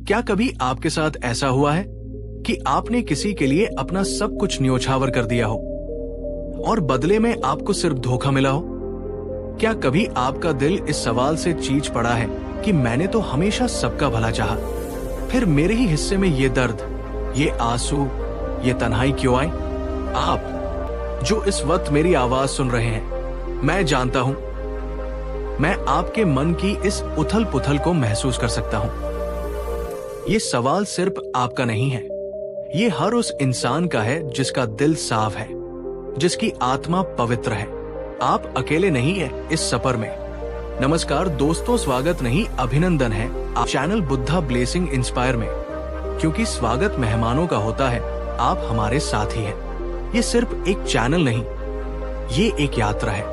क्या कभी आपके साथ ऐसा हुआ है कि आपने किसी के लिए अपना सब कुछ न्योछावर कर दिया हो और बदले में आपको सिर्फ धोखा मिला हो? क्या कभी आपका दिल इस सवाल से चीज पड़ा है कि मैंने तो हमेशा सबका भला चाहा, फिर मेरे ही हिस्से में ये दर्द, ये आंसू, ये तन्हाई क्यों आए? आप जो इस वक्त मेरी आवाज सुन रहे हैं, मैं जानता हूं, मैं आपके मन की इस उथल पुथल को महसूस कर सकता हूं। ये सवाल सिर्फ आपका नहीं है, ये हर उस इंसान का है जिसका दिल साफ है, जिसकी आत्मा पवित्र है। आप अकेले नहीं है इस सफर में। नमस्कार दोस्तों, स्वागत नहीं अभिनंदन है आप चैनल बुद्धा ब्लेसिंग इंस्पायर में, क्योंकि स्वागत मेहमानों का होता है, आप हमारे साथ ही हैं। ये सिर्फ एक चैनल नहीं, ये एक यात्रा है,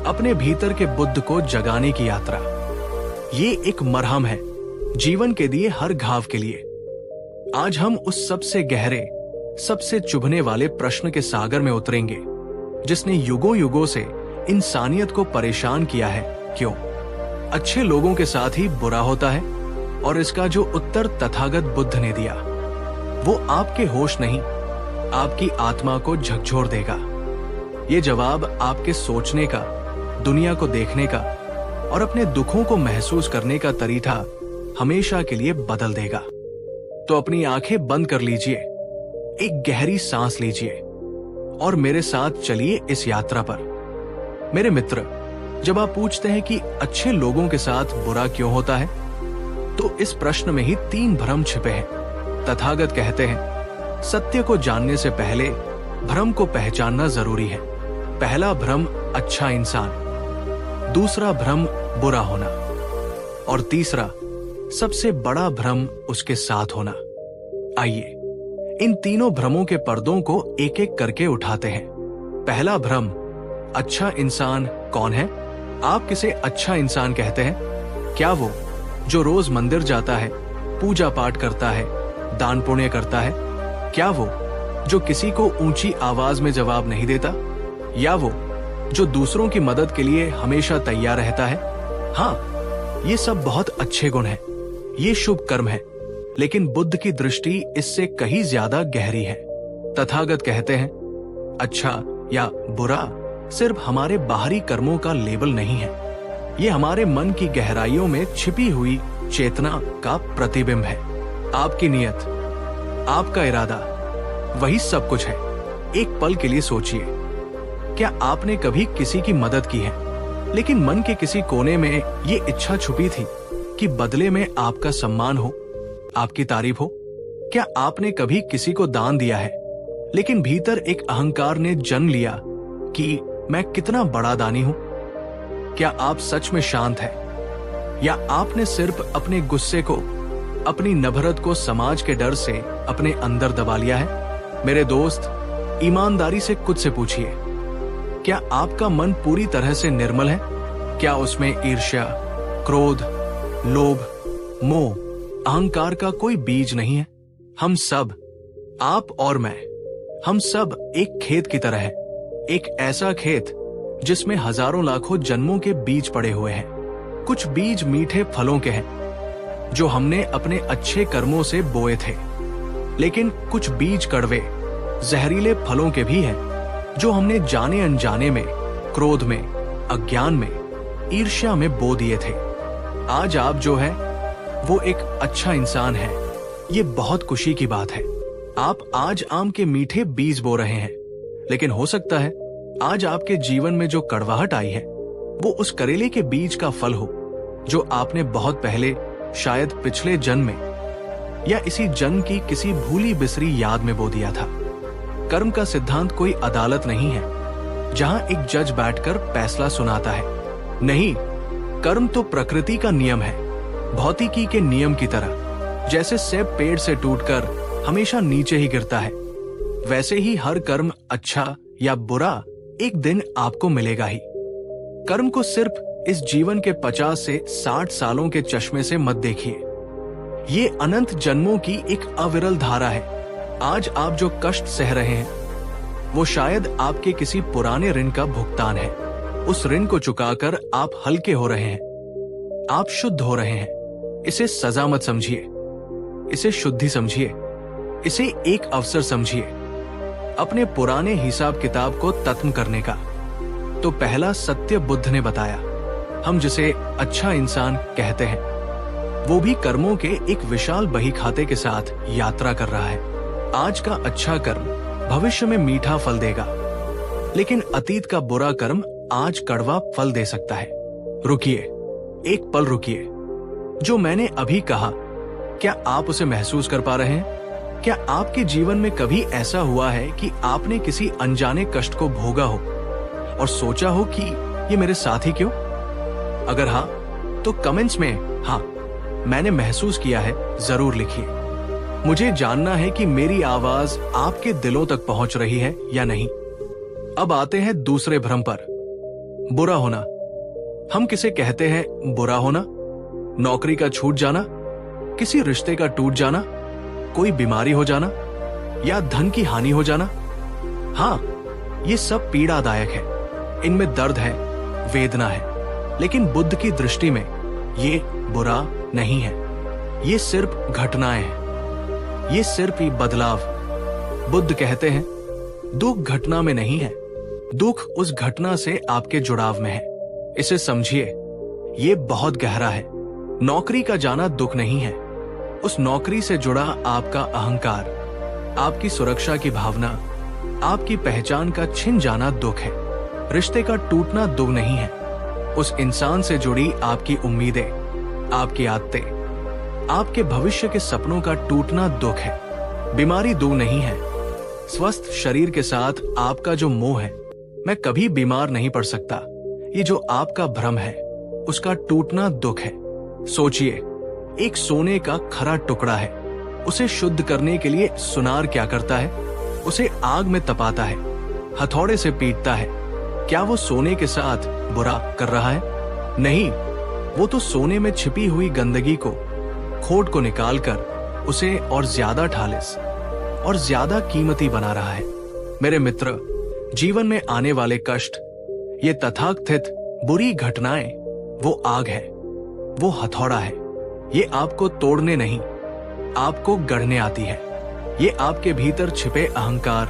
अपने भीतर के बुद्ध को जगाने की यात्रा। ये एक मरहम है जीवन के दिए हर घाव के लिए। आज हम उस सबसे गहरे, सबसे चुभने वाले प्रश्न के सागर में उतरेंगे जिसने युगों युगों से इंसानियत को परेशान किया है। क्यों अच्छे लोगों के साथ ही बुरा होता है? और इसका जो उत्तर तथागत बुद्ध ने दिया, वो आपके होश नहीं, आपकी आत्मा को झकझोर देगा। ये जवाब आपके सोचने का, दुनिया को देखने का और अपने दुखों को महसूस करने का तरीका हमेशा के लिए बदल देगा। तो अपनी आंखें बंद कर लीजिए, एक गहरी सांस लीजिए और मेरे साथ चलिए इस यात्रा पर। मेरे मित्र, जब आप पूछते हैं कि अच्छे लोगों के साथ बुरा क्यों होता है, तो इस प्रश्न में ही 3 भ्रम छिपे हैं। तथागत कहते हैं, सत्य को जानने से पहले भ्रम को पहचानना जरूरी है। पहला भ्रम अच्छा इंसान, दूसरा भ्रम बुरा होना और तीसरा सबसे बड़ा भ्रम उसके साथ होना। आइए इन तीनों भ्रमों के पर्दों को एक एक करके उठाते हैं। पहला भ्रम, अच्छा इंसान कौन है? आप किसे अच्छा इंसान कहते हैं? क्या वो जो रोज मंदिर जाता है, पूजा पाठ करता है, दान पुण्य करता है? क्या वो जो किसी को ऊंची आवाज में जवाब नहीं देता? या वो जो दूसरों की मदद के लिए हमेशा तैयार रहता है? हाँ, ये सब बहुत अच्छे गुण हैं, ये शुभ कर्म है, लेकिन बुद्ध की दृष्टि इससे कहीं ज्यादा गहरी है। तथागत कहते हैं, अच्छा या बुरा सिर्फ हमारे बाहरी कर्मों का लेबल नहीं है, ये हमारे मन की गहराइयों में छिपी हुई चेतना का प्रतिबिंब है। आपकी नियत, आपका इरादा, वही सब कुछ है। एक पल के लिए सोचिए, क्या आपने कभी किसी की मदद की है, लेकिन मन के किसी कोने में ये इच्छा छुपी थी कि बदले में आपका सम्मान हो, आपकी तारीफ हो? क्या आपने कभी किसी को दान दिया है, लेकिन भीतर एक अहंकार ने जन्म लिया कि मैं कितना बड़ा दानी हूं? क्या आप सच में शांत हैं, या आपने सिर्फ अपने गुस्से को, अपनी नफरत को समाज के डर से अपने अंदर दबा लिया है? मेरे दोस्त, ईमानदारी से खुद से पूछिए, क्या आपका मन पूरी तरह से निर्मल है? क्या उसमें ईर्ष्या, क्रोध, लोभ, मोह, अहंकार का कोई बीज नहीं है? हम सब, आप और मैं, हम सब एक खेत की तरह है, एक ऐसा खेत जिसमें हजारों लाखों जन्मों के बीज पड़े हुए हैं। कुछ बीज मीठे फलों के हैं जो हमने अपने अच्छे कर्मों से बोए थे, लेकिन कुछ बीज कड़वे, जहरीले फलों के भी हैं जो हमने जाने अनजाने में, क्रोध में, अज्ञान में, ईर्ष्या में बो दिए थे। आज आप जो है वो एक अच्छा इंसान है, ये बहुत खुशी की बात है। आप आज आम के मीठे बीज बो रहे हैं, लेकिन हो सकता है आज आपके जीवन में जो कड़वाहट आई है वो उस करेले के बीज का फल हो जो आपने बहुत पहले, शायद पिछले जन्म में या इसी जन्म की किसी भूली बिसरी याद में बो दिया था। कर्म का सिद्धांत कोई अदालत नहीं है जहां एक जज बैठकर फैसला सुनाता है। नहीं, कर्म तो प्रकृति का नियम है, भौतिकी के नियम की तरह। जैसे सेब पेड़ से टूटकर हमेशा नीचे ही गिरता है, वैसे ही हर कर्म अच्छा या बुरा एक दिन आपको मिलेगा ही। कर्म को सिर्फ इस जीवन के 50 से 60 सालों के चश्मे से मत देखिए, ये अनंत जन्मों की एक अविरल धारा है। आज आप जो कष्ट सह रहे हैं वो शायद आपके किसी पुराने ऋण का भुगतान है। उस ऋण को चुकाकर आप हल्के हो रहे हैं, आप शुद्ध हो रहे हैं। इसे सजा मत समझिए, इसे शुद्धि समझिए, इसे एक अवसर समझिए अपने पुराने हिसाब किताब को खत्म करने का। तो पहला सत्य बुद्ध ने बताया, हम जिसे अच्छा इंसान कहते हैं, वो भी कर्मों के एक विशाल बही खाते के साथ यात्रा कर रहा है। आज का अच्छा कर्म भविष्य में मीठा फल देगा, लेकिन अतीत का बुरा कर्म आज कड़वा फल दे सकता है। रुकिए, एक पल रुकिए। जो मैंने अभी कहा, क्या आप उसे महसूस कर पा रहे हैं? क्या आपके जीवन में कभी ऐसा हुआ है कि आपने किसी अनजाने कष्ट को भोगा हो और सोचा हो कि ये मेरे साथ ही क्यों? अगर हाँ, तो कमेंट्स में हाँ मैंने महसूस किया है जरूर लिखिए। मुझे जानना है कि मेरी आवाज आपके दिलों तक पहुंच रही है या नहीं। अब आते हैं दूसरे भ्रम पर, बुरा होना। हम किसे कहते हैं बुरा होना? नौकरी का छूट जाना, किसी रिश्ते का टूट जाना, कोई बीमारी हो जाना या धन की हानि हो जाना। हाँ, ये सब पीड़ादायक है, इनमें दर्द है, वेदना है, लेकिन बुद्ध की दृष्टि में ये बुरा नहीं है। ये सिर्फ घटनाएं हैं, ये सिर्फ ही बदलाव। बुद्ध कहते हैं दुख घटना में नहीं है, दुख उस घटना से आपके जुड़ाव में है। इसे समझिए, ये बहुत गहरा है। नौकरी का जाना दुख नहीं है, उस नौकरी से जुड़ा आपका अहंकार, आपकी सुरक्षा की भावना, आपकी पहचान का छिन जाना दुख है। रिश्ते का टूटना दुख नहीं है, उस इंसान से जुड़ी आपकी उम्मीदें, आपकी आदतें, आपके भविष्य के सपनों का टूटना दुख है। बीमारी दुख नहीं है, स्वस्थ शरीर के साथ आपका जो मोह है, मैं कभी बीमार नहीं पड़ सकता, ये जो आपका भ्रम है, उसका टूटना दुख है। सोचिए, एक सोने का खरा टुकड़ा है, उसे शुद्ध करने के लिए सुनार क्या करता है? उसे आग में तपाता है, हथौड़े से पीटता है। क्या वो सोने के साथ बुरा कर रहा है? नहीं, वो तो सोने में छिपी हुई गंदगी को, खोट को निकालकर उसे और ज्यादा ठालिस और ज्यादा कीमती बना रहा है। मेरे मित्र, जीवन में आने वाले कष्ट, ये तथाकथित बुरी घटनाएं, वो आग है, वो हथौड़ा है। ये आपको तोड़ने नहीं, आपको गढ़ने आती है। ये आपके भीतर छिपे अहंकार,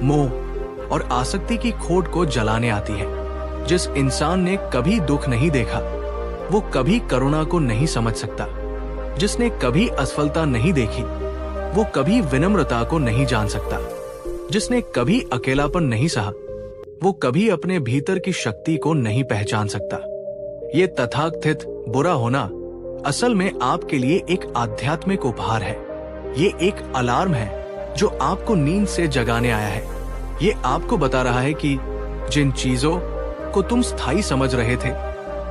मोह और आसक्ति की खोट को जलाने आती है। जिस इंसान ने कभी दुख नहीं देखा, वो कभी करुणा को नहीं समझ सकता। जिसने कभी असफलता नहीं देखी, वो कभी विनम्रता को नहीं जान सकता। जिसने कभी अकेलापन नहीं सहा, वो कभी अपने भीतर की शक्ति को नहीं पहचान सकता। ये तथाकथित बुरा होना असल में आपके लिए एक आध्यात्मिक उपहार है। ये एक अलार्म है जो आपको नींद से जगाने आया है। ये आपको बता रहा है कि जिन चीजों को तुम स्थायी समझ रहे थे,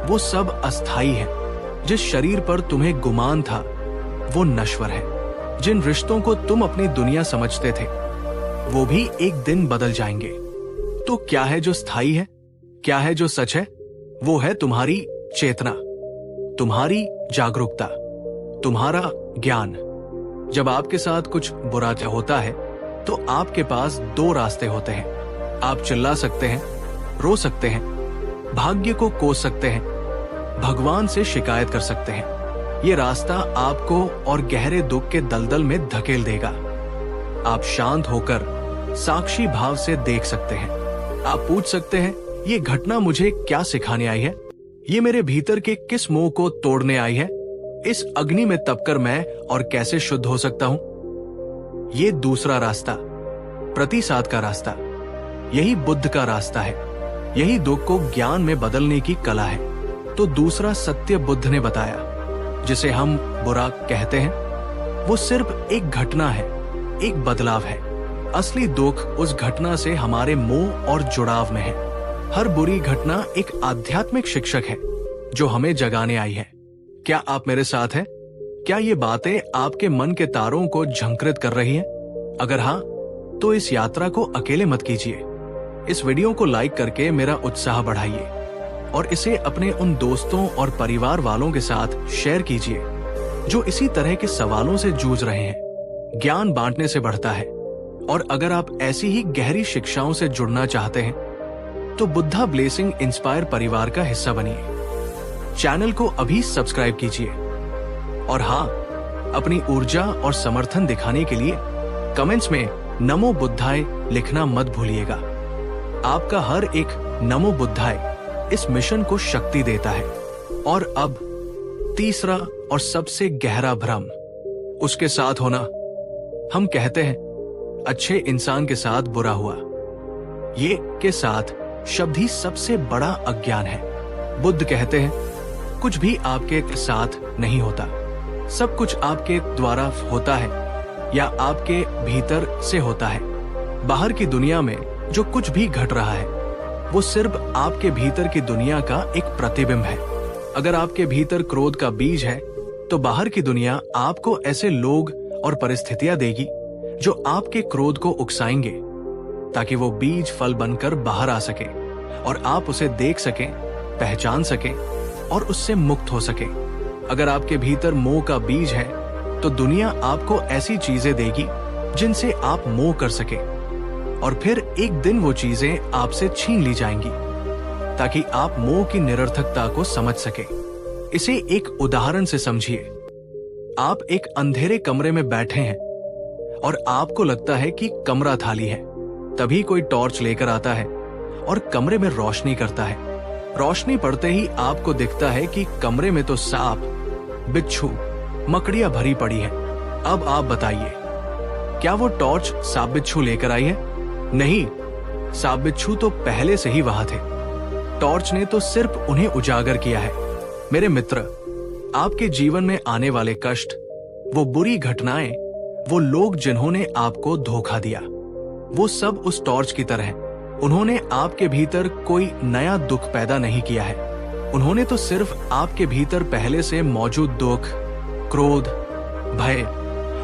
वो सब अस्थायी है। जिस शरीर पर तुम्हें गुमान था, वो नश्वर है। जिन रिश्तों को तुम अपनी दुनिया समझते थे, वो भी एक दिन बदल जाएंगे। तो क्या है जो स्थायी है? क्या है जो सच है? वो है तुम्हारी चेतना, तुम्हारी जागरूकता, तुम्हारा ज्ञान। जब आपके साथ कुछ बुरा होता है, तो आपके पास दो रास्ते होते हैं। आप चिल्ला सकते हैं, रो सकते हैं, भाग्य को कोस सकते हैं, भगवान से शिकायत कर सकते हैं। ये रास्ता आपको और गहरे दुख के दलदल में धकेल देगा। आप शांत होकर साक्षी भाव से देख सकते हैं। आप पूछ सकते हैं, ये घटना मुझे क्या सिखाने आई है? ये मेरे भीतर के किस मोह को तोड़ने आई है? इस अग्नि में तपकर मैं और कैसे शुद्ध हो सकता हूं? ये दूसरा रास्ता, प्रतिसाद का रास्ता, यही बुद्ध का रास्ता है। यही दुख को ज्ञान में बदलने की कला है। तो दूसरा सत्य बुद्ध ने बताया, जिसे हम बुरा कहते हैं, वो सिर्फ एक घटना है, एक बदलाव है। असली दुख उस घटना से हमारे मोह और जुड़ाव में है। हर बुरी घटना एक आध्यात्मिक शिक्षक है जो हमें जगाने आई है। क्या आप मेरे साथ हैं? क्या ये बातें आपके मन के तारों को झंकृत कर रही हैं? अगर हाँ, तो इस यात्रा को अकेले मत कीजिए। इस वीडियो को लाइक करके मेरा उत्साह बढ़ाइए और इसे अपने उन दोस्तों और परिवार वालों के साथ शेयर कीजिए जो इसी तरह के सवालों से जूझ रहे हैं। ज्ञान बांटने से बढ़ता है, और अगर आप ऐसी ही गहरी शिक्षाओं से जुड़ना चाहते हैं, तो बुद्धा ब्लेसिंग इंस्पायर परिवार का हिस्सा बनिए। चैनल को अभी सब्सक्राइब कीजिए और हाँ, अपनी ऊर्जा और समर्थन दिखाने के लिए कमेंट्स में नमो बुद्धाय लिखना मत भूलिएगा। आपका हर एक नमो बुद्धाय इस मिशन को शक्ति देता है। और अब तीसरा और सबसे गहरा भ्रम, उसके साथ होना। हम कहते हैं अच्छे इंसान के साथ बुरा हुआ। ये के साथ शब्द ही सबसे बड़ा अज्ञान है। बुद्ध कहते हैं कुछ भी आपके साथ नहीं होता, सब कुछ आपके द्वारा होता है या आपके भीतर से होता है। बाहर की दुनिया में जो कुछ भी घट रहा है वो सिर्फ आपके भीतर की दुनिया का एक प्रतिबिंब है। अगर आपके भीतर क्रोध का बीज है तो बाहर की दुनिया आपको ऐसे लोग और परिस्थितियां देगी जो आपके क्रोध को उकसाएंगे, ताकि वो बीज फल बनकर बाहर आ सके और आप उसे देख सकें, पहचान सकें और उससे मुक्त हो सके। अगर आपके भीतर मोह का बीज है तो दुनिया आपको ऐसी चीजें देगी जिनसे आप मोह कर सके, और फिर एक दिन वो चीजें आपसे छीन ली जाएंगी ताकि आप मोह की निरर्थकता को समझ सके। इसे एक उदाहरण से समझिए। आप एक अंधेरे कमरे में बैठे हैं और आपको लगता है कि कमरा खाली है। तभी कोई टॉर्च लेकर आता है और कमरे में रोशनी करता है। रोशनी पड़ते ही आपको दिखता है कि कमरे में तो सांप, बिच्छू, मकड़ियां भरी पड़ी है। अब आप बताइए, क्या वो टॉर्च सांप बिच्छू लेकर आई है? नहीं, सांप बिच्छू तो पहले से ही वहां थे। टॉर्च ने तो सिर्फ उन्हें उजागर किया है। मेरे मित्र, आपके जीवन में आने वाले कष्ट, वो बुरी घटनाएं, वो लोग जिन्होंने आपको धोखा दिया, वो सब उस टॉर्च की तरह हैं। उन्होंने आपके भीतर कोई नया दुख पैदा नहीं किया है। उन्होंने तो सिर्फ आपके भीतर पहले से मौजूद दुख, क्रोध, भय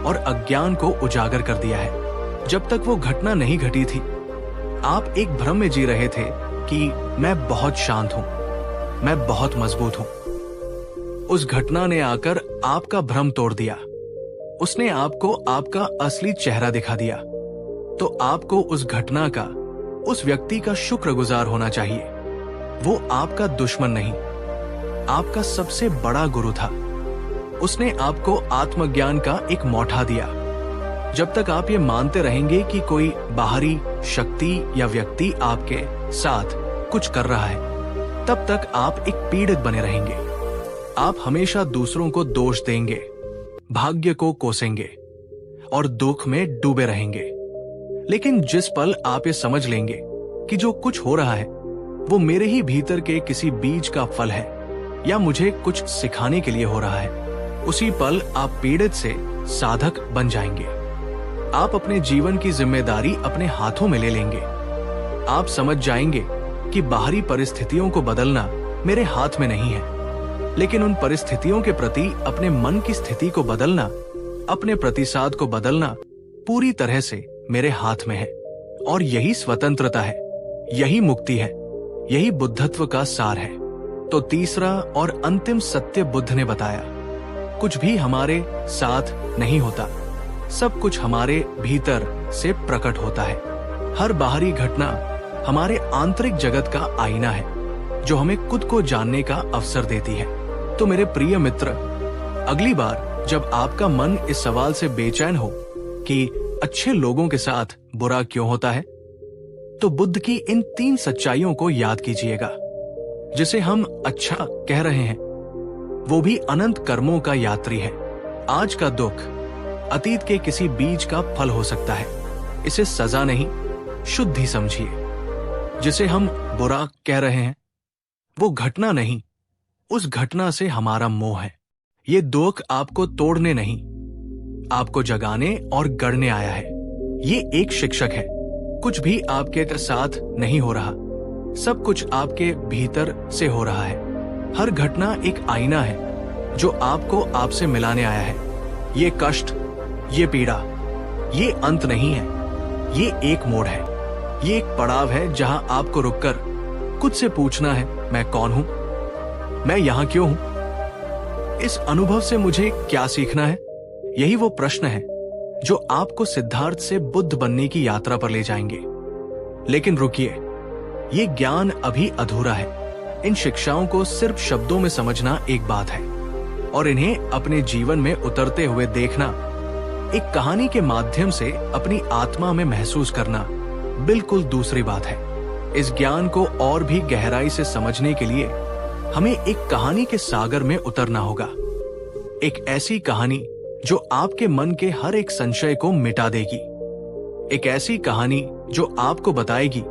और अज्ञान को उजागर कर दिया है। जब तक वो घटना नहीं घटी थी, आप एक भ्रम में जी रहे थे कि मैं बहुत शांत हूं, मैं बहुत मजबूत हूं। उस घटना ने आकर आपका भ्रम तोड़ दिया। उसने आपको आपका असली चेहरा दिखा दिया। तो आपको उस घटना का, उस व्यक्ति का शुक्रगुजार होना चाहिए। वो आपका दुश्मन नहीं, आपका सबसे बड़ा गुरु था। उसने आपको आत्मज्ञान का एक मौठा दिया। जब तक आप ये मानते रहेंगे कि कोई बाहरी शक्ति या व्यक्ति आपके साथ कुछ कर रहा है, तब तक आप एक पीड़ित बने रहेंगे। आप हमेशा दूसरों को दोष देंगे, भाग्य को कोसेंगे और दुख में डूबे रहेंगे। लेकिन जिस पल आप ये समझ लेंगे कि जो कुछ हो रहा है वो मेरे ही भीतर के किसी बीज का फल है या मुझे कुछ सिखाने के लिए हो रहा है, उसी पल आप पीड़ित से साधक बन जाएंगे। आप अपने जीवन की जिम्मेदारी अपने हाथों में ले लेंगे। आप समझ जाएंगे कि बाहरी परिस्थितियों को बदलना मेरे हाथ में नहीं है, लेकिन उन परिस्थितियों के प्रति अपने मन की स्थिति को बदलना, अपने प्रतिसाद को बदलना पूरी तरह से मेरे हाथ में है। और यही स्वतंत्रता है, यही मुक्ति है, यही बुद्धत्व का सार है। तो तीसरा और अंतिम सत्य बुद्ध ने बताया, कुछ भी हमारे साथ नहीं होता, सब कुछ हमारे भीतर से प्रकट होता है। हर बाहरी घटना हमारे आंतरिक जगत का आईना है, जो हमें खुद को जानने का अवसर देती है। तो मेरे प्रिय मित्र, अगली बार जब आपका मन इस सवाल से बेचैन हो कि अच्छे लोगों के साथ बुरा क्यों होता है, तो बुद्ध की इन 3 सच्चाइयों को याद कीजिएगा। जिसे हम अच्छा कह रहे हैं वो भी अनंत कर्मों का यात्री है। आज का दुख अतीत के किसी बीज का फल हो सकता है। इसे सजा नहीं, शुद्धि समझिए। जिसे हम बुरा कह रहे हैं वो घटना नहीं, उस घटना से हमारा मोह है। ये दुख आपको तोड़ने नहीं, आपको जगाने और गढ़ने आया है। ये एक शिक्षक है। कुछ भी आपके साथ नहीं हो रहा, सब कुछ आपके भीतर से हो रहा है। हर घटना एक आईना है जो आपको आपसे मिलाने आया है। ये कष्ट, ये पीड़ा, ये अंत नहीं है, ये एक मोड़ है। ये एक पड़ाव है जहां आपको रुककर खुद से पूछना है, मैं कौन हूं, मैं यहां क्यों हूं, इस अनुभव से मुझे क्या सीखना है। यही वो प्रश्न है जो आपको सिद्धार्थ से बुद्ध बनने की यात्रा पर ले जाएंगे। लेकिन रुकिए, ये ज्ञान अभी अधूरा है। इन शिक्षाओं को सिर्फ शब्दों में समझना एक बात है और इन्हें अपने जीवन में उतरते हुए देखना, एक कहानी के माध्यम से अपनी आत्मा में महसूस करना बिल्कुल दूसरी बात है। इस ज्ञान को और भी गहराई से समझने के लिए हमें एक कहानी के सागर में उतरना होगा। एक ऐसी कहानी जो आपके मन के हर एक संशय को मिटा देगी। एक ऐसी कहानी जो आपको बताएगी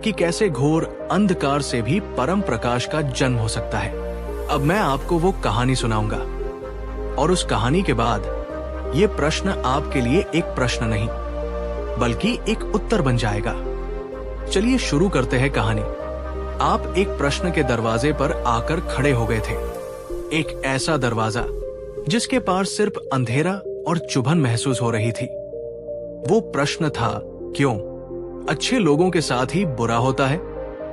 कि कैसे घोर अंधकार से भी परम प्रकाश का जन्म हो सकता है। अब मैं आपको वो कहानी सुनाऊंगा और उस कहानी के बाद ये प्रश्न आपके लिए एक प्रश्न नहीं बल्कि एक उत्तर बन जाएगा। चलिए शुरू करते हैं कहानी। आप एक प्रश्न के दरवाजे पर आकर खड़े हो गए थे। एक ऐसा दरवाजा जिसके पार सिर्फ अंधेरा और चुभन महसूस हो रही थी। वो प्रश्न था, क्यों अच्छे लोगों के साथ ही बुरा होता है?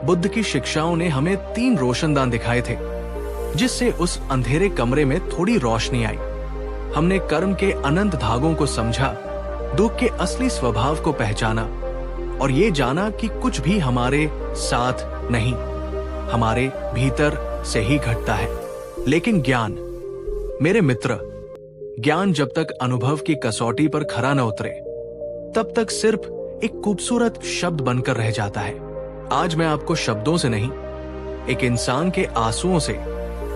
बुद्ध की शिक्षाओं ने हमें 3 रोशनदान दिखाए थे जिससे उस अंधेरे कमरे में थोड़ी रोशनी आई। हमने कर्म के अनंत धागों को समझा, दुख के असली स्वभाव को पहचाना और ये जाना कि कुछ भी हमारे साथ नहीं, हमारे भीतर से ही घटता है। लेकिन ज्ञान, मेरे मित्र, ज्ञान जब तक अनुभव की कसौटी पर खरा न उतरे तब तक सिर्फ एक खूबसूरत शब्द बनकर रह जाता है। आज मैं आपको शब्दों से नहीं, एक इंसान के आंसुओं से,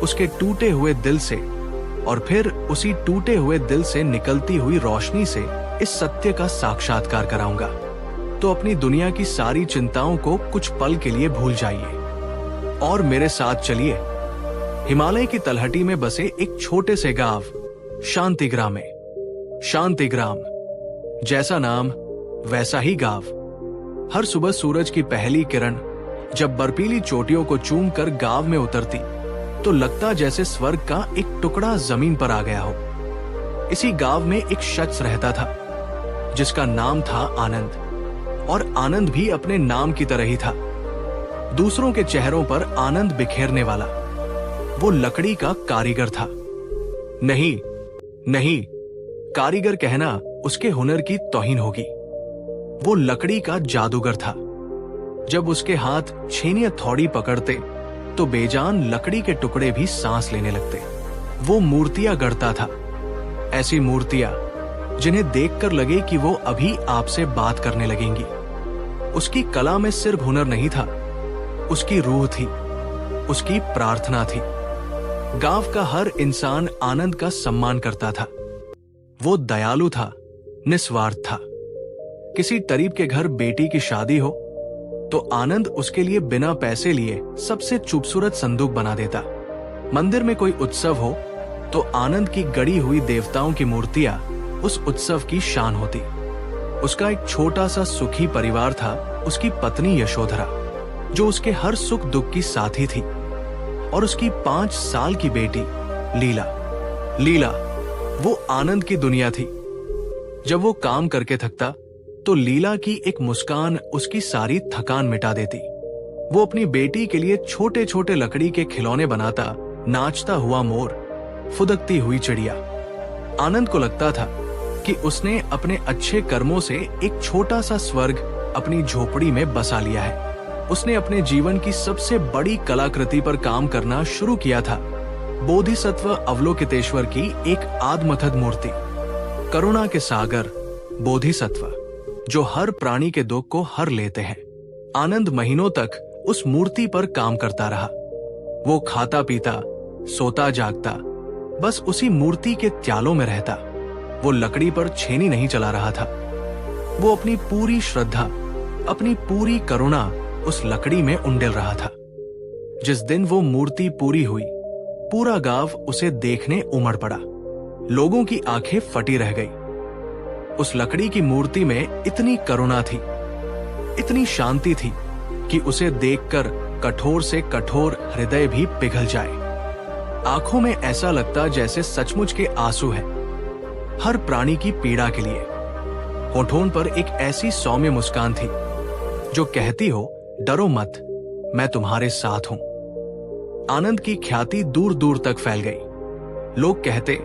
उसके टूटे हुए दिल से और फिर उसी टूटे हुए दिल से निकलती हुई रोशनी से इस सत्य का साक्षात्कार कराऊंगा। तो अपनी दुनिया की सारी चिंताओं को कुछ पल के लिए भूल जाइए और मेरे साथ चलिए हिमालय की तलहटी में बसे एक छोटे से गांव शांतिग्राम में। शांतिग्राम, जैसा नाम वैसा ही गांव। हर सुबह सूरज की पहली किरण जब बर्फीली चोटियों को चूमकर गांव में उतरती तो लगता जैसे स्वर्ग का एक टुकड़ा जमीन पर आ गया हो। इसी गांव में एक शख्स रहता था जिसका नाम था आनंद, और आनंद भी अपने नाम की तरह ही था। दूसरों के चेहरों पर आनंद बिखेरने वाला वो लकड़ी का कारीगर था। नहीं नहीं, कारीगर कहना उसके हुनर की तौहीन होगी। वो लकड़ी का जादूगर था। जब उसके हाथ छेनी हथौड़ी पकड़ते तो बेजान लकड़ी के टुकड़े भी सांस लेने लगते। वो मूर्तियां गढ़ता था, ऐसी मूर्तियां जिन्हें देखकर लगे कि वो अभी आपसे बात करने लगेंगी। उसकी कला में सिर्फ हुनर नहीं था, उसकी रूह थी, उसकी प्रार्थना थी। गांव का हर इंसान आनंद का सम्मान करता था। वो दयालु था, निस्वार्थ था। किसी गरीब के घर बेटी की शादी हो तो आनंद उसके लिए बिना पैसे लिए सबसे खूबसूरत संदूक बना देता। मंदिर में कोई उत्सव हो तो आनंद की गढ़ी हुई देवताओं की मूर्तियां उस उत्सव की शान होती। उसका एक छोटा सा सुखी परिवार था, उसकी पत्नी यशोधरा जो उसके हर सुख दुख की साथी थी, और उसकी 5 साल की बेटी लीला। लीला वो आनंद की दुनिया थी। जब वो काम करके थकता तो लीला की एक मुस्कान उसकी सारी थकान मिटा देती। वो अपनी बेटी के लिए छोटे छोटे लकड़ी के खिलौने बनाता, नाचता हुआ मोर, फुदकती हुई चिड़िया। आनंद को लगता था कि उसने अपने अच्छे कर्मों से एक छोटा सा स्वर्ग अपनी झोपड़ी में बसा लिया है। उसने अपने जीवन की सबसे बड़ी कलाकृति पर काम करना शुरू किया था, बोधिसत्व अवलोकितेश्वर की एक आदमथद मूर्ति। करुणा के सागर बोधिसत्व जो हर प्राणी के दुख को हर लेते हैं। आनंद महीनों तक उस मूर्ति पर काम करता रहा। वो खाता पीता, सोता जागता, बस उसी मूर्ति के त्यालों में रहता। वो लकड़ी पर छेनी नहीं चला रहा था। वो अपनी पूरी श्रद्धा, अपनी पूरी करुणा उस लकड़ी में उंडेल रहा था। जिस दिन वो मूर्ति पूरी हुई, पूरा गांव उसे देखने उमड़ पड़ा। लोगों की आंखें फटी रह गई। उस लकड़ी की मूर्ति में इतनी करुणा थी, इतनी शांति थी कि उसे देखकर कठोर से कठोर हृदय भी पिघल जाए। आंखों में ऐसा लगता जैसे सचमुच के आंसू हैं, हर प्राणी की पीड़ा के लिए। होठों पर एक ऐसी सौम्य मुस्कान थी जो कहती हो, डरो मत, मैं तुम्हारे साथ हूं। आनंद की ख्याति दूर दूर तक फैल गई। लोग कहते,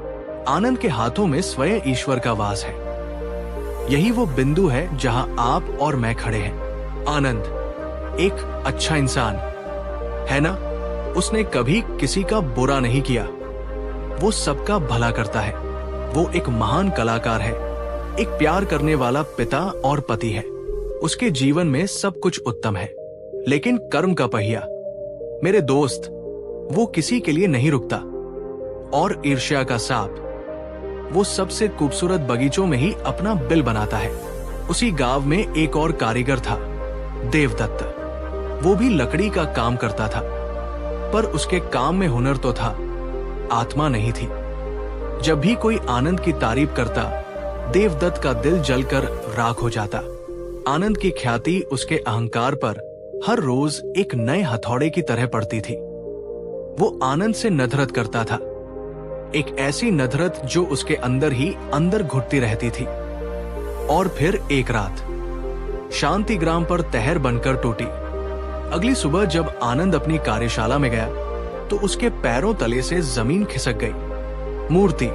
आनंद के हाथों में स्वयं ईश्वर का वास है। यही वो बिंदु है जहां आप और मैं खड़े हैं। आनंद एक अच्छा इंसान है ना? उसने कभी किसी का बुरा नहीं किया। वो सबका भला करता है। वो एक महान कलाकार है, एक प्यार करने वाला पिता और पति है। उसके जीवन में सब कुछ उत्तम है, लेकिन कर्म का पहिया, मेरे दोस्त, वो किसी के लिए नहीं रुकता। और ईर्ष्या का सांप, वो सबसे खूबसूरत बगीचों में ही अपना बिल बनाता है। उसी गांव में एक और कारीगर था, देवदत्त। वो भी लकड़ी का काम करता था, पर उसके काम में हुनर तो था, आत्मा नहीं थी। जब भी कोई आनंद की तारीफ करता, देवदत्त का दिल जलकर राख हो जाता। आनंद की ख्याति उसके अहंकार पर हर रोज एक नए हथौड़े की तरह पड़ती थी। वो आनंद से नफरत करता था, एक ऐसी नफरत जो उसके अंदर ही अंदर घुटती रहती थी। और फिर एक रात शांति ग्राम पर तहर बनकर टूटी। अगली सुबह जब आनंद अपनी कार्यशाला में गया तो उसके पैरों तले से जमीन खिसक गई। मूर्ति,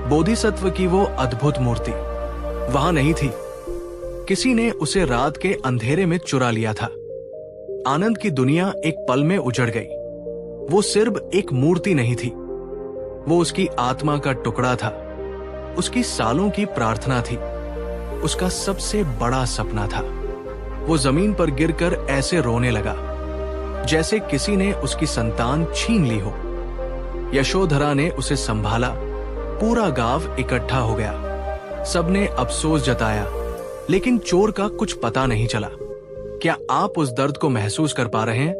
बोधिसत्व की वो अद्भुत मूर्ति, वहां नहीं थी। किसी ने उसे रात के अंधेरे में चुरा लिया था। आनंद की दुनिया एक पल में उजड़ गई। वो सिर्फ एक मूर्ति नहीं थी, वो उसकी आत्मा का टुकड़ा था, उसकी सालों की प्रार्थना थी, उसका सबसे बड़ा सपना था। वो जमीन पर गिरकर ऐसे रोने लगा जैसे किसी ने उसकी संतान छीन ली हो। यशोधरा ने उसे संभाला। पूरा गांव इकट्ठा हो गया। सबने अफसोस जताया, लेकिन चोर का कुछ पता नहीं चला। क्या आप उस दर्द को महसूस कर पा रहे हैं?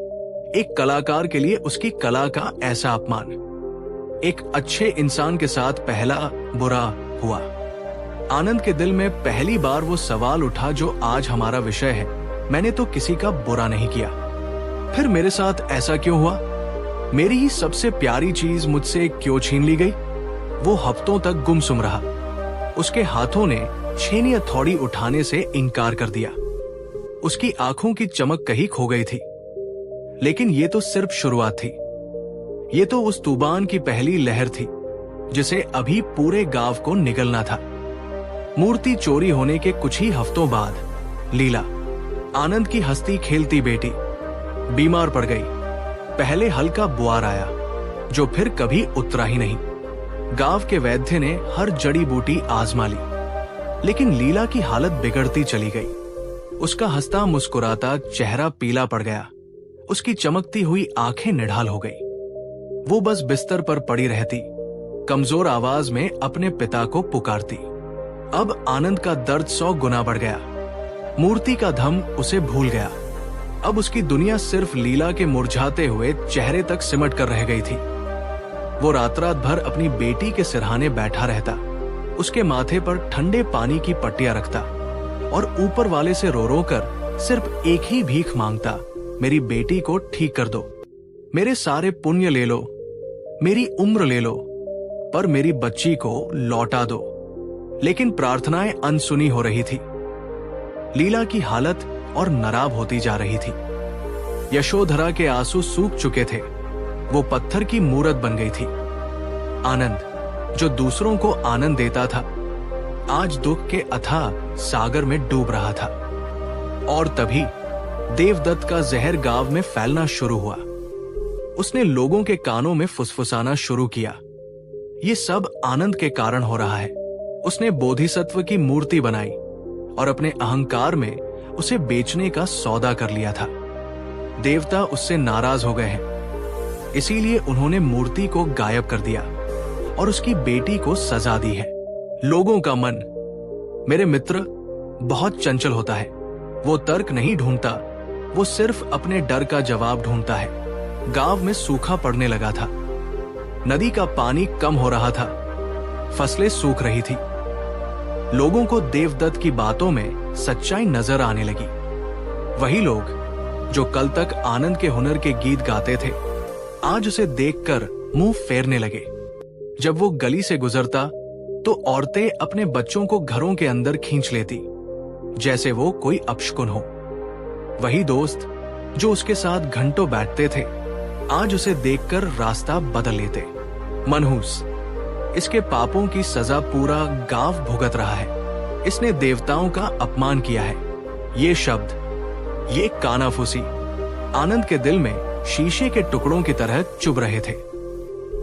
एक कलाकार के लिए उसकी कला का ऐसा अपमान, एक अच्छे इंसान के साथ पहला बुरा हुआ। आनंद के दिल में पहली बार वो सवाल उठा जो आज हमारा विषय है, मैंने तो किसी का बुरा नहीं किया, फिर मेरे साथ ऐसा क्यों हुआ? मेरी ही सबसे प्यारी चीज मुझसे क्यों छीन ली गई? वो हफ्तों तक गुमसुम रहा। उसके हाथों ने छेनी हथौड़ी उठाने से इनकार कर दिया। उसकी आंखों की चमक कहीं खो गई थी। लेकिन ये तो सिर्फ शुरुआत थी। ये तो उस तूफान की पहली लहर थी जिसे अभी पूरे गांव को निगलना था। मूर्ति चोरी होने के कुछ ही हफ्तों बाद लीला, आनंद की हंसती खेलती बेटी, बीमार पड़ गई। पहले हल्का बुआर आया जो फिर कभी उतरा ही नहीं। गांव के वैद्य ने हर जड़ी बूटी आजमा ली, लेकिन लीला की हालत बिगड़ती चली गई। उसका हंसता मुस्कुराता चेहरा पीला पड़ गया, उसकी चमकती हुई आंखें निढाल हो गई। वो बस बिस्तर पर पड़ी रहती, कमजोर आवाज में अपने पिता को पुकारती। अब आनंद का दर्द 100 गुना बढ़ गया। मूर्ति का धम उसे भूल गया। अब उसकी दुनिया सिर्फ लीला के मुरझाते हुए चेहरे तक सिमट कर रह गई थी। वो रात रात भर अपनी बेटी के सिरहाने बैठा रहता, उसके माथे पर ठंडे पानी की पट्टियां रखता और ऊपर वाले से रो रो कर सिर्फ एक ही भीख मांगता, मेरी बेटी को ठीक कर दो, मेरे सारे पुण्य ले लो, मेरी उम्र ले लो, पर मेरी बच्ची को लौटा दो। लेकिन प्रार्थनाएं अनसुनी हो रही थी। लीला की हालत और नराब होती जा रही थी। यशोधरा के आंसू सूख चुके थे, वो पत्थर की मूरत बन गई थी। आनंद, जो दूसरों को आनंद देता था, आज दुख के अथाह सागर में डूब रहा था। और तभी देवदत्त का जहर गांव में फैलना शुरू हुआ। उसने लोगों के कानों में फुसफुसाना शुरू किया, ये सब आनंद के कारण हो रहा है। उसने बोधिसत्व की मूर्ति बनाई और अपने अहंकार में उसे बेचने का सौदा कर लिया था। देवता उससे नाराज हो गए हैं, इसीलिए उन्होंने मूर्ति को गायब कर दिया और उसकी बेटी को सजा दी है। लोगों का मन, मेरे मित्र, बहुत चंचल होता है। वो तर्क नहीं ढूंढता, वो सिर्फ अपने डर का जवाब ढूंढता है। गांव में सूखा पड़ने लगा था, नदी का पानी कम हो रहा था, फसलें सूख रही थी। लोगों को देवदत्त की बातों में सच्चाई नजर आने लगी। वही लोग जो कल तक आनंद के हुनर के गीत गाते थे, आज उसे देखकर मुंह फेरने लगे। जब वो गली से गुजरता तो औरतें अपने बच्चों को घरों के अंदर खींच लेती, जैसे वो कोई अपशकुन हो। वही दोस्त जो उसके साथ घंटों बैठते थे, आज उसे देखकर रास्ता बदल लेते। मनहूस, इसके पापों की सजा पूरा गांव भुगत रहा है। इसने देवताओं का अपमान किया है। ये शब्द, ये कानाफूसी आनंद के दिल में शीशे के टुकड़ों की तरह चुभ रहे थे।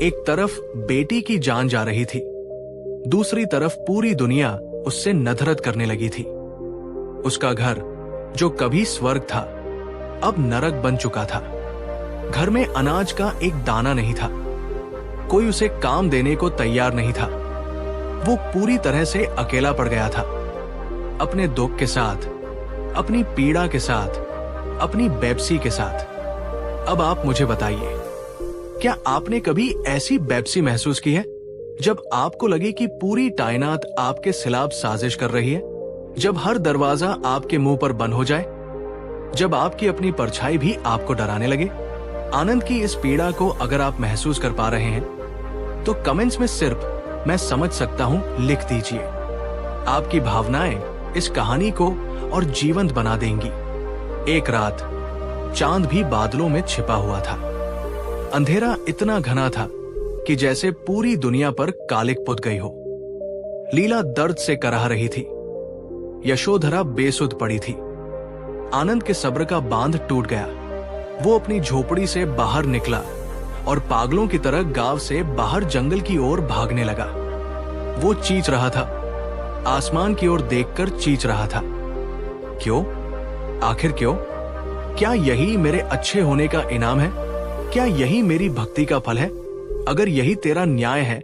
एक तरफ बेटी की जान जा रही थी, दूसरी तरफ पूरी दुनिया उससे नफरत करने लगी थी। उसका घर जो कभी स्वर्ग था, अब नरक बन चुका था। घर में अनाज का एक दाना नहीं था, कोई उसे काम देने को तैयार नहीं था। वो पूरी तरह से अकेला पड़ गया था, अपने दुख के साथ, अपनी पीड़ा के साथ, अपनी बेबसी के साथ। अब आप मुझे बताइए, क्या आपने कभी ऐसी बेबसी महसूस की है जब आपको लगे कि पूरी कायनात आपके खिलाफ साजिश कर रही है, जब हर दरवाजा आपके मुंह पर बंद हो जाए, जब आपकी अपनी परछाई भी आपको डराने लगे? आनंद की इस पीड़ा को अगर आप महसूस कर पा रहे हैं तो कमेंट्स में सिर्फ "मैं समझ सकता हूं" लिख दीजिए। आपकी भावनाएं इस कहानी को और जीवंत बना देंगी। एक रात चांद भी बादलों में छिपा हुआ था। अंधेरा इतना घना था कि जैसे पूरी दुनिया पर कालिक पुत गई हो। लीला दर्द से कराह रही थी, यशोधरा बेसुध पड़ी थी। आनंद के सब्र का बांध टूट गया। वो अपनी झोपड़ी से बाहर निकला और पागलों की तरह गांव से बाहर जंगल की ओर भागने लगा। वो चींच रहा था, आसमान की ओर देखकर चींच रहा था। क्यों? आखिर क्यों? क्या यही मेरे अच्छे होने का इनाम है? क्या यही मेरी भक्ति का फल है? अगर यही तेरा न्याय है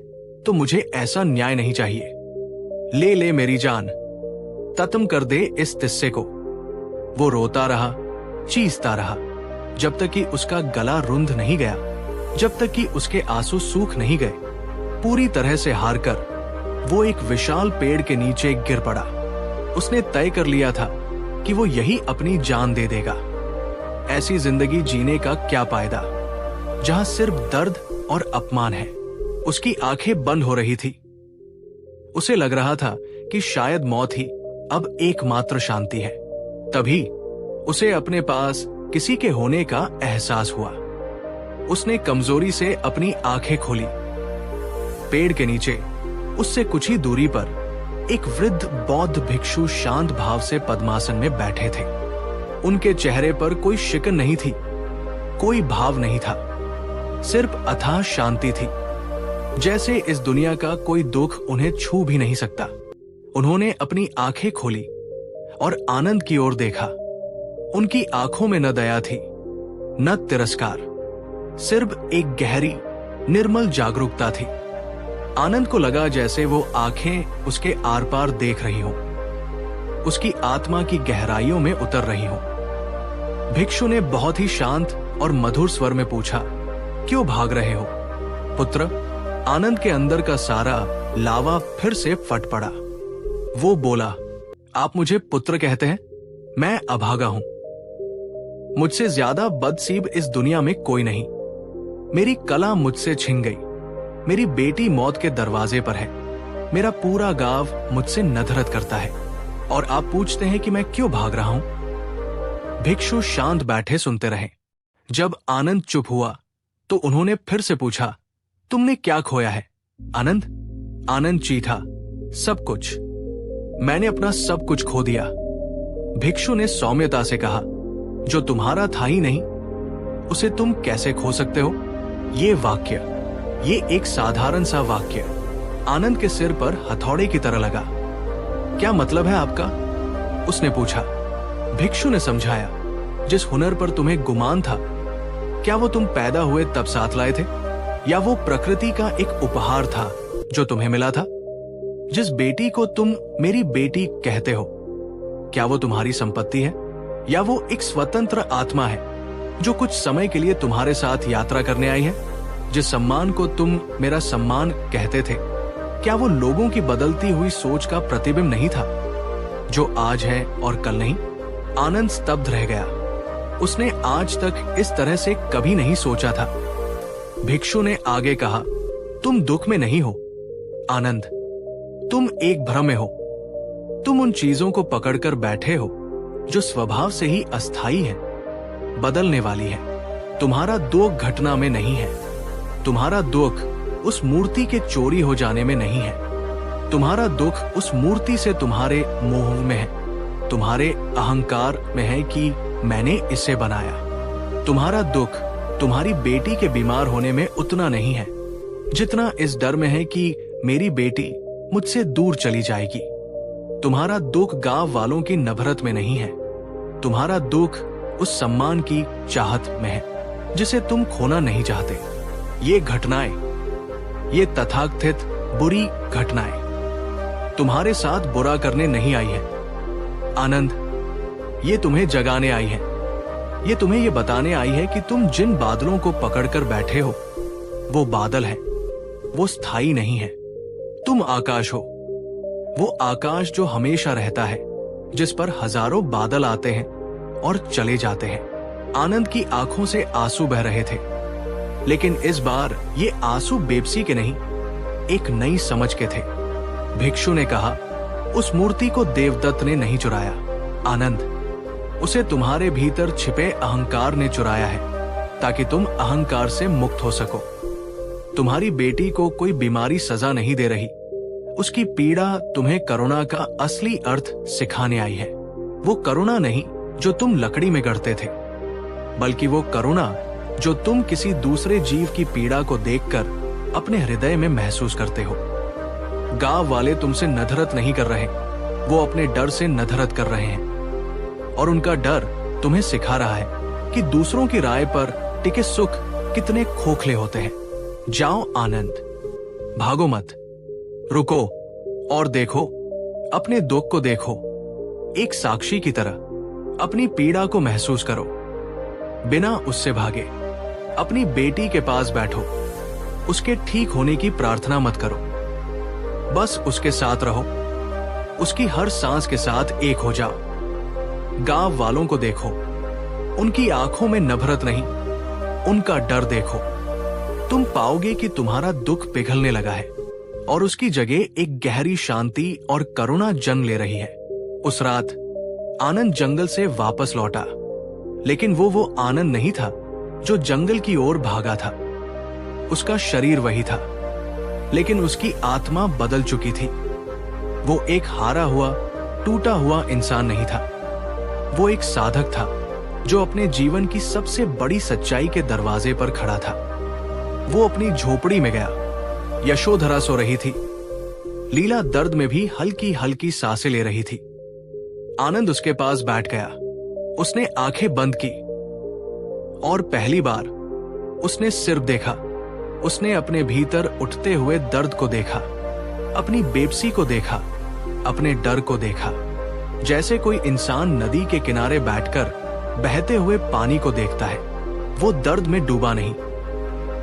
तो मुझे ऐसा न्याय नहीं चाहिए। ले ले मेरी जान, खत्म कर दे इस किस्से को। वो रोता रहा, चीखता रहा, जब तक कि उसका गला रुंध नहीं गया, जब तक कि उसके आंसू सूख नहीं गए। पूरी तरह से हार कर वो एक विशाल पेड़ के नीचे गिर पड़ा। उसने तय कर लिया था कि वो यही अपनी जान दे देगा। ऐसी जिंदगी जीने का क्या फायदा जहां सिर्फ दर्द और अपमान है। उसकी आंखें बंद हो रही थी। उसे लग रहा था कि शायद मौत ही अब एकमात्र शांति है। तभी उसे अपने पास किसी के होने का एहसास हुआ। उसने कमजोरी से अपनी आंखें खोली। पेड़ के नीचे उससे कुछ ही दूरी पर एक वृद्ध बौद्ध भिक्षु शांत भाव से पद्मासन में बैठे थे। उनके चेहरे पर कोई शिकन नहीं थी, कोई भाव नहीं था, सिर्फ अथाह शांति थी। जैसे इस दुनिया का कोई दुख उन्हें छू भी नहीं सकता। उन्होंने अपनी आंखें खोली और आनंद की ओर देखा। उनकी आंखों में न दया थी, न तिरस्कार, सिर्फ एक गहरी निर्मल जागरूकता थी। आनंद को लगा जैसे वो आंखें उसके आर पार देख रही हों, उसकी आत्मा की गहराइयों में उतर रही हों। भिक्षु ने बहुत ही शांत और मधुर स्वर में पूछा, क्यों भाग रहे हो पुत्र? आनंद के अंदर का सारा लावा फिर से फट पड़ा। वो बोला, आप मुझे पुत्र कहते हैं? मैं अभागा हूं। मुझसे ज्यादा बदसीब इस दुनिया में कोई नहीं। मेरी कला मुझसे छिन गई। मेरी बेटी मौत के दरवाजे पर है। मेरा पूरा गांव मुझसे नफरत करता है और आप पूछते हैं कि मैं क्यों भाग रहा हूं। भिक्षु शांत बैठे सुनते रहे। जब आनंद चुप हुआ तो उन्होंने फिर से पूछा, तुमने क्या खोया है आनंद? आनंद चीखा, सब कुछ। मैंने अपना सब कुछ खो दिया। भिक्षु ने सौम्यता से कहा, जो तुम्हारा था ही नहीं उसे तुम कैसे खो सकते हो? ये वाक्य, ये एक साधारण सा वाक्य आनंद के सिर पर हथौड़े की तरह लगा। क्या मतलब है आपका? उसने पूछा। भिक्षु ने समझाया, जिस हुनर पर तुम्हें गुमान था, क्या वो तुम पैदा हुए तब साथ लाए थे, या वो प्रकृति का एक उपहार था जो तुम्हें मिला था? जिस बेटी को तुम मेरी बेटी कहते हो, क्या वो तुम्हारी संपत्ति है, या वो एक स्वतंत्र आत्मा है जो कुछ समय के लिए तुम्हारे साथ यात्रा करने आई है? जिस सम्मान को तुम मेरा सम्मान कहते थे, क्या वो लोगों की बदलती हुई सोच का प्रतिबिंब नहीं था, जो आज है और कल नहीं? आनंद स्तब्ध रह गया। उसने आज तक इस तरह से कभी नहीं सोचा था। भिक्षु ने आगे कहा, तुम दुख में नहीं हो आनंद, तुम एक भ्रम में हो। तुम उन चीजों को पकड़कर बैठे हो जो स्वभाव से ही अस्थायी है, बदलने वाली है। तुम्हारा दुख घटना में नहीं है। तुम्हारा दुख उस मूर्ति के चोरी हो जाने में नहीं है। तुम्हारा दुख उस मूर्ति से तुम्हारे मोह में है, तुम्हारे अहंकार में है कि मैंने इसे बनाया। तुम्हारा दुख तुम्हारी बेटी के बीमार होने में उतना नहीं है, जितना इस डर में है कि मेरी बेटी मुझसे दूर चली जाएगी। तुम्हारा दुख गांव वालों की नफरत में नहीं है, तुम्हारा दुख उस सम्मान की चाहत में है जिसे तुम खोना नहीं चाहते। ये घटनाएं, ये तथाकथित बुरी घटनाएं तुम्हारे साथ बुरा करने नहीं आई है आनंद, ये तुम्हें जगाने आई है। ये तुम्हें ये बताने आई है कि तुम जिन बादलों को पकड़कर बैठे हो वो बादल हैं, वो स्थायी नहीं है। तुम आकाश हो, वो आकाश जो हमेशा रहता है, जिस पर हजारों बादल आते हैं और चले जाते हैं। आनंद की आंखों से आंसू बह रहे थे, लेकिन इस बार ये आंसू बेबसी के नहीं, एक नई समझ के थे। भिक्षु ने कहा, उस मूर्ति को देवदत्त ने नहीं चुराया आनंद, उसे तुम्हारे भीतर छिपे अहंकार ने चुराया है, ताकि तुम अहंकार से मुक्त हो सको। तुम्हारी बेटी को कोई बीमारी सजा नहीं दे रही, उसकी पीड़ा तुम्हें करुणा का असली अर्थ सिखाने आई है। वो करुणा नहीं जो तुम लकड़ी में गढ़ते थे, बल्कि वो करुणा जो तुम किसी दूसरे जीव की पीड़ा को देखकर अपने हृदय में महसूस करते हो। गांव वाले तुमसे नधरत नहीं कर रहे, वो अपने डर से नधरत कर रहे हैं, और उनका डर तुम्हें सिखा रहा है कि दूसरों की राय पर टिके सुख कितने खोखले होते हैं। जाओ आनंद, भागो मत, रुको और देखो, अपने दुख को देखो, एक साक्षी की तरह अपनी पीड़ा को महसूस करो, बिना उससे भागे। अपनी बेटी के पास बैठो, उसके ठीक होने की प्रार्थना मत करो, बस उसके साथ रहो, उसकी हर सांस के साथ एक हो जाओ। गांव वालों को देखो, उनकी आंखों में नफरत नहीं, उनका डर देखो। तुम पाओगे कि तुम्हारा दुख पिघलने लगा है और उसकी जगह एक गहरी शांति और करुणा जन्म ले रही है। उस रात आनंद जंगल से वापस लौटा, लेकिन वो आनंद नहीं था जो जंगल की ओर भागा था। उसका शरीर वही था, लेकिन उसकी आत्मा बदल चुकी थी। वो एक हारा हुआ, टूटा हुआ इंसान नहीं था, वो एक साधक था जो अपने जीवन की सबसे बड़ी सच्चाई के दरवाजे पर खड़ा था। वो अपनी झोपड़ी में गया। यशोधरा सो रही थी, लीला दर्द में भी हल्की हल्की सांसें ले रही थी। आनंद उसके पास बैठ गया। उसने आंखें बंद की और पहली बार उसने सिर्फ देखा। उसने अपने भीतर उठते हुए दर्द को देखा, अपनी बेबसी को देखा, अपने डर को देखा, जैसे कोई इंसान नदी के किनारे बैठकर बहते हुए पानी को देखता है। वो दर्द में डूबा नहीं,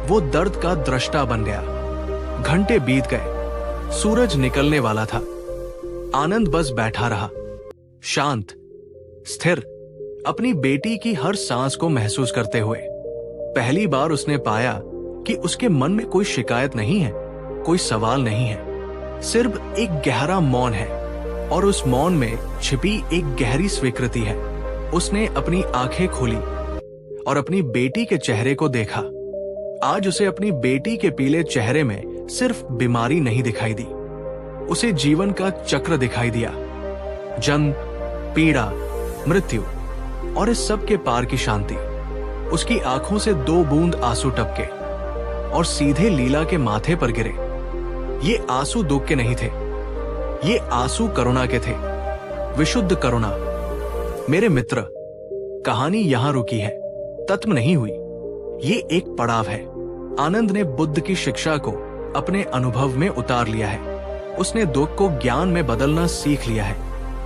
वो दर्द का दृष्टा बन गया। घंटे बीत गए, सूरज निकलने वाला था। आनंद बस बैठा रहा, शांत, स्थिर, अपनी बेटी की हर सांस को महसूस करते हुए। पहली बार उसने पाया कि उसके मन में कोई शिकायत नहीं है, कोई सवाल नहीं है, सिर्फ एक गहरा मौन है, और उस मौन में छिपी एक गहरी स्वीकृति है। उसने अपनी आंखें खोली और अपनी बेटी के चेहरे को देखा। आज उसे अपनी बेटी के पीले चेहरे में सिर्फ बीमारी नहीं दिखाई दी, उसे जीवन का चक्र दिखाई दिया। जन्म, पीड़ा, मृत्यु और इस सब के पार की शांति। उसकी आंखों से 2 बूंद आंसू टपके और सीधे लीला के माथे पर गिरे। ये आंसू दुख के नहीं थे, ये आंसू करुणा के थे, विशुद्ध करुणा। मेरे मित्र, कहानी यहां रुकी है, तत्म नहीं हुई। ये एक पड़ाव है। आनंद ने बुद्ध की शिक्षा को अपने अनुभव में उतार लिया है। उसने दुख को ज्ञान में बदलना सीख लिया है।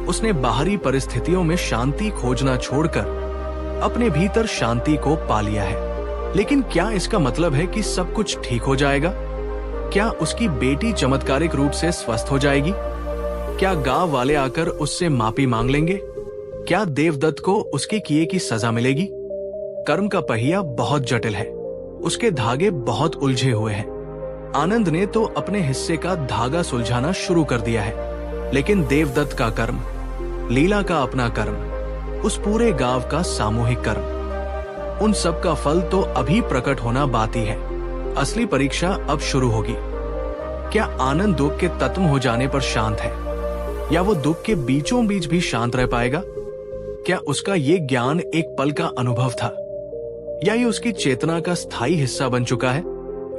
उसने बाहरी परिस्थितियों में शांति खोजना छोड़कर अपने भीतर शांति को पा लिया है। लेकिन क्या इसका मतलब है कि सब कुछ ठीक हो जाएगा? क्या उसकी बेटी चमत्कारिक रूप से स्वस्थ हो जाएगी? क्या गांव वाले आकर उससे माफी मांग लेंगे? क्या देवदत्त को उसके किए की सजा मिलेगी? कर्म का पहिया बहुत जटिल है, उसके धागे बहुत उलझे हुए हैं। आनंद ने तो अपने हिस्से का धागा सुलझाना शुरू कर दिया है, लेकिन देवदत्त का कर्म, लीला का अपना कर्म, उस पूरे गांव का सामूहिक कर्म, उन सब का फल तो अभी प्रकट होना बाकी है। असली परीक्षा अब शुरू होगी। क्या आनंद दुख के तत्म हो जाने पर शांत है, या वो दुख के बीचों बीच भी शांत रह पाएगा? क्या उसका ये ज्ञान एक पल का अनुभव था, या ये उसकी चेतना का स्थायी हिस्सा बन चुका है?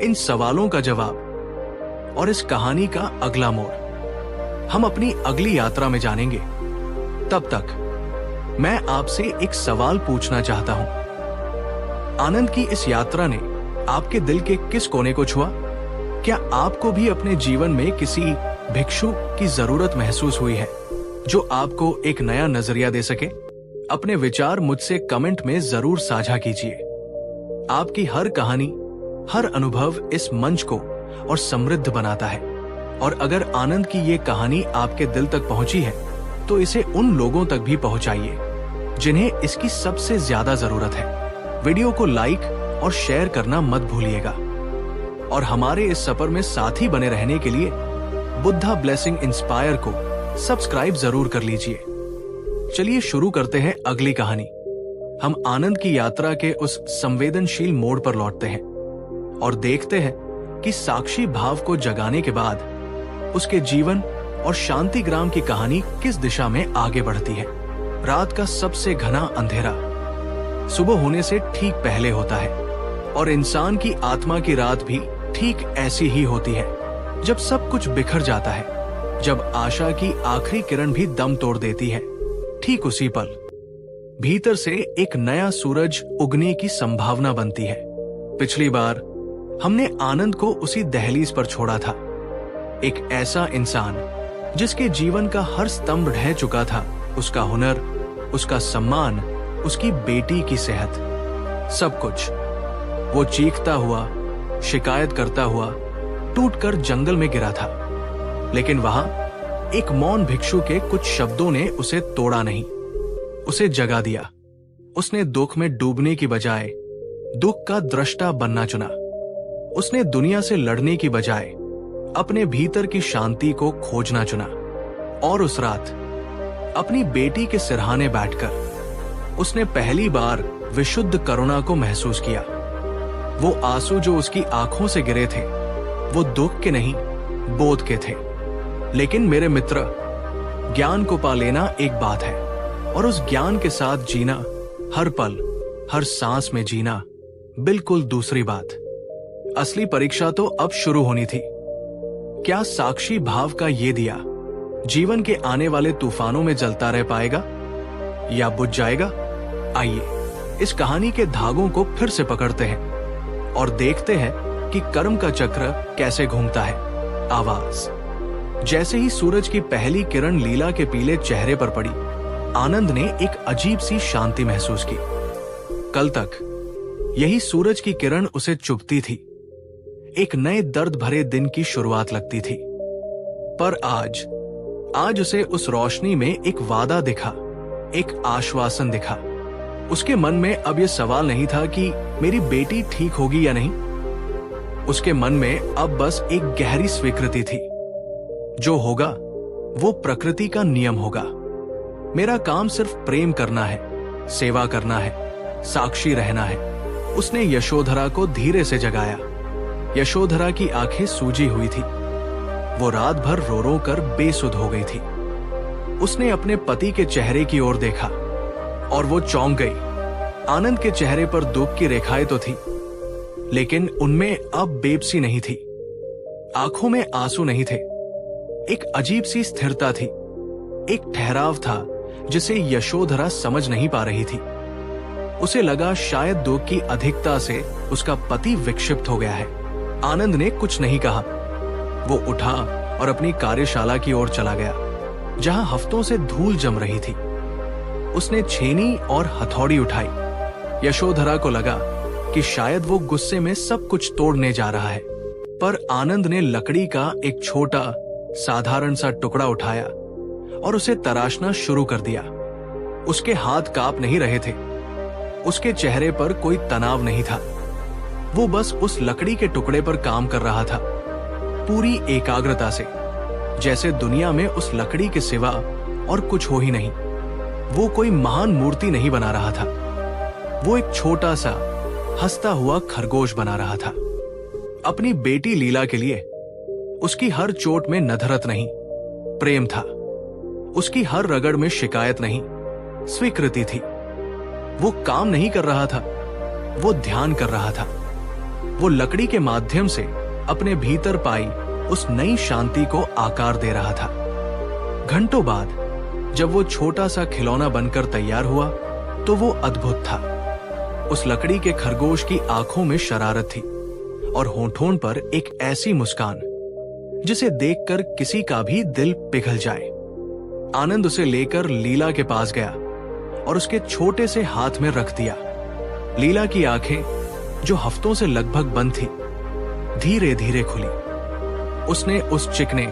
इन सवालों का जवाब और इस कहानी का अगला मोड़ हम अपनी अगली यात्रा में जानेंगे। तब तक मैं आपसे एक सवाल पूछना चाहता हूं। आनंद की इस यात्रा ने आपके दिल के किस कोने को छुआ? क्या आपको भी अपने जीवन में किसी भिक्षु की जरूरत महसूस हुई है जो आपको एक नया नजरिया दे सके? अपने विचार मुझसे कमेंट में जरूर साझा कीजिए। आपकी हर कहानी, हर अनुभव इस मंच को और समृद्ध बनाता है। और अगर आनंद की ये कहानी आपके दिल तक पहुंची है तो इसे उन लोगों तक भी पहुंचाइए जिन्हें इसकी सबसे ज्यादा जरूरत है। वीडियो को लाइक और शेयर करना मत भूलिएगा और हमारे इस सफर में साथी बने रहने के लिए बुद्धा ब्लेसिंग इंस्पायर को सब्सक्राइब जरूर कर लीजिए। चलिए शुरू करते हैं अगली कहानी। हम आनंद की यात्रा के उस संवेदनशील मोड़ पर लौटते हैं और देखते हैं कि साक्षी भाव को जगाने के बाद उसके जीवन और शांतिग्राम की कहानी किस दिशा में आगे बढ़ती है। रात का सबसे घना अंधेरा सुबह होने से ठीक पहले होता है और इंसान की आत्मा की रात भी ठीक ऐसी ही होती है जब सब कुछ बिखर जाता है, जब आशा की आखिरी किरण भी दम तोड़ देती है। ठीक उसी पल भीतर से एक नया सूरज उगने की संभावना बनती है। पिछली बार हमने आनंद को उसी दहलीज पर छोड़ा था, एक ऐसा इंसान जिसके जीवन का हर स्तंभ ढह चुका था। उसका हुनर, उसका सम्मान, उसकी बेटी की सेहत, सब कुछ। वो चीखता हुआ, शिकायत करता हुआ टूटकर जंगल में गिरा था, लेकिन वहां एक मौन भिक्षु के कुछ शब्दों ने उसे तोड़ा नहीं, उसे जगा दिया। उसने दुख में डूबने की बजाय दुख का दृष्टा बनना चुना। उसने दुनिया से लड़ने की बजाय अपने भीतर की शांति को खोजना चुना। और उस रात अपनी बेटी के सिरहाने बैठकर उसने पहली बार विशुद्ध करुणा को महसूस किया। वो आंसू जो उसकी आंखों से गिरे थे वो दुख के नहीं, बोध के थे। लेकिन मेरे मित्र, ज्ञान को पा लेना एक बात है और उस ज्ञान के साथ जीना, हर पल हर सांस में जीना, बिल्कुल दूसरी बात। असली परीक्षा तो अब शुरू होनी थी। क्या साक्षी भाव का ये दिया जीवन के आने वाले तूफानों में जलता रह पाएगा या बुझ जाएगा? आइए इस कहानी के धागों को फिर से पकड़ते हैं और देखते हैं कि कर्म का चक्र कैसे घूमता है। आवाज। जैसे ही सूरज की पहली किरण लीला के पीले चेहरे पर पड़ी, आनंद ने एक अजीब सी शांति महसूस की। कल तक यही सूरज की किरण उसे चुभती थी, एक नए दर्द भरे दिन की शुरुआत लगती थी। पर आज उसे उस रोशनी में एक वादा दिखा, एक आश्वासन दिखा। उसके मन में अब यह सवाल नहीं था कि मेरी बेटी ठीक होगी या नहीं। उसके मन में अब बस एक गहरी स्वीकृति थी, जो होगा वो प्रकृति का नियम होगा। मेरा काम सिर्फ प्रेम करना है, सेवा करना है, साक्षी रहना है। उसने यशोधरा को धीरे से जगाया। यशोधरा की आंखें सूजी हुई थी। वो रात भर रो रो कर बेसुध हो गई थी। उसने अपने पति के चेहरे की ओर देखा और वो चौंक गई। आनंद के चेहरे पर दुख की रेखाएं तो थी, लेकिन उनमें अब बेबसी नहीं थी। आंखों में आंसू नहीं थे। एक अजीब सी स्थिरता थी, एक ठहराव था जिसे यशोधरा समझ नहीं पा रही थी। उसे लगा शायद दुख की अधिकता से उसका पति विक्षिप्त हो गया है। आनंद ने कुछ नहीं कहा। वो उठा और अपनी कार्यशाला की ओर चला गया, जहां हफ्तों से धूल जम रही थी। उसने छेनी और हथौड़ी उठाई। यशोधरा को लगा कि शायद वो गुस्से में सब कुछ तोड़ने जा रहा है, पर आनंद ने लकड़ी का एक छोटा साधारण सा टुकड़ा उठाया और उसे तराशना शुरू कर दिया। उसके हाथ कांप नहीं रहे थे, उसके चेहरे पर कोई तनाव नहीं था। वो बस उस लकड़ी के टुकड़े पर काम कर रहा था, पूरी एकाग्रता से, जैसे दुनिया में उस लकड़ी के सिवा और कुछ हो ही नहीं। वो कोई महान मूर्ति नहीं बना रहा था, वो एक छोटा सा हंसता हुआ खरगोश बना रहा था। अपनी बेटी लीला के लिए उसकी हर चोट में नधरत नहीं, प्रेम था। उसकी हर रगड़ में शिकायत नहीं, स्वीकृति थी। वो काम नहीं कर रहा था, वो ध्यान कर रहा था। वो लकड़ी के माध्यम से अपने भीतर पाई उस नई शांति को आकार दे रहा था। घंटों बाद जब वो छोटा सा खिलौना बनकर तैयार हुआ तो वो अद्भुत था। उस लकड़ी के खरगोश की आंखों में शरारत थी और होठों पर एक ऐसी मुस्कान जिसे देखकर किसी का भी दिल पिघल जाए। आनंद उसे लेकर लीला के पास गया और उसके छोटे से हाथ में रख दिया। लीला की आंखें, जो हफ्तों से लगभग बंद थी, धीरे धीरे खुली। उसने उस चिकने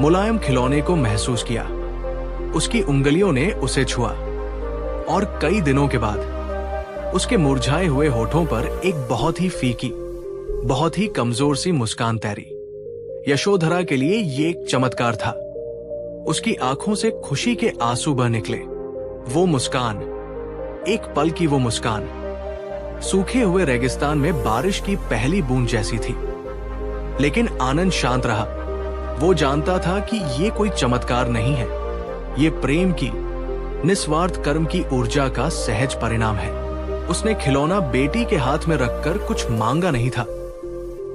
मुलायम खिलौने को महसूस किया। उसकी उंगलियों ने उसे छुआ और कई दिनों के बाद उसके मुरझाए हुए होठों पर एक बहुत ही फीकी, बहुत ही कमजोर सी मुस्कान तैरी। यशोधरा के लिए ये एक चमत्कार था। उसकी आंखों से खुशी के आंसू बह निकले। वो मुस्कान, एक पल की वो मुस्कान, सूखे हुए रेगिस्तान में बारिश की पहली बूंद जैसी थी। लेकिन आनंद शांत रहा। वो जानता था कि ये कोई चमत्कार नहीं है, ये प्रेम की, निस्वार्थ कर्म की ऊर्जा का सहज परिणाम है। उसने खिलौना बेटी के हाथ में रखकर कुछ मांगा नहीं था,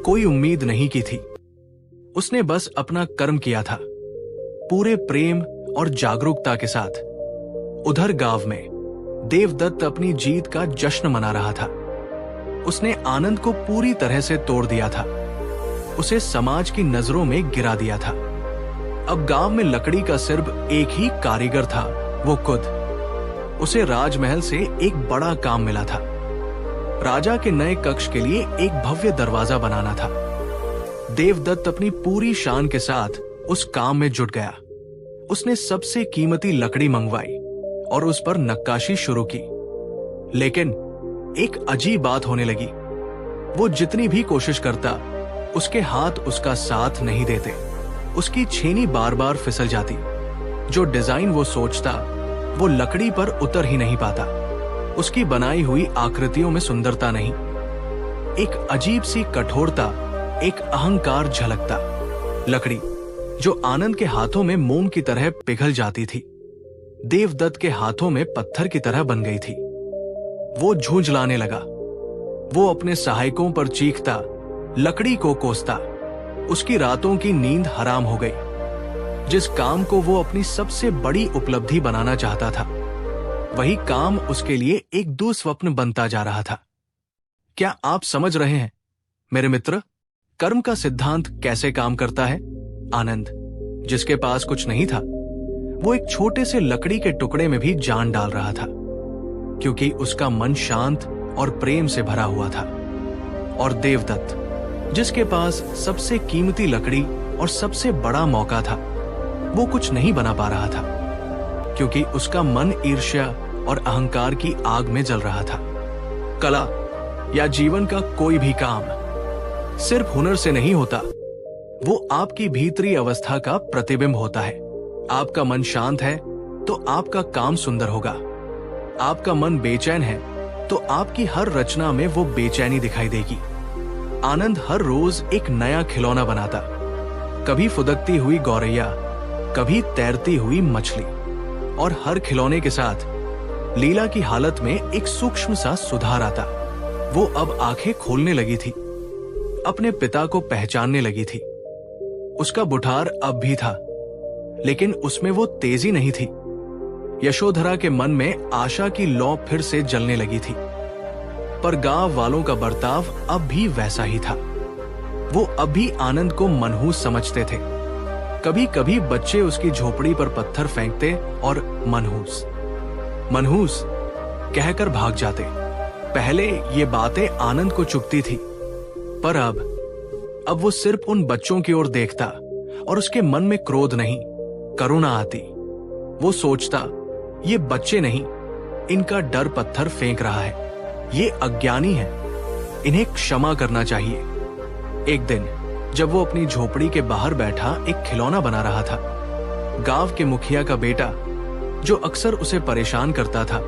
कोई उम्मीद नहीं की थी। उसने बस अपना कर्म किया था, पूरे प्रेम और जागरूकता के साथ। उधर गांव में देवदत्त अपनी जीत का जश्न मना रहा था। उसने आनंद को पूरी तरह से तोड़ दिया था, उसे समाज की नजरों में गिरा दिया था। अब गांव में लकड़ी का सिर्फ एक ही कारीगर था, वो खुद। उसे राजमहल से एक बड़ा काम मिला था। राजा के नए कक्ष के लिए एक भव्य दरवाजा बनाना था। देवदत्त अपनी पूरी शान के साथ उस काम में जुट गया। उसने सबसे कीमती लकड़ी मंगवाई और उस पर नक्काशी शुरू की। लेकिन एक अजीब बात होने लगी। वो जितनी भी कोशिश करता, उसके हाथ उसका साथ नहीं देते। उसकी छेनी बार बार फिसल जाती। जो डिजाइन वो सोचता, वो लकड़ी पर उतर ही नहीं पाता। उसकी बनाई हुई आकृतियों में सुंदरता नहीं, एक अजीब सी कठोरता, एक अहंकार झलकता। लकड़ी जो आनंद के हाथों में मोम की तरह पिघल जाती थी, देवदत्त के हाथों में पत्थर की तरह बन गई थी। वो झुंझलाने लगा। वो अपने सहायकों पर चीखता, लकड़ी को कोसता। उसकी रातों की नींद हराम हो गई। जिस काम को वो अपनी सबसे बड़ी उपलब्धि बनाना चाहता था, वही काम उसके लिए एक दुस्वप्न बनता जा रहा था। क्या आप समझ रहे हैं मेरे मित्र, कर्म का सिद्धांत कैसे काम करता है? आनंद, जिसके पास कुछ नहीं था, वो एक छोटे से लकड़ी के टुकड़े में भी जान डाल रहा था, क्योंकि उसका मन शांत और प्रेम से भरा हुआ था। और देवदत्त, जिसके पास सबसे कीमती लकड़ी और सबसे बड़ा मौका था, वो कुछ नहीं बना पा रहा था, क्योंकि उसका मन ईर्ष्या और अहंकार की आग में जल रहा था। कला या जीवन का कोई भी काम सिर्फ हुनर से नहीं होता, वो आपकी भीतरी अवस्था का प्रतिबिंब होता है। आपका मन शांत है तो आपका काम सुंदर होगा। आपका मन बेचैन है तो आपकी हर रचना में वो बेचैनी दिखाई देगी। आनंद हर रोज एक नया खिलौना बनाता, कभी फुदकती हुई गौरैया, कभी तैरती हुई मछली, और हर खिलौने के साथ लीला की हालत में एक सूक्ष्म सा सुधार आता। वो अब आंखें खोलने लगी थी, अपने पिता को पहचानने लगी थी। उसका बुठार अब भी था, लेकिन उसमें वो तेजी नहीं थी। यशोधरा के मन में आशा की लौ फिर से जलने लगी थी, पर गांव वालों का बर्ताव अब भी वैसा ही था। वो अब भी आनंद को मनहूस समझते थे। कभी कभी बच्चे उसकी झोपड़ी पर पत्थर फेंकते और मनहूस मनहूस कहकर भाग जाते। पहले ये बातें आनंद को चुभती थी, पर अब वो सिर्फ उन बच्चों की ओर देखता और उसके मन में क्रोध नहीं, करुणा आती। वो सोचता, ये बच्चे नहीं, इनका डर पत्थर फेंक रहा है, ये अज्ञानी है, इन्हें क्षमा करना चाहिए। एक दिन जब वो अपनी झोपड़ी के बाहर बैठा एक खिलौना बना रहा था, गांव के मुखिया का बेटा, जो अक्सर उसे परेशान करता था,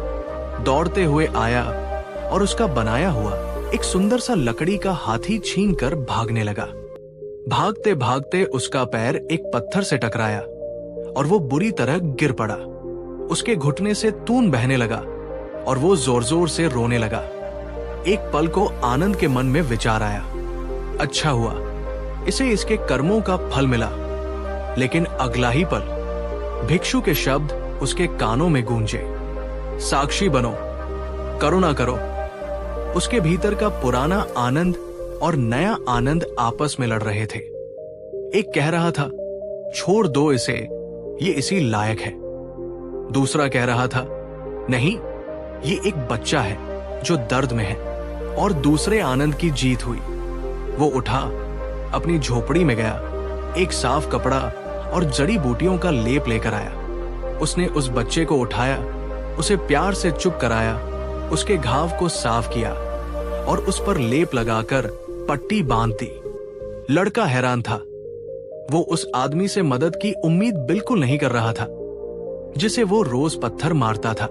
दौड़ते हुए आया और उसका बनाया हुआ एक सुंदर सा लकड़ी का हाथी छीनकर भागने लगा। भागते भागते उसका पैर एक पत्थर से टकराया और वो बुरी तरह गिर पड़ा। उसके घुटने से खून बहने लगा और वो जोर जोर से रोने लगा। एक पल को आनंद के मन में विचार आया, अच्छा हुआ, इसे इसके कर्मों का फल मिला। लेकिन अगला ही पल भिक्षु के शब्द उसके कानों में गूंजे, साक्षी बनो, करुणा करो। उसके भीतर का पुराना आनंद और नया आनंद आपस में लड़ रहे थे। एक कह रहा था, छोड़ दो इसे, ये इसी लायक है। दूसरा कह रहा था, नहीं, ये एक बच्चा है जो दर्द में है। और दूसरे आनंद की जीत हुई। वो उठा, अपनी झोपड़ी में गया, एक साफ कपड़ा और जड़ी बूटियों का लेप लेकर आया। उसने उस बच्चे को उठाया, उसे प्यार से चुप कराया, उसके घाव को साफ किया और उस पर लेप लगाकर पट्टी बांध दी। लड़का हैरान था। वो उस आदमी से मदद की उम्मीद बिल्कुल नहीं कर रहा था, जिसे वो रोज पत्थर मारता था।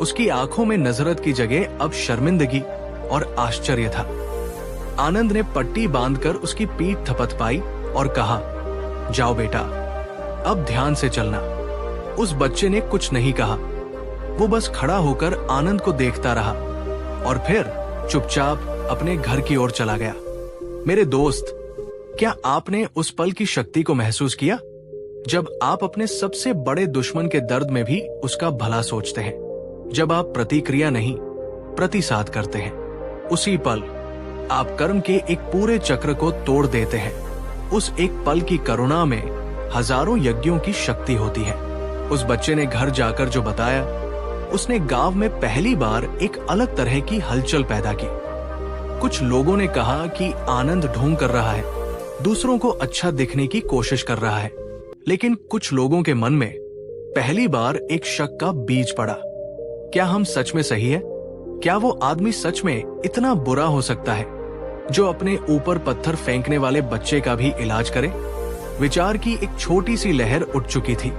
उसकी आंखों में नजरत की जगह अब शर्मिंदगी और आश्चर्य था। आनंद ने पट्टी बांधकर उसकी पीठ थपथपाई और कहा, जाओ बेटा, अब ध्यान से चलना। उस बच्चे ने कुछ नहीं कहा। वो बस खड़ा होकर आनंद को देखता रहा और फिर चुपचाप अपने घर की ओर चला गया। मेरे दोस्त, क्या आपने उस पल की शक्ति को महसूस किया, जब आप अपने सबसे बड़े दुश्मन के दर्द में भी उसका भला सोचते हैं? जब आप प्रतिक्रिया नहीं, प्रतिसाद करते हैं, उसी पल आप कर्म के एक पूरे चक्र को तोड़ देते हैं। उस एक पल की करुणा में हजारों यज्ञों की शक्ति होती है। उस बच्चे ने घर जाकर जो बताया, उसने गांव में पहली बार एक अलग तरह की हलचल पैदा की। कुछ लोगों ने कहा कि आनंद ढोंग कर रहा है, दूसरों को अच्छा दिखने की कोशिश कर रहा है। लेकिन कुछ लोगों के मन में पहली बार एक शक का बीज पड़ा। क्या हम सच में सही है? क्या वो आदमी सच में इतना बुरा हो सकता है, जो अपने ऊपर पत्थर फेंकने वाले बच्चे का भी इलाज करे? विचार की एक छोटी सी लहर उठ चुकी थी।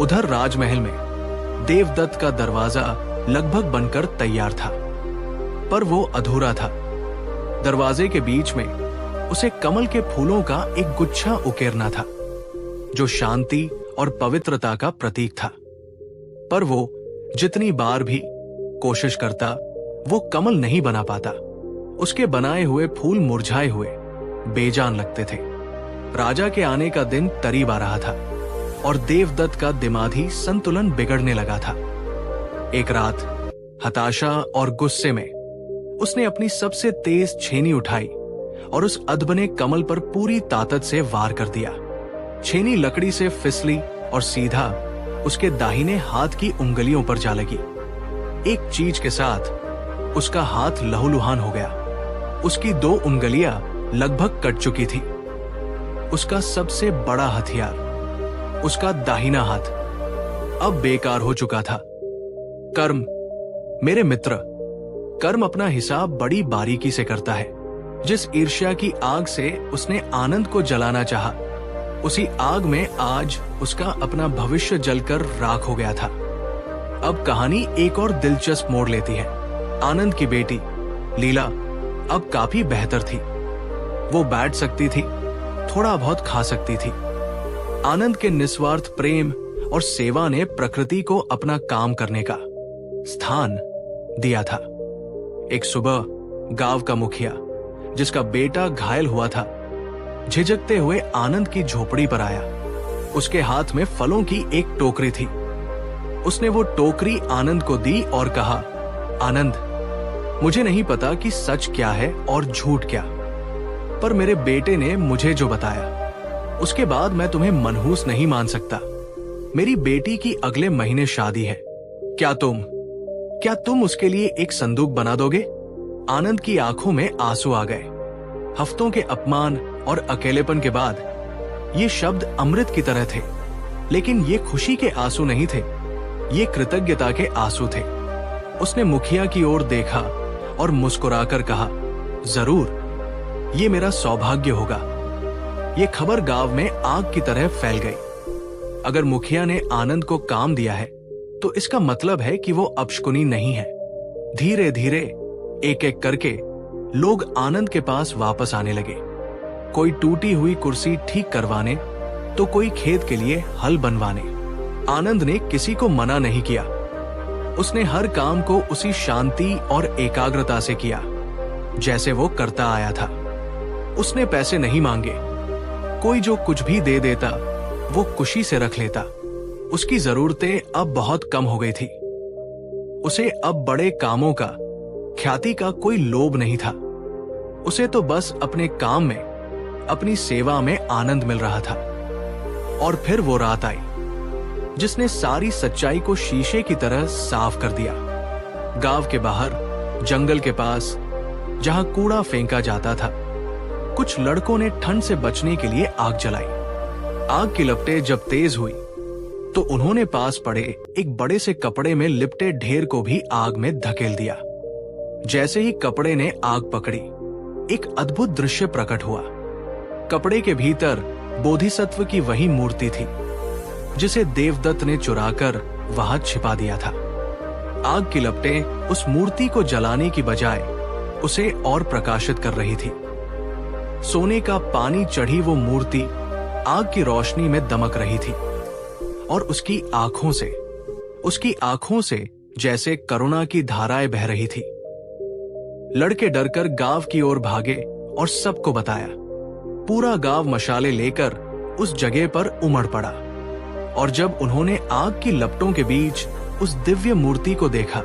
उधर राजमहल में देवदत्त का दरवाजा लगभग बनकर तैयार था, पर वो अधूरा था। दरवाजे के बीच में उसे कमल के फूलों का एक गुच्छा उकेरना था, जो शांति और पवित्रता का प्रतीक था। पर वो जितनी बार भी कोशिश करता, वो कमल नहीं बना पाता। उसके बनाए हुए फूल मुरझाए हुए, बेजान लगते थे। राजा के आने का दिन करीब आ रहा था और देवदत्त का दिमागी संतुलन बिगड़ने लगा था। एक रात हताशा और गुस्से में उसने अपनी सबसे तेज छेनी उठाई और उस अधबने कमल पर पूरी ताकत से वार कर दिया। छेनी लकड़ी से फिसली और सीधा उसके दाहिने हाथ की उंगलियों पर जा लगी। एक चीज के साथ उसका हाथ लहूलुहान हो गया। उसकी 2 उंगलियां लगभग कट चुकी थी। उसका सबसे बड़ा हथियार, उसका दाहिना हाथ, अब बेकार हो चुका था। कर्म, मेरे मित्र, कर्म अपना हिसाब बड़ी बारीकी से करता है। जिस ईर्ष्या की आग से उसने आनंद को जलाना चाहा, उसी आग में आज उसका अपना भविष्य जलकर राख हो गया था। अब कहानी एक और दिलचस्प मोड़ लेती है। आनंद की बेटी लीला अब काफी बेहतर थी। वो बैठ सकती थी, थोड़ा बहुत खा सकती थी। आनंद के निस्वार्थ प्रेम और सेवा ने प्रकृति को अपना काम करने का स्थान दिया था। एक सुबह गांव का मुखिया, जिसका बेटा घायल हुआ था, झिझकते हुए आनंद की झोपड़ी पर आया। उसके हाथ में फलों की एक टोकरी थी। उसने वो टोकरी आनंद को दी और कहा, आनंद, मुझे नहीं पता कि सच क्या है और झूठ क्या, पर मेरे बेटे ने मुझे जो बताया, उसके बाद मैं तुम्हें मनहूस नहीं मान सकता। मेरी बेटी की अगले महीने शादी है। क्या तुम उसके लिए एक संदूक बना दोगे? आनंद की आंखों में आंसू आ गए। हफ्तों के अपमान और अकेलेपन के बाद ये शब्द अमृत की तरह थे। लेकिन ये खुशी के आंसू नहीं थे, ये कृतज्ञता के आंसू थे। उसने मुखिया की ओर देखा और मुस्कुराकर कहा, जरूर, ये मेरा सौभाग्य होगा। ये खबर गांव में आग की तरह फैल गई। अगर मुखिया ने आनंद को काम दिया है, तो इसका मतलब है कि वो अपशकुनी नहीं है। धीरे धीरे एक एक करके लोग आनंद के पास वापस आने लगे। कोई टूटी हुई कुर्सी ठीक करवाने, तो कोई खेत के लिए हल बनवाने। आनंद ने किसी को मना नहीं किया। उसने हर काम को उसी शांति और एकाग्रता से किया जैसे वो करता आया था। उसने पैसे नहीं मांगे। कोई जो कुछ भी दे देता वो खुशी से रख लेता। उसकी जरूरतें अब बहुत कम हो गई थी। उसे अब बड़े कामों का, ख्याति का कोई लोभ नहीं था। उसे तो बस अपने काम में, अपनी सेवा में आनंद मिल रहा था। और फिर वो रात आई जिसने सारी सच्चाई को शीशे की तरह साफ कर दिया। गांव के बाहर, जंगल के पास, जहां कूड़ा फेंका जाता था, कुछ लड़कों ने ठंड से बचने के लिए आग जलाई। आग की लपटें जब तेज हुई तो उन्होंने पास पड़े एक बड़े से कपड़े में लिपटे ढेर को भी आग में धकेल दिया। जैसे ही कपड़े ने आग पकड़ी, एक अद्भुत दृश्य प्रकट हुआ। कपड़े के भीतर बोधिसत्व की वही मूर्ति थी जिसे देवदत्त ने चुराकर वहां छिपा दिया था। आग की लपटें उस मूर्ति को जलाने की बजाय उसे और प्रकाशित कर रही थी। सोने का पानी चढ़ी वो मूर्ति आग की रोशनी में दमक रही थी और उसकी आंखों से जैसे करुणा की धाराएं बह रही थी। लड़के डरकर गांव की ओर भागे और सबको बताया। पूरा गांव मशाले लेकर उस जगह पर उमड़ पड़ा और जब उन्होंने आग की लपटों के बीच उस दिव्य मूर्ति को देखा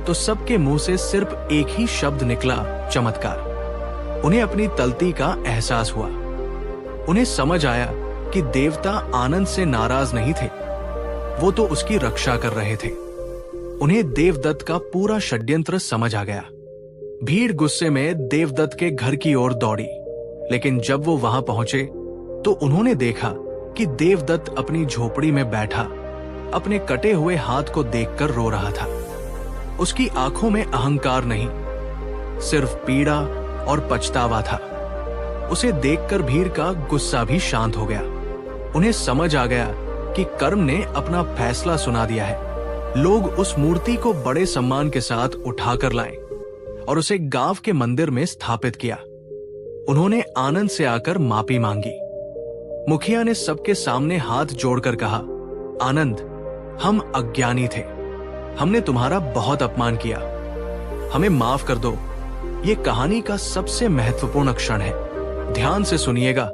तो सबके मुंह से सिर्फ एक ही शब्द निकला, चमत्कार। उन्हें अपनी तलती का एहसास हुआ। उन्हें समझ आया कि देवता आनंद से नाराज नहीं थे, वो तो उसकी रक्षा कर रहे थे। उन्हें देवदत्त का पूरा षड्यंत्र समझ आ गया। भीड़ गुस्से में देवदत्त के घर की ओर दौड़ी, लेकिन जब वो वहां पहुंचे तो उन्होंने देखा कि देवदत्त अपनी झोपड़ी में बैठा अपने कटे हुए हाथ को देखकर रो रहा था। उसकी आंखों में अहंकार नहीं, सिर्फ पीड़ा और पछतावा था। उसे देखकर भीड़ का गुस्सा भी शांत हो गया। उन्हें समझ आ गया कि कर्म ने अपना फैसला सुना दिया है। लोग उस मूर्ति को बड़े सम्मान के साथ उठाकर लाए और उसे गांव के मंदिर में स्थापित किया। उन्होंने आनंद से आकर माफी मांगी। मुखिया ने सबके सामने हाथ जोड़कर कहा, आनंद, हम अज्ञानी थे, हमने तुम्हारा बहुत अपमान किया, हमें माफ कर दो। ये कहानी का सबसे महत्वपूर्ण क्षण है, ध्यान से सुनिएगा।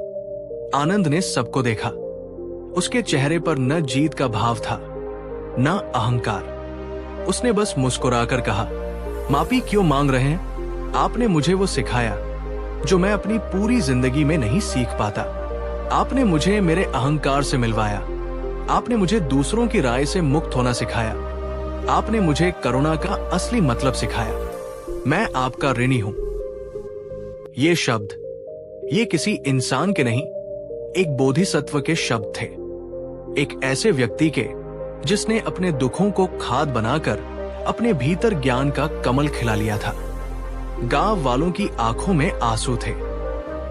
आनंद ने सबको देखा। उसके चेहरे पर न जीत का भाव था, न अहंकार। उसने बस मुस्कुराकर कहा, माफी क्यों मांग रहे हैं? आपने मुझे वो सिखाया जो मैं अपनी पूरी जिंदगी में नहीं सीख पाता। आपने मुझे मेरे अहंकार से मिलवाया। आपने मुझे दूसरों की राय से मुक्त होना सिखाया। आपने मुझे करुणा का असली मतलब सिखाया। मैं आपका ऋणी हूं। ये शब्द, ये किसी इंसान के नहीं, एक बोधिसत्व के शब्द थे। एक ऐसे व्यक्ति के जिसने अपने दुखों को खाद बनाकर अपने भीतर ज्ञान का कमल खिला लिया था। गांव वालों की आंखों में आंसू थे।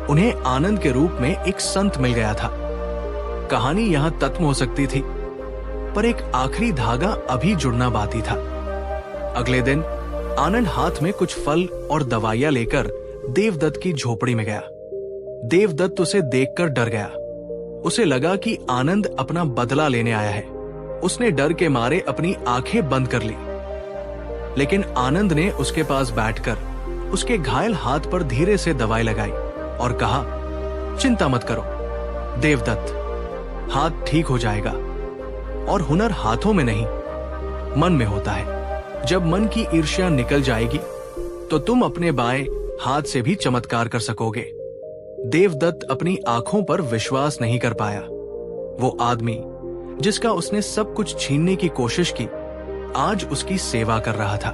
उन्हें आनंद के रूप में एक संत मिल गया था। कहानी यहां खत्म हो सकती थी, पर एक आखिरी धागा अभी जुड़ना बाकी था। अगले दिन आनंद हाथ में कुछ फल और दवाइयां लेकर देवदत्त की झोपड़ी में गया। देवदत्त उसे देखकर डर गया। उसे लगा कि आनंद अपना बदला लेने आया है। उसने डर के मारे अपनी आंखें बंद कर ली, लेकिन आनंद ने उसके पास बैठकर उसके घायल हाथ पर धीरे से दवाई लगाई और कहा, चिंता मत करो देवदत्त, हाथ ठीक हो जाएगा। और हुनर हाथों में नहीं, मन में होता है। जब मन की ईर्ष्या निकल जाएगी तो तुम अपने बाएं हाथ से भी चमत्कार कर सकोगे। देवदत्त अपनी आंखों पर विश्वास नहीं कर पाया। वो आदमी जिसका उसने सब कुछ छीनने की कोशिश की, आज उसकी सेवा कर रहा था।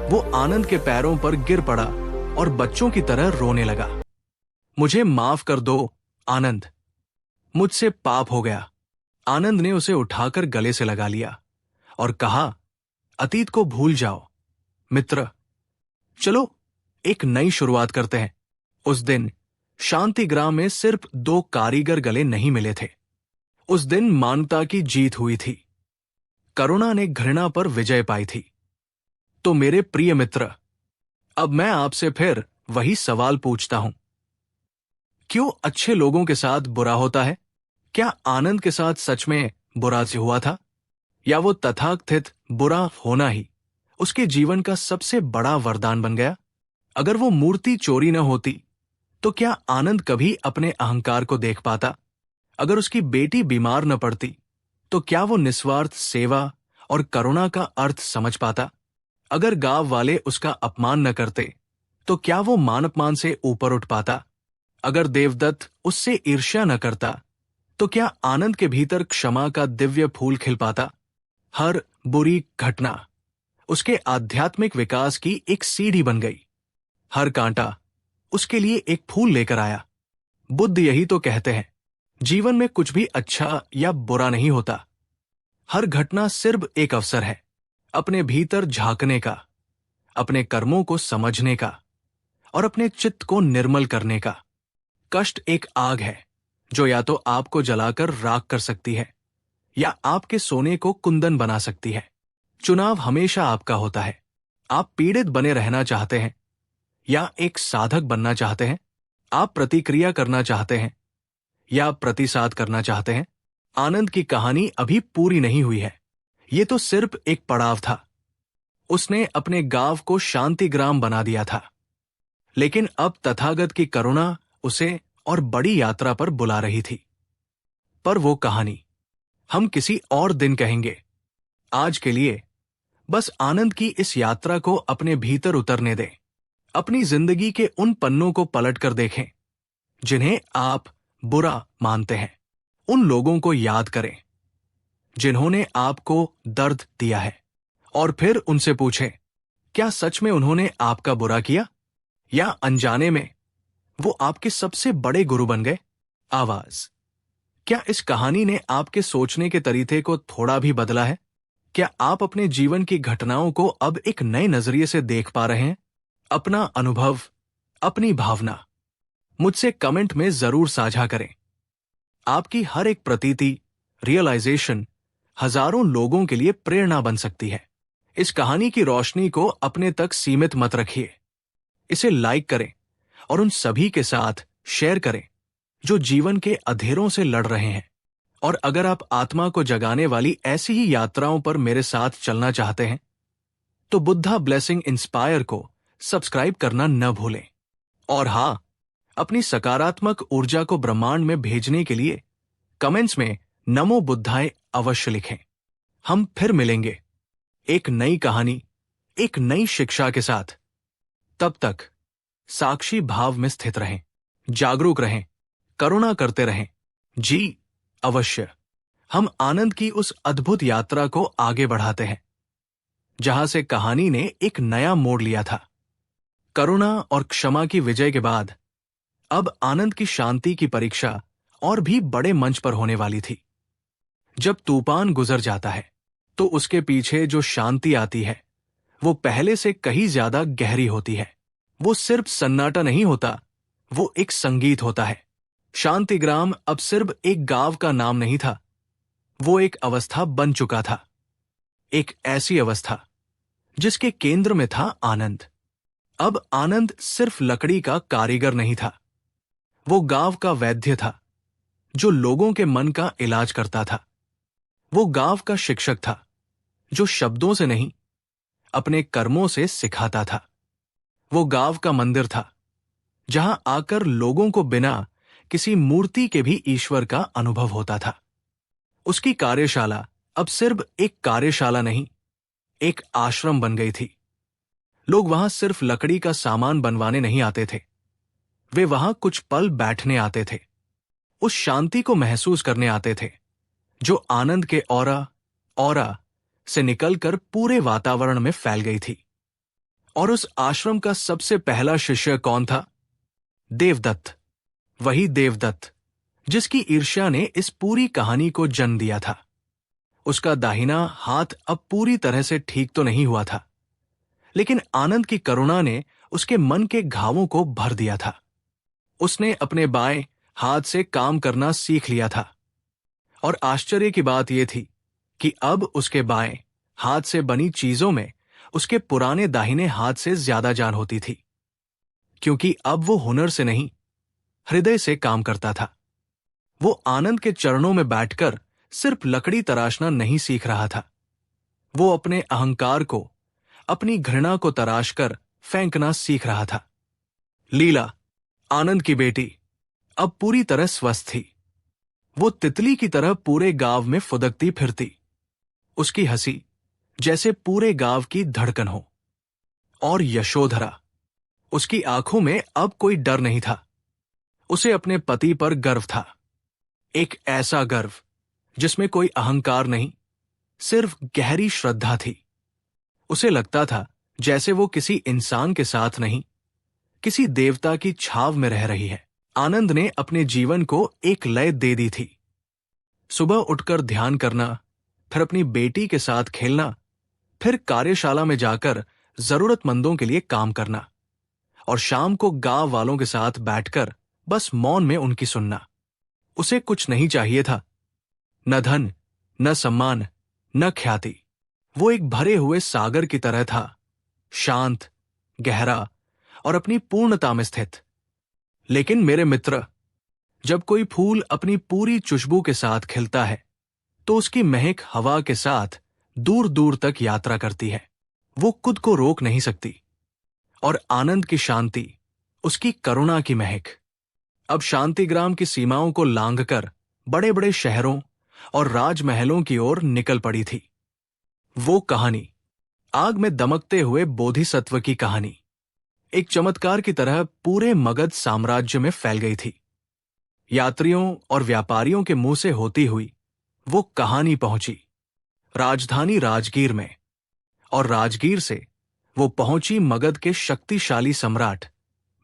वो आनंद के पैरों पर गिर पड़ा और बच्चों की तरह रोने लगा। मुझे माफ कर दो आनंद, मुझसे पाप हो गया। आनंद ने उसे उठाकर गले से लगा लिया और कहा, अतीत को भूल जाओ मित्र, चलो एक नई शुरुआत करते हैं। उस दिन शांतिग्राम में सिर्फ 2 कारीगर गले नहीं मिले थे। उस दिन मानवता की जीत हुई थी। करुणा ने घृणा पर विजय पाई थी। तो मेरे प्रिय मित्र, अब मैं आपसे फिर वही सवाल पूछता हूं, क्यों अच्छे लोगों के साथ बुरा होता है? क्या आनंद के साथ सच में बुरा से हुआ था, या वो तथाकथित बुरा होना ही उसके जीवन का सबसे बड़ा वरदान बन गया? अगर वो मूर्ति चोरी न होती तो क्या आनंद कभी अपने अहंकार को देख पाता? अगर उसकी बेटी बीमार न पड़ती तो क्या वो निस्वार्थ सेवा और करुणा का अर्थ समझ पाता? अगर गांव वाले उसका अपमान न करते तो क्या वो मान अपमान से ऊपर उठ पाता? अगर देवदत्त उससे ईर्ष्या न करता तो क्या आनंद के भीतर क्षमा का दिव्य फूल खिल पाता? हर बुरी घटना उसके आध्यात्मिक विकास की एक सीढ़ी बन गई। हर कांटा उसके लिए एक फूल लेकर आया। बुद्ध यही तो कहते हैं, जीवन में कुछ भी अच्छा या बुरा नहीं होता। हर घटना सिर्फ एक अवसर है अपने भीतर झांकने का, अपने कर्मों को समझने का और अपने चित्त को निर्मल करने का। कष्ट एक आग है जो या तो आपको जलाकर राख कर सकती है या आपके सोने को कुंदन बना सकती है। चुनाव हमेशा आपका होता है। आप पीड़ित बने रहना चाहते हैं या एक साधक बनना चाहते हैं? आप प्रतिक्रिया करना चाहते हैं या प्रतिसाद करना चाहते हैं? आनंद की कहानी अभी पूरी नहीं हुई है। ये तो सिर्फ एक पड़ाव था। उसने अपने गांव को शांतिग्राम बना दिया था, लेकिन अब तथागत की करुणा उसे और बड़ी यात्रा पर बुला रही थी। पर वो कहानी हम किसी और दिन कहेंगे। आज के लिए बस आनंद की इस यात्रा को अपने भीतर उतरने दें। अपनी जिंदगी के उन पन्नों को पलटकर देखें जिन्हें आप बुरा मानते हैं। उन लोगों को याद करें जिन्होंने आपको दर्द दिया है और फिर उनसे पूछें, क्या सच में उन्होंने आपका बुरा किया या अनजाने में वो आपके सबसे बड़े गुरु बन गए? आवाज, क्या इस कहानी ने आपके सोचने के तरीके को थोड़ा भी बदला है? क्या आप अपने जीवन की घटनाओं को अब एक नए नजरिए से देख पा रहे हैं? अपना अनुभव, अपनी भावना मुझसे कमेंट में जरूर साझा करें। आपकी हर एक प्रतीति, रियलाइजेशन हजारों लोगों के लिए प्रेरणा बन सकती है। इस कहानी की रोशनी को अपने तक सीमित मत रखिए। इसे लाइक करें और उन सभी के साथ शेयर करें जो जीवन के अंधेरों से लड़ रहे हैं। और अगर आप आत्मा को जगाने वाली ऐसी ही यात्राओं पर मेरे साथ चलना चाहते हैं तो बुद्धा ब्लेसिंग इंस्पायर को सब्सक्राइब करना न भूलें। और हां, अपनी सकारात्मक ऊर्जा को ब्रह्मांड में भेजने के लिए कमेंट्स में नमो बुद्धाय अवश्य लिखें। हम फिर मिलेंगे एक नई कहानी, एक नई शिक्षा के साथ। तब तक साक्षी भाव में स्थित रहें, जागरूक रहें, करुणा करते रहें। जी अवश्य, हम आनंद की उस अद्भुत यात्रा को आगे बढ़ाते हैं जहां से कहानी ने एक नया मोड़ लिया था। करुणा और क्षमा की विजय के बाद अब आनंद की शांति की परीक्षा और भी बड़े मंच पर होने वाली थी। जब तूफान गुजर जाता है तो उसके पीछे जो शांति आती है वो पहले से कहीं ज्यादा गहरी होती है। वो सिर्फ सन्नाटा नहीं होता, वो एक संगीत होता है। शांतिग्राम अब सिर्फ एक गांव का नाम नहीं था, वो एक अवस्था बन चुका था। एक ऐसी अवस्था जिसके केंद्र में था आनंद। अब आनंद सिर्फ लकड़ी का कारीगर नहीं था, वो गांव का वैद्य था जो लोगों के मन का इलाज करता था। वो गांव का शिक्षक था जो शब्दों से नहीं, अपने कर्मों से सिखाता था। वो गांव का मंदिर था जहां आकर लोगों को बिना किसी मूर्ति के भी ईश्वर का अनुभव होता था। उसकी कार्यशाला अब सिर्फ एक कार्यशाला नहीं, एक आश्रम बन गई थी। लोग वहां सिर्फ लकड़ी का सामान बनवाने नहीं आते थे, वे वहां कुछ पल बैठने आते थे, उस शांति को महसूस करने आते थे जो आनंद के ऑरा से निकलकर पूरे वातावरण में फैल गई थी। और उस आश्रम का सबसे पहला शिष्य कौन था? देवदत्त। वही देवदत्त जिसकी ईर्ष्या ने इस पूरी कहानी को जन्म दिया था। उसका दाहिना हाथ अब पूरी तरह से ठीक तो नहीं हुआ था, लेकिन आनंद की करुणा ने उसके मन के घावों को भर दिया था। उसने अपने बाएं हाथ से काम करना सीख लिया था और आश्चर्य की बात यह थी कि अब उसके बाएं हाथ से बनी चीजों में उसके पुराने दाहिने हाथ से ज्यादा जान होती थी, क्योंकि अब वो हुनर से नहीं, हृदय से काम करता था। वो आनंद के चरणों में बैठकर सिर्फ लकड़ी तराशना नहीं सीख रहा था, वो अपने अहंकार को, अपनी घृणा को तराश कर फेंकना सीख रहा था। लीला, आनंद की बेटी अब पूरी तरह स्वस्थ थी। वो तितली की तरह पूरे गांव में फुदकती फिरती। उसकी हंसी जैसे पूरे गांव की धड़कन हो। और यशोधरा, उसकी आंखों में अब कोई डर नहीं था। उसे अपने पति पर गर्व था। एक ऐसा गर्व जिसमें कोई अहंकार नहीं, सिर्फ गहरी श्रद्धा थी। उसे लगता था जैसे वो किसी इंसान के साथ नहीं, किसी देवता की छाव में रह रही है। आनंद ने अपने जीवन को एक लय दे दी थी। सुबह उठकर ध्यान करना, फिर अपनी बेटी के साथ खेलना, फिर कार्यशाला में जाकर जरूरतमंदों के लिए काम करना, और शाम को गांव वालों के साथ बैठकर बस मौन में उनकी सुनना। उसे कुछ नहीं चाहिए था, न धन, न सम्मान, न ख्याति। वो एक भरे हुए सागर की तरह था, शांत, गहरा और अपनी पूर्णता में स्थित। लेकिन मेरे मित्र, जब कोई फूल अपनी पूरी खुशबू के साथ खिलता है तो उसकी महक हवा के साथ दूर दूर तक यात्रा करती है। वो खुद को रोक नहीं सकती। और आनंद की शांति, उसकी करुणा की महक, अब शांतिग्राम की सीमाओं को लांघकर बड़े बड़े शहरों और राजमहलों की ओर निकल पड़ी थी। वो कहानी, आग में दमकते हुए बोधिसत्व की कहानी, एक चमत्कार की तरह पूरे मगध साम्राज्य में फैल गई थी। यात्रियों और व्यापारियों के मुंह से होती हुई वो कहानी पहुंची राजधानी राजगीर में, और राजगीर से वो पहुंची मगध के शक्तिशाली सम्राट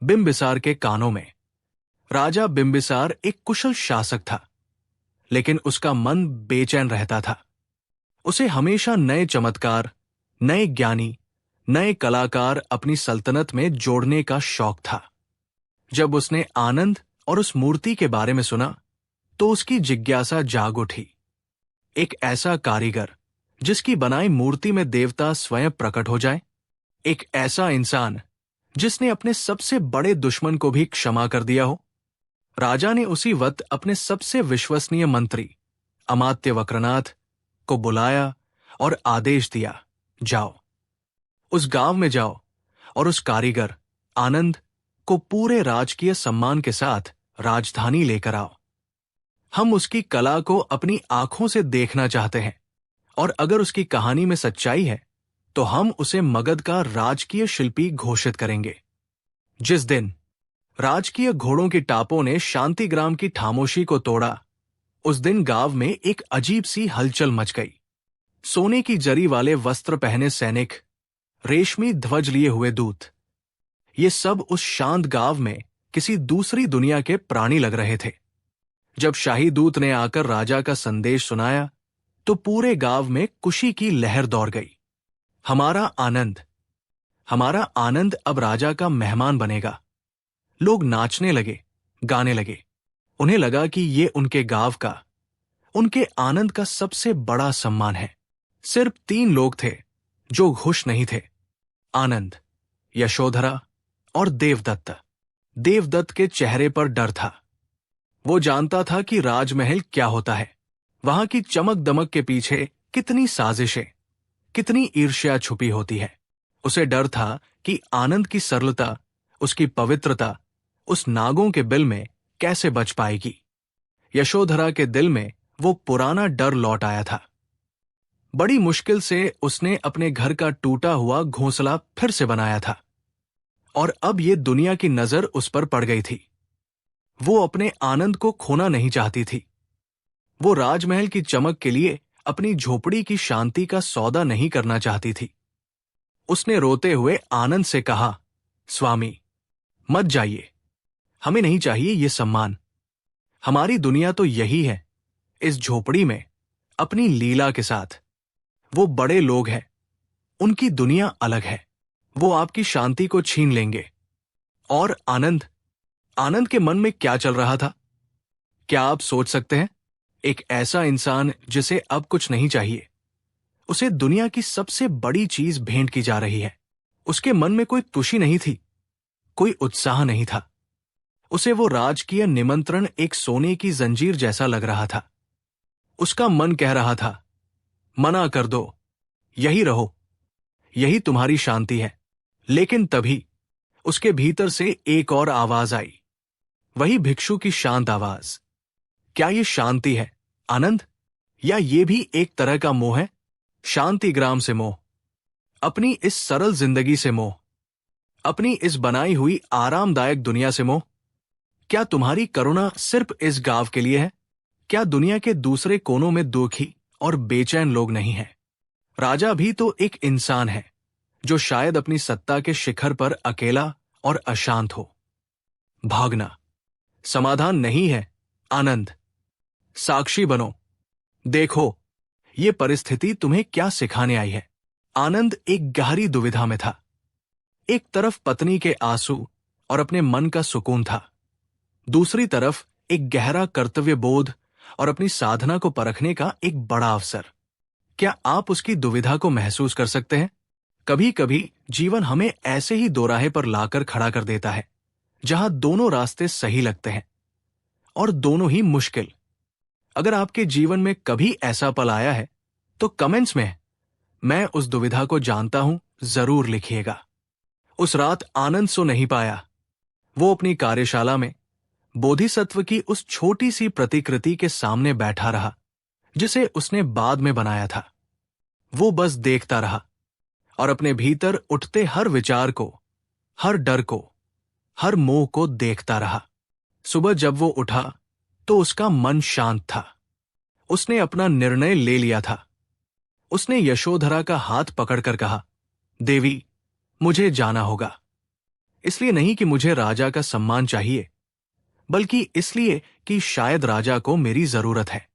बिंबिसार के कानों में। राजा बिंबिसार एक कुशल शासक था, लेकिन उसका मन बेचैन रहता था। उसे हमेशा नए चमत्कार, नए ज्ञानी, नए कलाकार अपनी सल्तनत में जोड़ने का शौक था। जब उसने आनंद और उस मूर्ति के बारे में सुना तो उसकी जिज्ञासा जाग उठी। एक ऐसा कारीगर जिसकी बनाई मूर्ति में देवता स्वयं प्रकट हो जाए, एक ऐसा इंसान जिसने अपने सबसे बड़े दुश्मन को भी क्षमा कर दिया हो। राजा ने उसी वक्त अपने सबसे विश्वसनीय मंत्री अमात्य वक्रनाथ को बुलाया और आदेश दिया, जाओ, उस गांव में जाओ और उस कारीगर आनंद को पूरे राजकीय सम्मान के साथ राजधानी लेकर आओ। हम उसकी कला को अपनी आंखों से देखना चाहते हैं, और अगर उसकी कहानी में सच्चाई है तो हम उसे मगध का राजकीय शिल्पी घोषित करेंगे। जिस दिन राजकीय घोड़ों की टापों ने शांतिग्राम की खामोशी को तोड़ा, उस दिन गांव में एक अजीब सी हलचल मच गई। सोने की जरी वाले वस्त्र पहने सैनिक, रेशमी ध्वज लिए हुए दूत, ये सब उस शांत गांव में किसी दूसरी दुनिया के प्राणी लग रहे थे। जब शाही दूत ने आकर राजा का संदेश सुनाया तो पूरे गांव में खुशी की लहर दौड़ गई। हमारा आनंद अब राजा का मेहमान बनेगा। लोग नाचने लगे, गाने लगे। उन्हें लगा कि ये उनके गांव का, उनके आनंद का सबसे बड़ा सम्मान है। सिर्फ 3 लोग थे जो खुश नहीं थे, आनंद, यशोधरा और देवदत्त। देवदत्त के चेहरे पर डर था। वो जानता था कि राजमहल क्या होता है, वहां की चमक दमक के पीछे कितनी साजिशें, कितनी ईर्ष्या छुपी होती है। उसे डर था कि आनंद की सरलता, उसकी पवित्रता उस नागों के बिल में कैसे बच पाएगी। यशोधरा के दिल में वो पुराना डर लौट आया था। बड़ी मुश्किल से उसने अपने घर का टूटा हुआ घोंसला फिर से बनाया था, और अब ये दुनिया की नजर उस पर पड़ गई थी। वो अपने आनंद को खोना नहीं चाहती थी। वो राजमहल की चमक के लिए अपनी झोपड़ी की शांति का सौदा नहीं करना चाहती थी। उसने रोते हुए आनंद से कहा, स्वामी, मत जाइए, हमें नहीं चाहिए ये सम्मान। हमारी दुनिया तो यही है, इस झोपड़ी में, अपनी लीला के साथ। वो बड़े लोग हैं, उनकी दुनिया अलग है। वो आपकी शांति को छीन लेंगे। और आनंद के मन में क्या चल रहा था, क्या आप सोच सकते हैं? एक ऐसा इंसान जिसे अब कुछ नहीं चाहिए, उसे दुनिया की सबसे बड़ी चीज भेंट की जा रही है। उसके मन में कोई खुशी नहीं थी, कोई उत्साह नहीं था। उसे वो राजकीय निमंत्रण एक सोने की जंजीर जैसा लग रहा था। उसका मन कह रहा था, मना कर दो, यही रहो, यही तुम्हारी शांति है। लेकिन तभी उसके भीतर से एक और आवाज आई, वही भिक्षु की शांत आवाज। क्या ये शांति है, आनंद? या ये भी एक तरह का मोह है? शांतिग्राम से मोह, अपनी इस सरल जिंदगी से मोह, अपनी इस बनाई हुई आरामदायक दुनिया से मोह। क्या तुम्हारी करुणा सिर्फ इस गांव के लिए है? क्या दुनिया के दूसरे कोनों में दुखी और बेचैन लोग नहीं हैं? राजा भी तो एक इंसान है, जो शायद अपनी सत्ता के शिखर पर अकेला और अशांत हो। भागना समाधान नहीं है, आनंद। साक्षी बनो। देखो, ये परिस्थिति तुम्हें क्या सिखाने आई है। आनंद एक गहरी दुविधा में था। एक तरफ पत्नी के आंसू और अपने मन का सुकून था, दूसरी तरफ एक गहरा कर्तव्य बोध और अपनी साधना को परखने का एक बड़ा अवसर। क्या आप उसकी दुविधा को महसूस कर सकते हैं? कभी कभी जीवन हमें ऐसे ही दोराहे पर लाकर खड़ा कर देता है, जहां दोनों रास्ते सही लगते हैं और दोनों ही मुश्किल। अगर आपके जीवन में कभी ऐसा पल आया है, तो कमेंट्स में "मैं उस दुविधा को जानता हूं" जरूर लिखिएगा। उस रात आनंद सो नहीं पाया। वो अपनी कार्यशाला में बोधिसत्व की उस छोटी सी प्रतिकृति के सामने बैठा रहा, जिसे उसने बाद में बनाया था। वो बस देखता रहा और अपने भीतर उठते हर विचार को, हर डर को, हर मोह को देखता रहा। सुबह जब वो उठा, तो उसका मन शांत था। उसने अपना निर्णय ले लिया था। उसने यशोधरा का हाथ पकड़कर कहा, "देवी, मुझे जाना होगा। इसलिए नहीं कि मुझे राजा का सम्मान चाहिए, बल्कि इसलिए कि शायद राजा को मेरी जरूरत है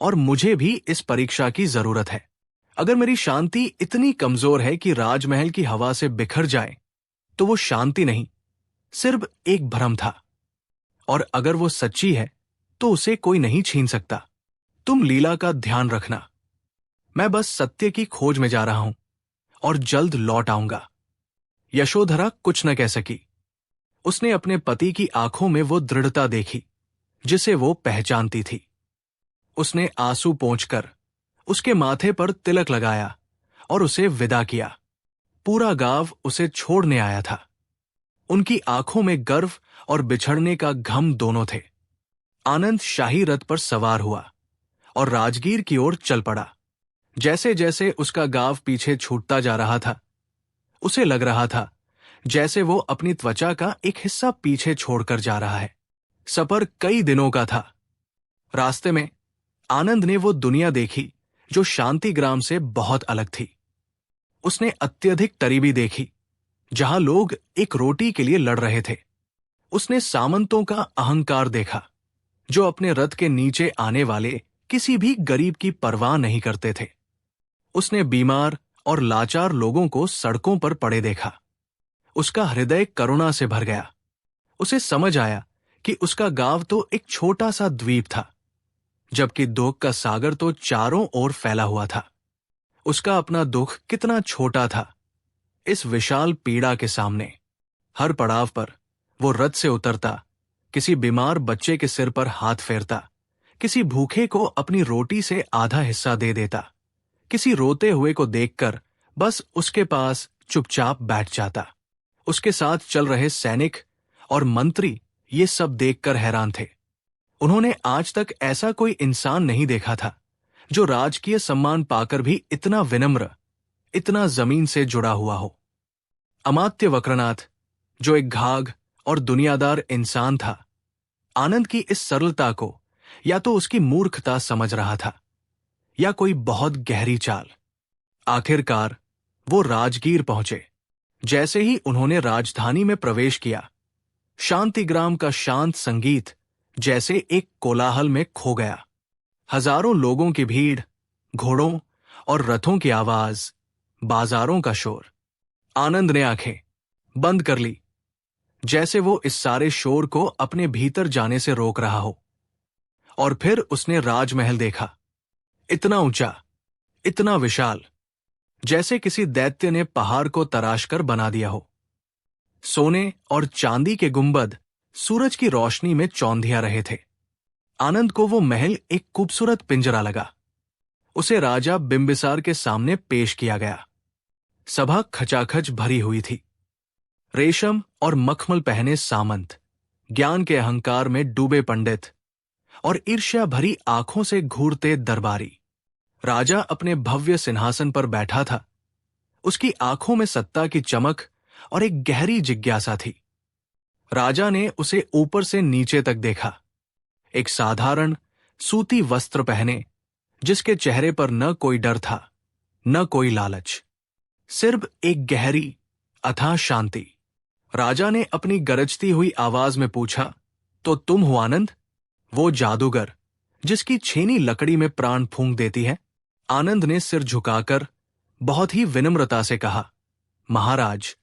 और मुझे भी इस परीक्षा की जरूरत है। अगर मेरी शांति इतनी कमजोर है कि राजमहल की हवा से बिखर जाए, तो वो शांति नहीं, सिर्फ एक भ्रम था। और अगर वो सच्ची है, तो उसे कोई नहीं छीन सकता। तुम लीला का ध्यान रखना। मैं बस सत्य की खोज में जा रहा हूं और जल्द लौट आऊंगा।" यशोधरा कुछ न कह सकी। उसने अपने पति की आंखों में वो दृढ़ता देखी, जिसे वो पहचानती थी। उसने आंसू पोंछकर उसके माथे पर तिलक लगाया और उसे विदा किया। पूरा गांव उसे छोड़ने आया था। उनकी आंखों में गर्व और बिछड़ने का घम दोनों थे। आनंद शाही रथ पर सवार हुआ और राजगीर की ओर चल पड़ा। जैसे जैसे उसका गांव पीछे छूटता जा रहा था, उसे लग रहा था जैसे वो अपनी त्वचा का एक हिस्सा पीछे छोड़कर जा रहा है। सफर कई दिनों का था। रास्ते में आनंद ने वो दुनिया देखी जो शांतिग्राम से बहुत अलग थी। उसने अत्यधिक तरीबी देखी, जहां लोग एक रोटी के लिए लड़ रहे थे। उसने सामंतों का अहंकार देखा, जो अपने रथ के नीचे आने वाले किसी भी गरीब की परवाह नहीं करते थे। उसने बीमार और लाचार लोगों को सड़कों पर पड़े देखा। उसका हृदय करुणा से भर गया। उसे समझ आया कि उसका गांव तो एक छोटा सा द्वीप था, जबकि दुख का सागर तो चारों ओर फैला हुआ था। उसका अपना दुख कितना छोटा था इस विशाल पीड़ा के सामने। हर पड़ाव पर वो रथ से उतरता, किसी बीमार बच्चे के सिर पर हाथ फेरता, किसी भूखे को अपनी रोटी से आधा हिस्सा दे देता, किसी रोते हुए को देखकर बस उसके पास चुपचाप बैठ जाता। उसके साथ चल रहे सैनिक और मंत्री ये सब देखकर हैरान थे। उन्होंने आज तक ऐसा कोई इंसान नहीं देखा था जो राजकीय सम्मान पाकर भी इतना विनम्र, इतना जमीन से जुड़ा हुआ हो। अमात्य वक्रनाथ, जो एक घाघ और दुनियादार इंसान था, आनंद की इस सरलता को या तो उसकी मूर्खता समझ रहा था या कोई बहुत गहरी चाल। आखिरकार वो राजगीर पहुंचे। जैसे ही उन्होंने राजधानी में प्रवेश किया, शांतिग्राम का शांत संगीत जैसे एक कोलाहल में खो गया। हजारों लोगों की भीड़, घोड़ों और रथों की आवाज, बाजारों का शोर। आनंद ने आंखें बंद कर ली, जैसे वो इस सारे शोर को अपने भीतर जाने से रोक रहा हो। और फिर उसने राजमहल देखा, इतना ऊंचा, इतना विशाल, जैसे किसी दैत्य ने पहाड़ को तराशकर बना दिया हो। सोने और चांदी के गुंबद सूरज की रोशनी में चौंधिया रहे थे। आनंद को वो महल एक खूबसूरत पिंजरा लगा। उसे राजा बिंबिसार के सामने पेश किया गया। सभा खचाखच भरी हुई थी। रेशम और मखमल पहने सामंत, ज्ञान के अहंकार में डूबे पंडित और ईर्ष्या भरी आंखों से घूरते दरबारी। राजा अपने भव्य सिंहासन पर बैठा था। उसकी आंखों में सत्ता की चमक और एक गहरी जिज्ञासा थी। राजा ने उसे ऊपर से नीचे तक देखा। एक साधारण सूती वस्त्र पहने, जिसके चेहरे पर न कोई डर था न कोई लालच, सिर्फ एक गहरी अथाह शांति। राजा ने अपनी गरजती हुई आवाज में पूछा, तो तुम हो आनंद, वो जादूगर जिसकी छेनी लकड़ी में प्राण फूंक देती है? आनंद ने सिर झुकाकर बहुत ही विनम्रता से कहा, महाराज,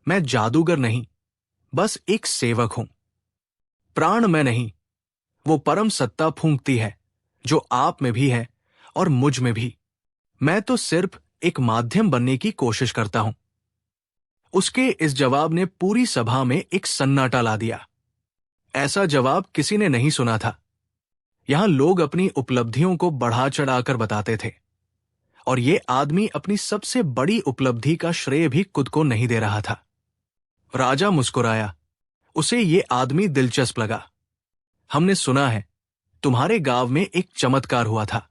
मैं जादूगर नहीं, बस एक सेवक हूं। प्राण मैं नहीं, वो परम सत्ता फूंकती है जो आप में भी है और मुझ में भी। मैं तो सिर्फ एक माध्यम बनने की कोशिश करता हूं। उसके इस जवाब ने पूरी सभा में एक सन्नाटा ला दिया। ऐसा जवाब किसी ने नहीं सुना था। यहां लोग अपनी उपलब्धियों को बढ़ा चढ़ाकर बताते थे, और ये आदमी अपनी सबसे बड़ी उपलब्धि का श्रेय भी खुद को नहीं दे रहा था। राजा मुस्कुराया। उसे ये आदमी दिलचस्प लगा। हमने सुना है तुम्हारे गांव में एक चमत्कार हुआ था।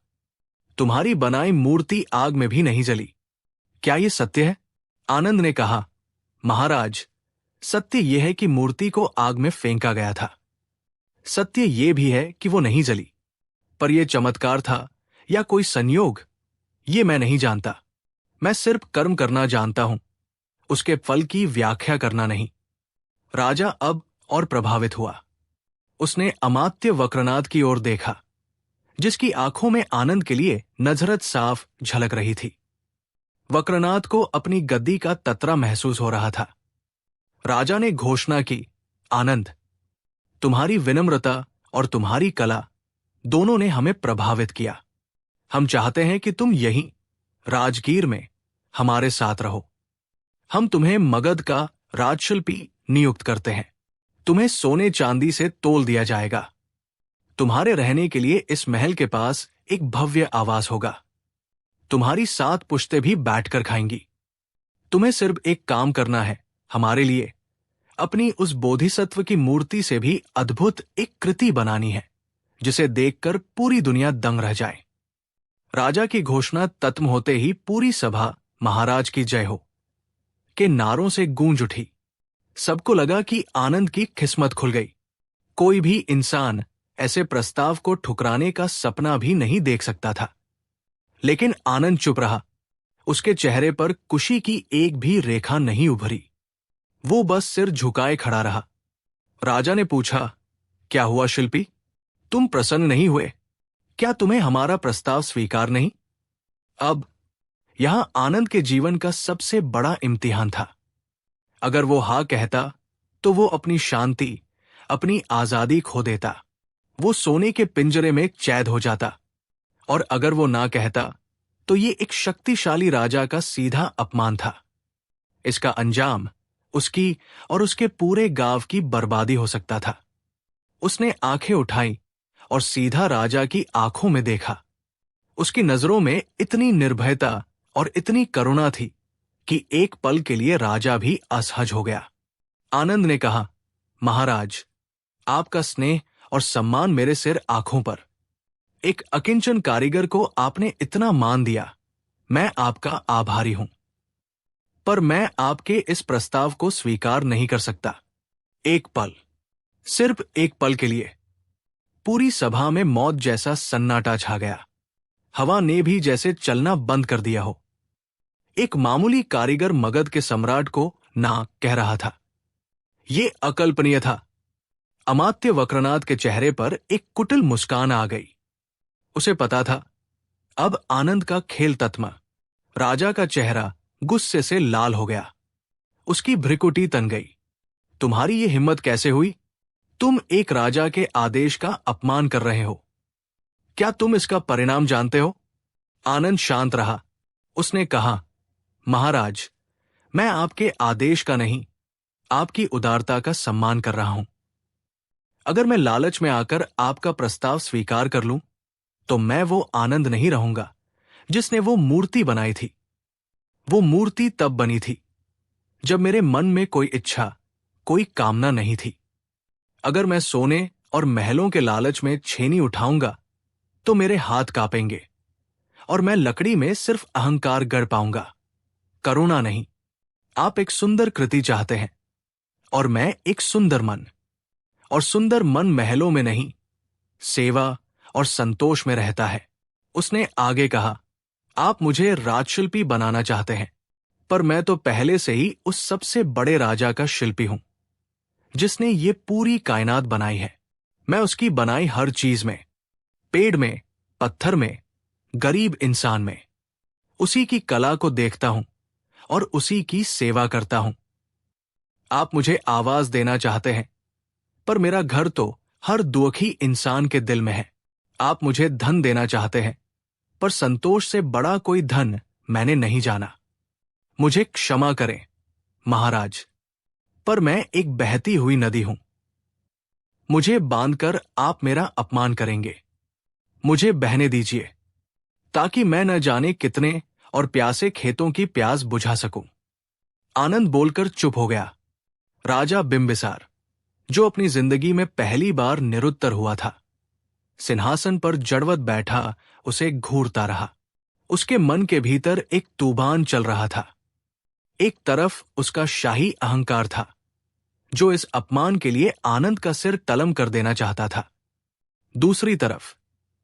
तुम्हारी बनाई मूर्ति आग में भी नहीं जली। क्या यह सत्य है? आनंद ने कहा, महाराज, सत्य यह है कि मूर्ति को आग में फेंका गया था। सत्य यह भी है कि वो नहीं जली। पर यह चमत्कार था या कोई संयोग, ये मैं नहीं जानता। मैं सिर्फ कर्म करना जानता हूं, उसके फल की व्याख्या करना नहीं। राजा अब और प्रभावित हुआ। उसने अमात्य वक्रनाथ की ओर देखा, जिसकी आंखों में आनंद के लिए नजरत साफ झलक रही थी। वक्रनाथ को अपनी गद्दी का ततरा महसूस हो रहा था। राजा ने घोषणा की, आनंद, तुम्हारी विनम्रता और तुम्हारी कला दोनों ने हमें प्रभावित किया। हम चाहते हैं कि तुम यहीं राजगीर में हमारे साथ रहो। हम तुम्हें मगध का राजशिल्पी नियुक्त करते हैं। तुम्हें सोने चांदी से तोल दिया जाएगा। तुम्हारे रहने के लिए इस महल के पास एक भव्य आवास होगा। तुम्हारी 7 पुश्तें भी बैठकर खाएंगी। तुम्हें सिर्फ एक काम करना है, हमारे लिए अपनी उस बोधिसत्व की मूर्ति से भी अद्भुत एक कृति बनानी है, जिसे देखकर पूरी दुनिया दंग रह जाए। राजा की घोषणा तत्म होते ही पूरी सभा महाराज की जय हो के नारों से गूंज उठी। सबको लगा कि आनंद की किस्मत खुल गई। कोई भी इंसान ऐसे प्रस्ताव को ठुकराने का सपना भी नहीं देख सकता था। लेकिन आनंद चुप रहा। उसके चेहरे पर खुशी की एक भी रेखा नहीं उभरी। वो बस सिर झुकाए खड़ा रहा। राजा ने पूछा, क्या हुआ शिल्पी? तुम प्रसन्न नहीं हुए? क्या तुम्हें हमारा प्रस्ताव स्वीकार नहीं? अब यहां आनंद के जीवन का सबसे बड़ा इम्तिहान था। अगर वो हाँ कहता तो वो अपनी शांति, अपनी आजादी खो देता। वो सोने के पिंजरे में कैद हो जाता। और अगर वो ना कहता तो ये एक शक्तिशाली राजा का सीधा अपमान था। इसका अंजाम उसकी और उसके पूरे गांव की बर्बादी हो सकता था। उसने आंखें उठाई और सीधा राजा की आंखों में देखा। उसकी नजरों में इतनी निर्भयता और इतनी करुणा थी कि एक पल के लिए राजा भी असहज हो गया। आनंद ने कहा, महाराज, आपका स्नेह और सम्मान मेरे सिर आंखों पर। एक अकिंचन कारीगर को आपने इतना मान दिया। मैं आपका आभारी हूं। पर मैं आपके इस प्रस्ताव को स्वीकार नहीं कर सकता। एक पल, सिर्फ एक पल के लिए। पूरी सभा में मौत जैसा सन्नाटा छा गया। हवा ने भी जैसे चलना बंद कर दिया हो। एक मामूली कारीगर मगध के सम्राट को ना कह रहा था। यह अकल्पनीय था। अमात्य वक्रनाथ के चेहरे पर एक कुटिल मुस्कान आ गई। उसे पता था, अब आनंद का खेल तत्मा। राजा का चेहरा गुस्से से लाल हो गया। उसकी भ्रिकुटी तन गई। तुम्हारी ये हिम्मत कैसे हुई? तुम एक राजा के आदेश का अपमान कर रहे हो। क्या तुम इसका परिणाम जानते हो? आनंद शांत रहा। उसने कहा, महाराज, मैं आपके आदेश का नहीं, आपकी उदारता का सम्मान कर रहा हूं। अगर मैं लालच में आकर आपका प्रस्ताव स्वीकार कर लूं, तो मैं वो आनंद नहीं रहूंगा जिसने वो मूर्ति बनाई थी। वो मूर्ति तब बनी थी जब मेरे मन में कोई इच्छा, कोई कामना नहीं थी। अगर मैं सोने और महलों के लालच में छेनी उठाऊंगा तो मेरे हाथ कांपेंगे और मैं लकड़ी में सिर्फ अहंकार गढ़ पाऊंगा, करुणा नहीं। आप एक सुंदर कृति चाहते हैं और मैं एक सुंदर मन, और सुंदर मन महलों में नहीं, सेवा और संतोष में रहता है। उसने आगे कहा, आप मुझे राजशिल्पी बनाना चाहते हैं, पर मैं तो पहले से ही उस सबसे बड़े राजा का शिल्पी हूं जिसने ये पूरी कायनात बनाई है। मैं उसकी बनाई हर चीज में, पेड़ में, पत्थर में, गरीब इंसान में, उसी की कला को देखता हूं और उसी की सेवा करता हूं। आप मुझे आवाज देना चाहते हैं, पर मेरा घर तो हर दुखी इंसान के दिल में है। आप मुझे धन देना चाहते हैं, पर संतोष से बड़ा कोई धन मैंने नहीं जाना। मुझे क्षमा करें महाराज, पर मैं एक बहती हुई नदी हूं। मुझे बांधकर आप मेरा अपमान करेंगे। मुझे बहने दीजिए ताकि मैं न जाने कितने और प्यासे खेतों की प्यास बुझा सकूं। आनंद बोलकर चुप हो गया। राजा बिंबिसार, जो अपनी जिंदगी में पहली बार निरुत्तर हुआ था, सिंहासन पर जड़वत बैठा उसे घूरता रहा। उसके मन के भीतर एक तूफान चल रहा था। एक तरफ उसका शाही अहंकार था, जो इस अपमान के लिए आनंद का सिर तलम कर देना चाहता था। दूसरी तरफ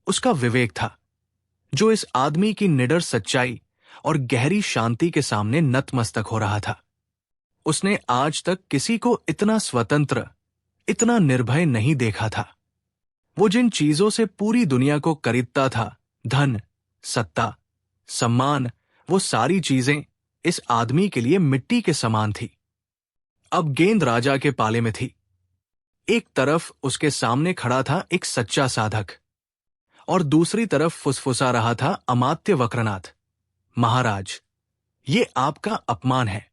उसका विवेक था, जो इस आदमी की निडर सच्चाई और गहरी शांति के सामने नतमस्तक हो रहा था। उसने आज तक किसी को इतना स्वतंत्र, इतना निर्भय नहीं देखा था। वो जिन चीजों से पूरी दुनिया को खरीदता था, धन, सत्ता, सम्मान, वो सारी चीजें इस आदमी के लिए मिट्टी के समान थी। अब गेंद राजा के पाले में थी। एक तरफ उसके सामने खड़ा था एक सच्चा साधक, और दूसरी तरफ फुसफुसा रहा था अमात्य वक्रनाथ। महाराज, ये आपका अपमान है।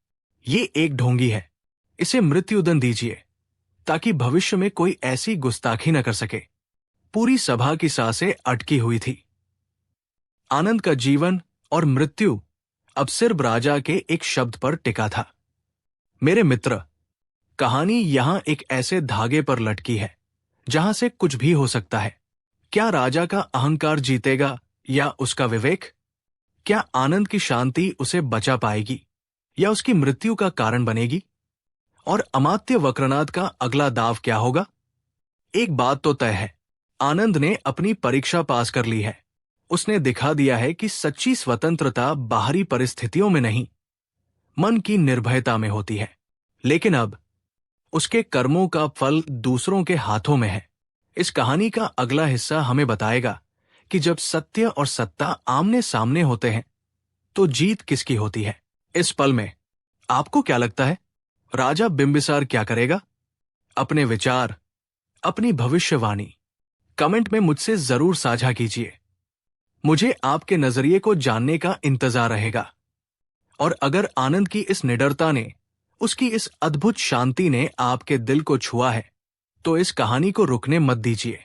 ये एक ढोंगी है। इसे मृत्युदंड दीजिए ताकि भविष्य में कोई ऐसी गुस्ताखी न कर सके। पूरी सभा की सांसें अटकी हुई थी। आनंद का जीवन और मृत्यु अब सिर्फ राजा के एक शब्द पर टिका था। मेरे मित्र, कहानी यहां एक ऐसे धागे पर लटकी है जहां से कुछ भी हो सकता है। क्या राजा का अहंकार जीतेगा या उसका विवेक? क्या आनंद की शांति उसे बचा पाएगी या उसकी मृत्यु का कारण बनेगी? और अमात्य वक्रनाथ का अगला दाव क्या होगा? एक बात तो तय है, आनंद ने अपनी परीक्षा पास कर ली है। उसने दिखा दिया है कि सच्ची स्वतंत्रता बाहरी परिस्थितियों में नहीं, मन की निर्भयता में होती है। लेकिन अब उसके कर्मों का फल दूसरों के हाथों में है। इस कहानी का अगला हिस्सा हमें बताएगा कि जब सत्य और सत्ता आमने सामने होते हैं तो जीत किसकी होती है। इस पल में आपको क्या लगता है, राजा बिंबिसार क्या करेगा? अपने विचार, अपनी भविष्यवाणी कमेंट में मुझसे जरूर साझा कीजिए। मुझे आपके नजरिए को जानने का इंतजार रहेगा। और अगर आनंद की इस निडरता ने, उसकी इस अद्भुत शांति ने आपके दिल को छुआ है, तो इस कहानी को रुकने मत दीजिए।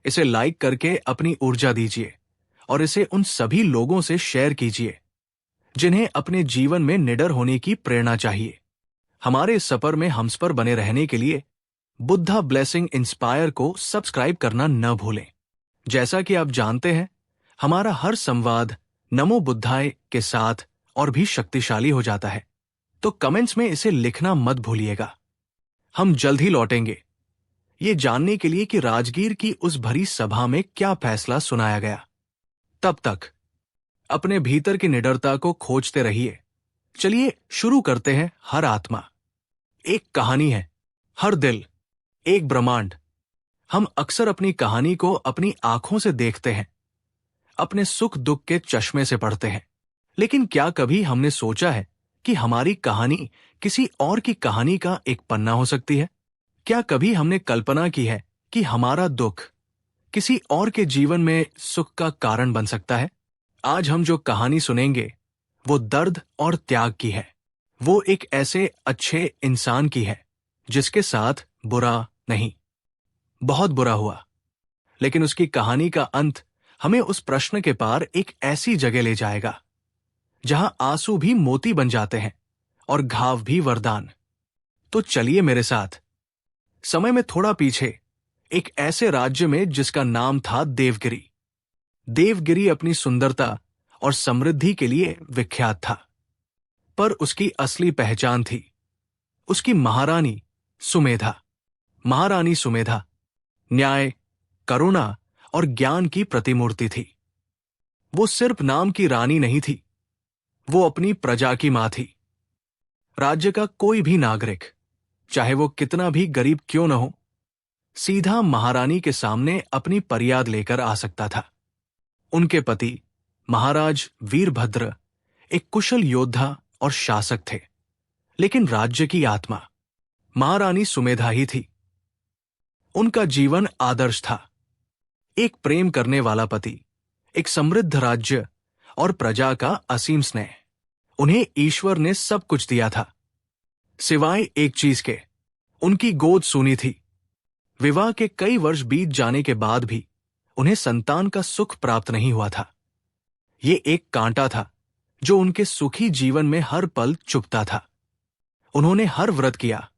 इसे लाइक करके अपनी ऊर्जा दीजिए और इसे उन सभी लोगों से शेयर कीजिए जिन्हें अपने जीवन में निडर होने की प्रेरणा चाहिए। हमारे इस सफर में हम पर बने रहने के लिए बुद्धा ब्लेसिंग इंस्पायर को सब्सक्राइब करना न भूलें। जैसा कि आप जानते हैं, हमारा हर संवाद नमो बुद्धाय के साथ और भी शक्तिशाली हो जाता है, तो कमेंट्स में इसे लिखना मत भूलिएगा। हम जल्द ही लौटेंगे ये जानने के लिए कि राजगीर की उस भरी सभा में क्या फैसला सुनाया गया। तब तक अपने भीतर की निडरता को खोजते रहिए। चलिए शुरू करते हैं। हर आत्मा एक कहानी है, हर दिल एक ब्रह्मांड। हम अक्सर अपनी कहानी को अपनी आंखों से देखते हैं, अपने सुख दुख के चश्मे से पढ़ते हैं, लेकिन क्या कभी हमने सोचा है कि हमारी कहानी किसी और की कहानी का एक पन्ना हो सकती है? क्या कभी हमने कल्पना की है कि हमारा दुख किसी और के जीवन में सुख का कारण बन सकता है? आज हम जो कहानी सुनेंगे वो दर्द और त्याग की है। वो एक ऐसे अच्छे इंसान की है जिसके साथ बुरा नहीं, बहुत बुरा हुआ, लेकिन उसकी कहानी का अंत हमें उस प्रश्न के पार एक ऐसी जगह ले जाएगा जहां आंसू भी मोती बन जाते हैं और घाव भी वरदान। तो चलिए मेरे साथ समय में थोड़ा पीछे, एक ऐसे राज्य में जिसका नाम था देवगिरी। देवगिरी अपनी सुंदरता और समृद्धि के लिए विख्यात था, पर उसकी असली पहचान थी उसकी महारानी सुमेधा। महारानी सुमेधा न्याय, करुणा और ज्ञान की प्रतिमूर्ति थी। वो सिर्फ नाम की रानी नहीं थी, वो अपनी प्रजा की मां थी। राज्य का कोई भी नागरिक, चाहे वो कितना भी गरीब क्यों न हो, सीधा महारानी के सामने अपनी फरियाद लेकर आ सकता था। उनके पति महाराज वीरभद्र एक कुशल योद्धा और शासक थे, लेकिन राज्य की आत्मा महारानी सुमेधा ही थी। उनका जीवन आदर्श था। एक प्रेम करने वाला पति, एक समृद्ध राज्य और प्रजा का असीम स्नेह। उन्हें ईश्वर ने सब कुछ दिया था, सिवाय एक चीज के, उनकी गोद सूनी थी। विवाह के कई वर्ष बीत जाने के बाद भी उन्हें संतान का सुख प्राप्त नहीं हुआ था। ये एक कांटा था जो उनके सुखी जीवन में हर पल चुभता था। उन्होंने हर व्रत किया,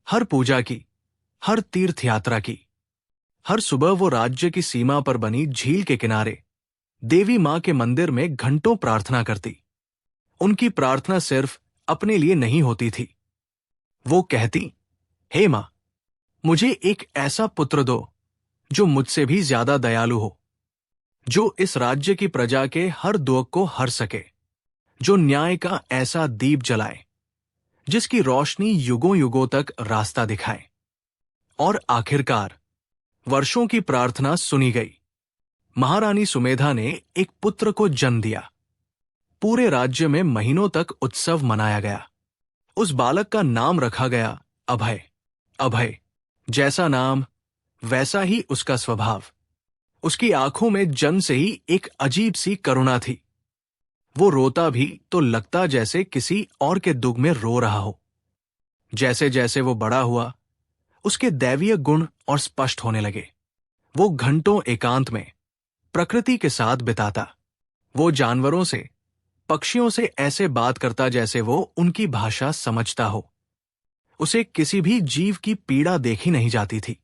हर पूजा की, हर तीर्थ यात्रा की। हर सुबह वो राज्य की सीमा पर बनी झील के किनारे देवी मां के मंदिर में घंटों प्रार्थना करती। उनकी प्रार्थना सिर्फ अपने लिए नहीं होती थी। वो कहती, हे मां, मुझे एक ऐसा पुत्र दो जो मुझसे भी ज्यादा दयालु हो, जो इस राज्य की प्रजा के हर दुख को हर सके, जो न्याय का ऐसा दीप जलाए जिसकी रोशनी युगों युगों तक रास्ता दिखाए। और आखिरकार वर्षों की प्रार्थना सुनी गई। महारानी सुमेधा ने एक पुत्र को जन्म दिया। पूरे राज्य में महीनों तक उत्सव मनाया गया। उस बालक का नाम रखा गया अभय। अभय, जैसा नाम वैसा ही उसका स्वभाव। उसकी आंखों में जन्म से ही एक अजीब सी करुणा थी। वो रोता भी तो लगता जैसे किसी और के दुख में रो रहा हो। जैसे जैसे वो बड़ा हुआ, उसके दैवीय गुण और स्पष्ट होने लगे। वो घंटों एकांत में प्रकृति के साथ बिताता। वो जानवरों से, पक्षियों से ऐसे बात करता जैसे वो उनकी भाषा समझता हो। उसे किसी भी जीव की पीड़ा देखी नहीं जाती थी।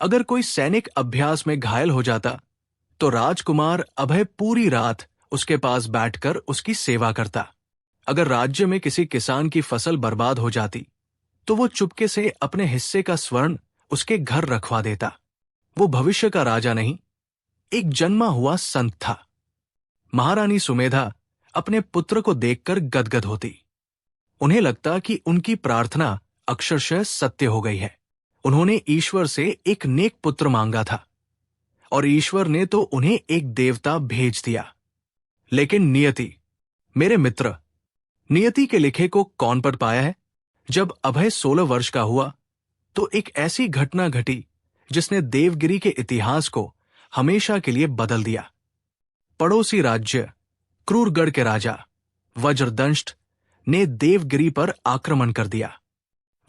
अगर कोई सैनिक अभ्यास में घायल हो जाता तो राजकुमार अभय पूरी रात उसके पास बैठकर उसकी सेवा करता। अगर राज्य में किसी किसान की फसल बर्बाद हो जाती तो वो चुपके से अपने हिस्से का स्वर्ण उसके घर रखवा देता। वो भविष्य का राजा नहीं, एक जन्मा हुआ संत था। महारानी सुमेधा अपने पुत्र को देखकर गदगद होती। उन्हें लगता कि उनकी प्रार्थना अक्षरशः सत्य हो गई है। उन्होंने ईश्वर से एक नेक पुत्र मांगा था और ईश्वर ने तो उन्हें एक देवता भेज दिया। लेकिन नियति, मेरे मित्र, नियति के लिखे को कौन पढ़ पाया है? जब अभय 16 वर्ष का हुआ तो एक ऐसी घटना घटी जिसने देवगिरी के इतिहास को हमेशा के लिए बदल दिया। पड़ोसी राज्य क्रूरगढ़ के राजा वज्रदंष्ट ने देवगिरी पर आक्रमण कर दिया।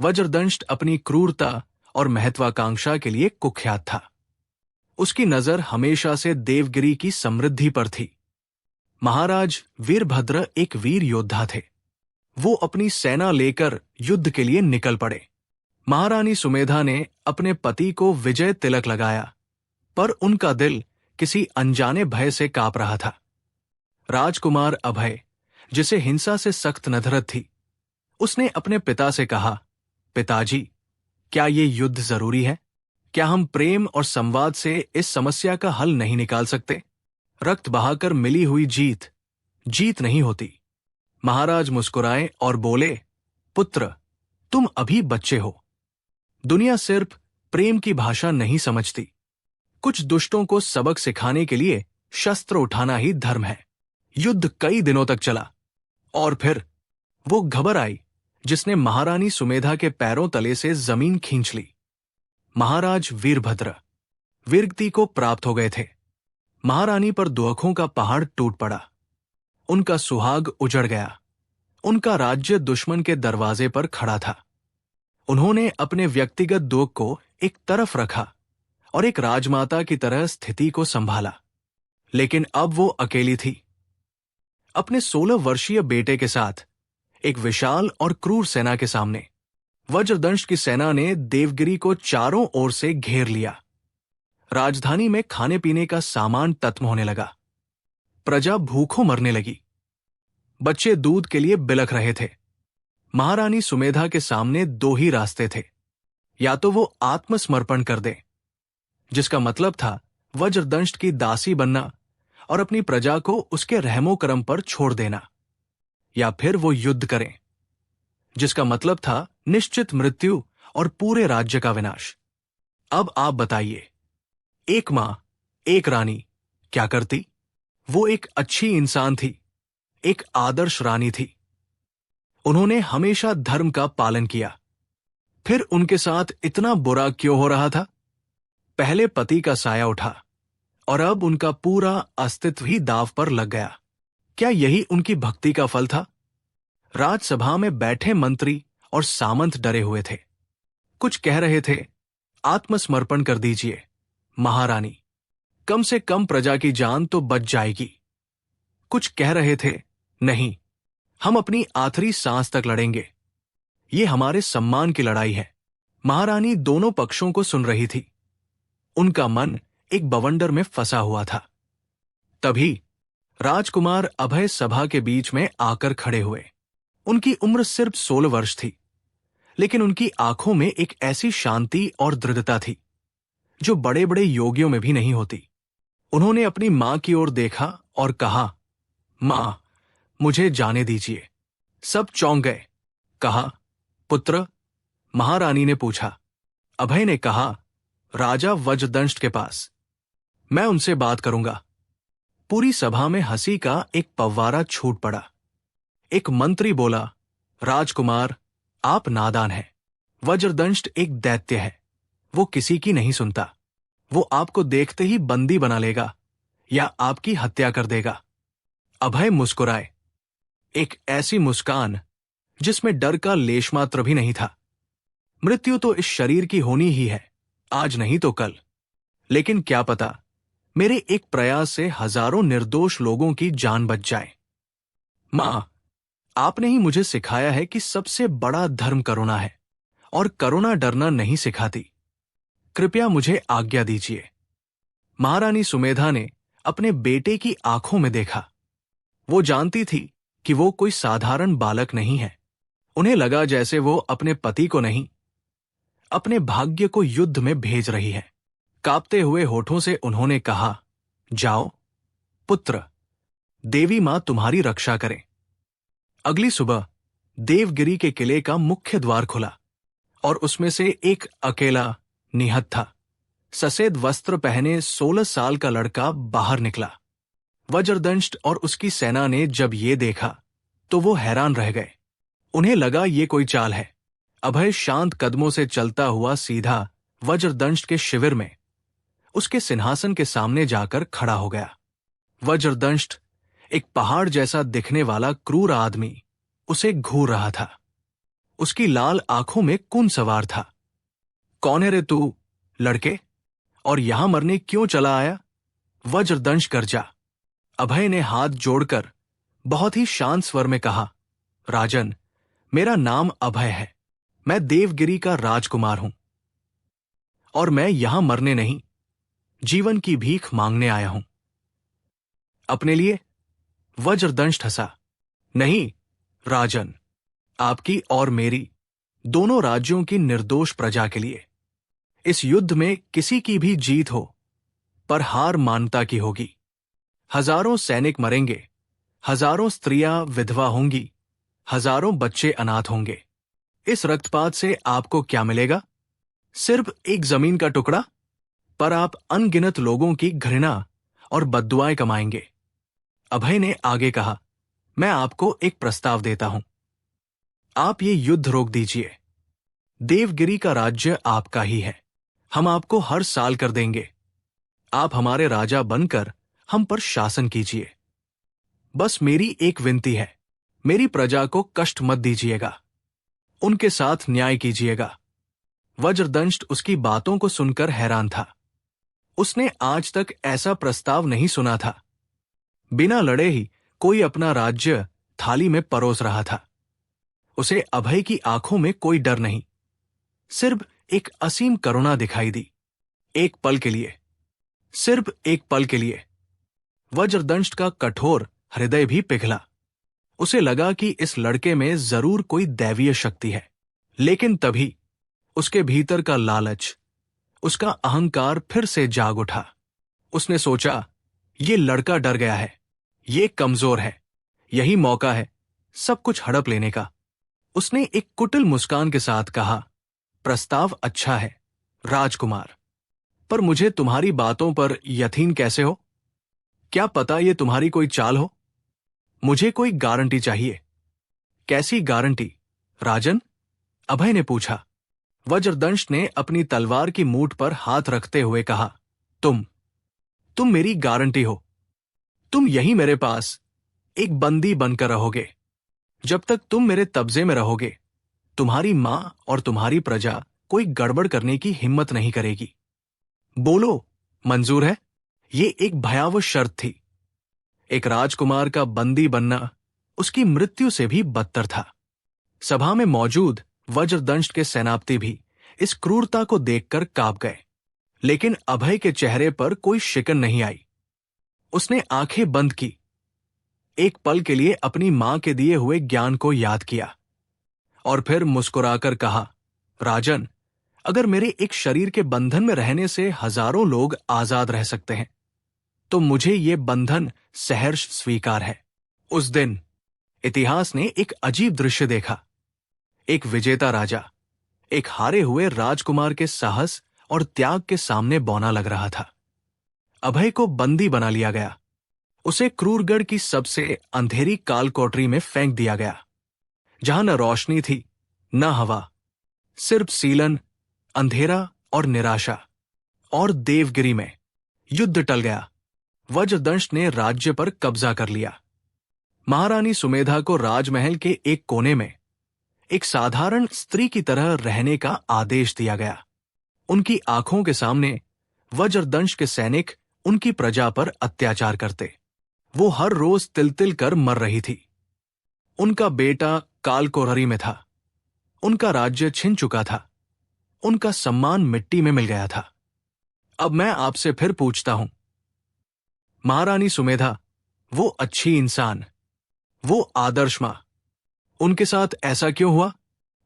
वज्रदंष्ट अपनी क्रूरता और महत्वाकांक्षा के लिए कुख्यात था। उसकी नजर हमेशा से देवगिरी की समृद्धि पर थी। महाराज वीरभद्र एक वीर योद्धा थे। वो अपनी सेना लेकर युद्ध के लिए निकल पड़े। महारानी सुमेधा ने अपने पति को विजय तिलक लगाया, पर उनका दिल किसी अनजाने भय से कांप रहा था। राजकुमार अभय, जिसे हिंसा से सख्त नफरत थी, उसने अपने पिता से कहा, पिताजी, क्या ये युद्ध जरूरी है? क्या हम प्रेम और संवाद से इस समस्या का हल नहीं निकाल सकते? रक्त बहाकर मिली हुई जीत जीत नहीं होती। महाराज मुस्कुराए और बोले, पुत्र, तुम अभी बच्चे हो। दुनिया सिर्फ प्रेम की भाषा नहीं समझती। कुछ दुष्टों को सबक सिखाने के लिए शस्त्र उठाना ही धर्म है। युद्ध कई दिनों तक चला और फिर वो घबर आई जिसने महारानी सुमेधा के पैरों तले से जमीन खींच ली। महाराज वीरभद्र वीरगति को प्राप्त हो गए थे। महारानी पर दुखों का पहाड़ टूट पड़ा। उनका सुहाग उजड़ गया। उनका राज्य दुश्मन के दरवाजे पर खड़ा था। उन्होंने अपने व्यक्तिगत दुख को एक तरफ रखा और एक राजमाता की तरह स्थिति को संभाला। लेकिन अब वो अकेली थी, अपने 16 वर्षीय बेटे के साथ, एक विशाल और क्रूर सेना के सामने। वज्रदंश की सेना ने देवगिरी को चारों ओर से घेर लिया। राजधानी में खाने पीने का सामान खत्म होने लगा। प्रजा भूखों मरने लगी। बच्चे दूध के लिए बिलख रहे थे। महारानी सुमेधा के सामने दो ही रास्ते थे, या तो वो आत्मसमर्पण कर दे, जिसका मतलब था वज्रदंश की दासी बनना और अपनी प्रजा को उसके रहमो करम पर छोड़ देना, या फिर वो युद्ध करें, जिसका मतलब था निश्चित मृत्यु और पूरे राज्य का विनाश। अब आप बताइए, एक मां, एक रानी क्या करती? वो एक अच्छी इंसान थी, एक आदर्श रानी थी। उन्होंने हमेशा धर्म का पालन किया। फिर उनके साथ इतना बुरा क्यों हो रहा था? पहले पति का साया उठा और अब उनका पूरा अस्तित्व ही दांव पर लग गया। क्या यही उनकी भक्ति का फल था? राजसभा में बैठे मंत्री और सामंत डरे हुए थे। कुछ कह रहे थे, आत्मसमर्पण कर दीजिए महारानी, कम से कम प्रजा की जान तो बच जाएगी। कुछ कह रहे थे, नहीं, हम अपनी आखिरी सांस तक लड़ेंगे, ये हमारे सम्मान की लड़ाई है। महारानी दोनों पक्षों को सुन रही थी। उनका मन एक बवंडर में फंसा हुआ था। तभी राजकुमार अभय सभा के बीच में आकर खड़े हुए। उनकी उम्र सिर्फ 16 वर्ष थी, लेकिन उनकी आंखों में एक ऐसी शांति और दृढ़ता थी जो बड़े बड़े योगियों में भी नहीं होती। उन्होंने अपनी मां की ओर देखा और कहा, मां, मुझे जाने दीजिए। सब चौंक गए। कहा, पुत्र? महारानी ने पूछा। अभय ने कहा, राजा वज्रदंश के पास, मैं उनसे बात करूंगा। पूरी सभा में हंसी का एक पव्वारा छूट पड़ा। एक मंत्री बोला, राजकुमार, आप नादान हैं। वज्रदंश एक दैत्य है, वो किसी की नहीं सुनता। वो आपको देखते ही बंदी बना लेगा या आपकी हत्या कर देगा। अभय मुस्कुराए, एक ऐसी मुस्कान जिसमें डर का लेश मात्र भी नहीं था। मृत्यु तो इस शरीर की होनी ही है, आज नहीं तो कल। लेकिन क्या पता, मेरे एक प्रयास से हजारों निर्दोष लोगों की जान बच जाए। मां, आपने ही मुझे सिखाया है कि सबसे बड़ा धर्म करुणा है, और करुणा डरना नहीं सिखाती। कृपया मुझे आज्ञा दीजिए। महारानी सुमेधा ने अपने बेटे की आंखों में देखा। वो जानती थी कि वो कोई साधारण बालक नहीं है। उन्हें लगा जैसे वो अपने पति को नहीं, अपने भाग्य को युद्ध में भेज रही है। कांपते हुए होठों से उन्होंने कहा, जाओ पुत्र, देवी मां तुम्हारी रक्षा करें। अगली सुबह देवगिरी के किले का मुख्य द्वार खुला और उसमें से एक अकेला निहत था, सफेद वस्त्र पहने 16 साल का लड़का बाहर निकला। वज्रदंश और उसकी सेना ने जब ये देखा तो वो हैरान रह गए। उन्हें लगा ये कोई चाल है। अभय शांत कदमों से चलता हुआ सीधा वज्रदंश के शिविर में, उसके सिंहासन के सामने जाकर खड़ा हो गया। वज्रदंश, एक पहाड़ जैसा दिखने वाला क्रूर आदमी, उसे घूर रहा था। उसकी लाल आंखों में खून सवार था। कौन है रे तू, लड़के, और यहां मरने क्यों चला आया? वज्रदंश गरजा। अभय ने हाथ जोड़कर बहुत ही शांत स्वर में कहा, राजन, मेरा नाम अभय है। मैं देवगिरी का राजकुमार हूं और मैं यहां मरने नहीं, जीवन की भीख मांगने आया हूं। अपने लिए? वज्रदंश हंसा। नहीं राजन, आपकी और मेरी, दोनों राज्यों की निर्दोष प्रजा के लिए। इस युद्ध में किसी की भी जीत हो, पर हार मानवता की होगी। हजारों सैनिक मरेंगे, हजारों स्त्रियां विधवा होंगी, हजारों बच्चे अनाथ होंगे। इस रक्तपात से आपको क्या मिलेगा? सिर्फ एक जमीन का टुकड़ा, पर आप अनगिनत लोगों की घृणा और बद्दुआएं कमाएंगे। अभय ने आगे कहा, मैं आपको एक प्रस्ताव देता हूं। आप ये युद्ध रोक दीजिए। देवगिरी का राज्य आपका ही है। हम आपको हर साल कर देंगे। आप हमारे राजा बनकर हम पर शासन कीजिए। बस मेरी एक विनती है, मेरी प्रजा को कष्ट मत दीजिएगा, उनके साथ न्याय कीजिएगा। वज्रदंश उसकी बातों को सुनकर हैरान था। उसने आज तक ऐसा प्रस्ताव नहीं सुना था। बिना लड़े ही कोई अपना राज्य थाली में परोस रहा था। उसे अभय की आंखों में कोई डर नहीं, सिर्फ एक असीम करुणा दिखाई दी। एक पल के लिए, सिर्फ एक पल के लिए वज्रदंष्ट का कठोर हृदय भी पिघला। उसे लगा कि इस लड़के में जरूर कोई दैवीय शक्ति है। लेकिन तभी उसके भीतर का लालच, उसका अहंकार फिर से जाग उठा। उसने सोचा, ये लड़का डर गया है, ये कमजोर है, यही मौका है सब कुछ हड़प लेने का। उसने एक कुटिल मुस्कान के साथ कहा, प्रस्ताव अच्छा है राजकुमार, पर मुझे तुम्हारी बातों पर यकीन कैसे हो? क्या पता ये तुम्हारी कोई चाल हो? मुझे कोई गारंटी चाहिए। कैसी गारंटी राजन? अभय ने पूछा। वज्रदंश ने अपनी तलवार की मूठ पर हाथ रखते हुए कहा, तुम मेरी गारंटी हो। तुम यहीं मेरे पास एक बंदी बनकर रहोगे। जब तक तुम मेरे कब्जे में रहोगे, तुम्हारी मां और तुम्हारी प्रजा कोई गड़बड़ करने की हिम्मत नहीं करेगी। बोलो, मंजूर है? ये एक भयावह शर्त थी। एक राजकुमार का बंदी बनना उसकी मृत्यु से भी बदतर था। सभा में मौजूद वज्रदंश के सेनापति भी इस क्रूरता को देखकर कांप गए, लेकिन अभय के चेहरे पर कोई शिकन नहीं आई। उसने आंखें बंद की, एक पल के लिए अपनी मां के दिए हुए ज्ञान को याद किया और फिर मुस्कुराकर कहा, राजन, अगर मेरे एक शरीर के बंधन में रहने से हजारों लोग आजाद रह सकते हैं, तो मुझे ये बंधन सहर्ष स्वीकार है। उस दिन इतिहास ने एक अजीब दृश्य देखा। एक विजेता राजा एक हारे हुए राजकुमार के साहस और त्याग के सामने बौना लग रहा था। अभय को बंदी बना लिया गया। उसे क्रूरगढ़ की सबसे अंधेरी काल कोठरी में फेंक दिया गया, जहां न रोशनी थी न हवा, सिर्फ सीलन, अंधेरा और निराशा। और देवगिरी में युद्ध टल गया। वज्रदंश ने राज्य पर कब्जा कर लिया। महारानी सुमेधा को राजमहल के एक कोने में एक साधारण स्त्री की तरह रहने का आदेश दिया गया। उनकी आंखों के सामने वज्रदंश के सैनिक उनकी प्रजा पर अत्याचार करते। वो हर रोज तिल तिल कर मर रही थी। उनका बेटा कालकोठरी में था। उनका राज्य छिन चुका था। उनका सम्मान मिट्टी में मिल गया था। अब मैं आपसे फिर पूछता हूं, महारानी सुमेधा, वो अच्छी इंसान, वो आदर्श मां, उनके साथ ऐसा क्यों हुआ?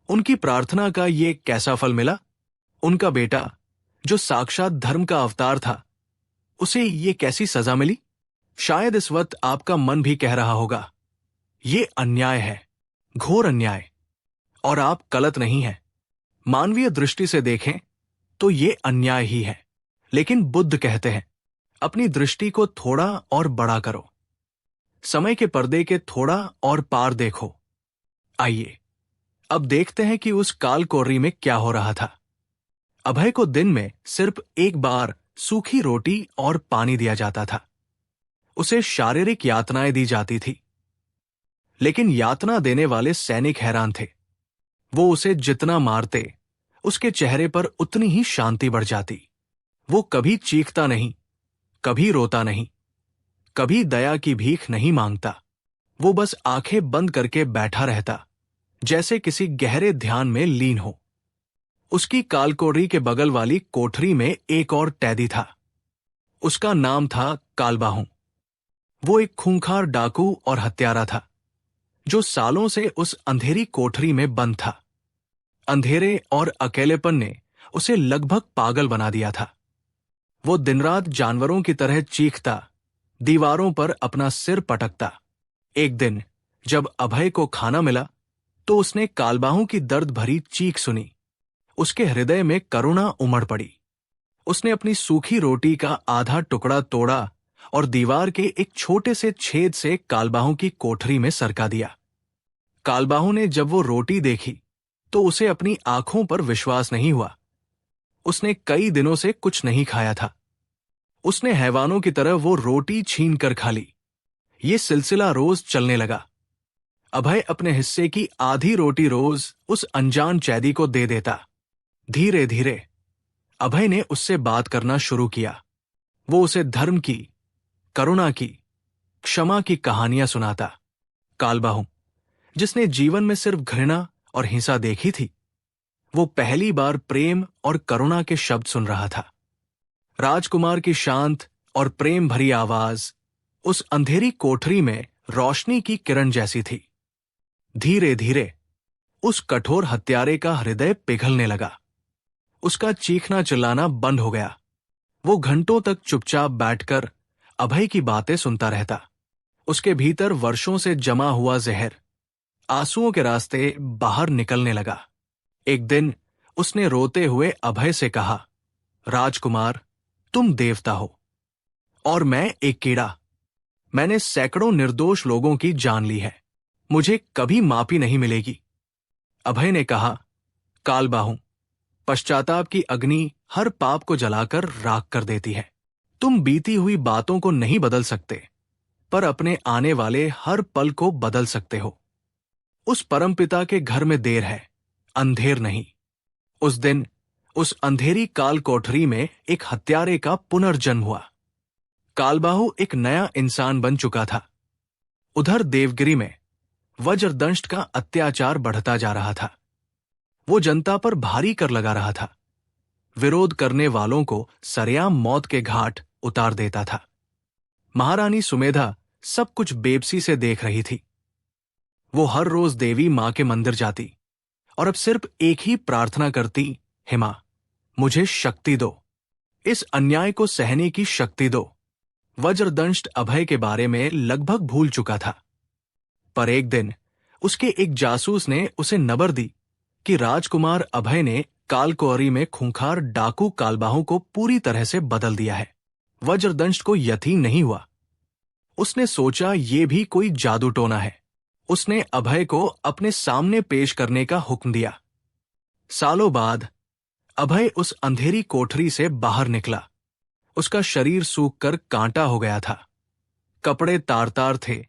उनकी प्रार्थना का ये कैसा फल मिला? उनका बेटा, जो साक्षात धर्म का अवतार था, उसे ये कैसी सजा मिली? शायद इस वक्त आपका मन भी कह रहा होगा, ये अन्याय है, घोर अन्याय, और आप गलत नहीं हैं। मानवीय दृष्टि से देखें तो ये अन्याय ही है। लेकिन बुद्ध कहते हैं, अपनी दृष्टि को थोड़ा और बड़ा करो, समय के पर्दे के थोड़ा और पार देखो। आइए अब देखते हैं कि उस कालकोठरी में क्या हो रहा था। अभय को दिन में सिर्फ एक बार सूखी रोटी और पानी दिया जाता था। उसे शारीरिक यातनाएं दी जाती थी, लेकिन यातना देने वाले सैनिक हैरान थे। वो उसे जितना मारते, उसके चेहरे पर उतनी ही शांति बढ़ जाती। वो कभी चीखता नहीं, कभी रोता नहीं, कभी दया की भीख नहीं मांगता। वो बस आंखें बंद करके बैठा रहता, जैसे किसी गहरे ध्यान में लीन हो। उसकी कालकोठरी के बगल वाली कोठरी में एक और कैदी था। उसका नाम था कालबाहु। वो एक खूंखार डाकू और हत्यारा था, जो सालों से उस अंधेरी कोठरी में बंद था। अंधेरे और अकेलेपन ने उसे लगभग पागल बना दिया था। वो दिन रात जानवरों की तरह चीखता, दीवारों पर अपना सिर पटकता। एक दिन जब अभय को खाना मिला, तो उसने कालबाहु की दर्द भरी चीख सुनी। उसके हृदय में करुणा उमड़ पड़ी। उसने अपनी सूखी रोटी का आधा टुकड़ा तोड़ा और दीवार के एक छोटे से छेद से कालबाहु की कोठरी में सरका दिया। कालबाहु ने जब वो रोटी देखी, तो उसे अपनी आंखों पर विश्वास नहीं हुआ। उसने कई दिनों से कुछ नहीं खाया था। उसने हैवानों की तरह वो रोटी छीन कर खा ली। ये सिलसिला रोज चलने लगा। अभय अपने हिस्से की आधी रोटी रोज उस अनजान कैदी को दे देता। धीरे धीरे अभय ने उससे बात करना शुरू किया। वो उसे धर्म की, करुणा की, क्षमा की कहानियां सुनाता। कालबाहु, जिसने जीवन में सिर्फ घृणा और हिंसा देखी थी, वो पहली बार प्रेम और करुणा के शब्द सुन रहा था। राजकुमार की शांत और प्रेम भरी आवाज उस अंधेरी कोठरी में रोशनी की किरण जैसी थी। धीरे धीरे उस कठोर हत्यारे का हृदय पिघलने लगा। उसका चीखना चिल्लाना बंद हो गया। वो घंटों तक चुपचाप बैठकर अभय की बातें सुनता रहता। उसके भीतर वर्षों से जमा हुआ जहर आंसुओं के रास्ते बाहर निकलने लगा। एक दिन उसने रोते हुए अभय से कहा, राजकुमार, तुम देवता हो और मैं एक कीड़ा। मैंने सैकड़ों निर्दोष लोगों की जान ली है। मुझे कभी माफी नहीं मिलेगी। अभय ने कहा, कालबाहु, पश्चाताप की अग्नि हर पाप को जलाकर राख कर देती है। तुम बीती हुई बातों को नहीं बदल सकते, पर अपने आने वाले हर पल को बदल सकते हो। उस परमपिता के घर में देर है, अंधेर नहीं। उस दिन उस अंधेरी काल कोठरी में एक हत्यारे का पुनर्जन्म हुआ। कालबाहु एक नया इंसान बन चुका था। उधर देवगिरी में वज्रदंष्ट का अत्याचार बढ़ता जा रहा था। वो जनता पर भारी कर लगा रहा था। विरोध करने वालों को सरेआम मौत के घाट उतार देता था। महारानी सुमेधा सब कुछ बेबसी से देख रही थी। वो हर रोज देवी मां के मंदिर जाती और अब सिर्फ एक ही प्रार्थना करती, हे मां, मुझे शक्ति दो, इस अन्याय को सहने की शक्ति दो। वज्रदंष्ट अभय के बारे में लगभग भूल चुका था, पर एक दिन उसके एक जासूस ने उसे नबर दी कि राजकुमार अभय ने कालकोअरी में खूंखार डाकू कालबाहु को पूरी तरह से बदल दिया है। वज्रदंष्ट को यकीन नहीं हुआ। उसने सोचा ये भी कोई जादू टोना है। उसने अभय को अपने सामने पेश करने का हुक्म दिया। सालों बाद अभय उस अंधेरी कोठरी से बाहर निकला। उसका शरीर सूखकर कांटा हो गया था। कपड़े तार तार थे।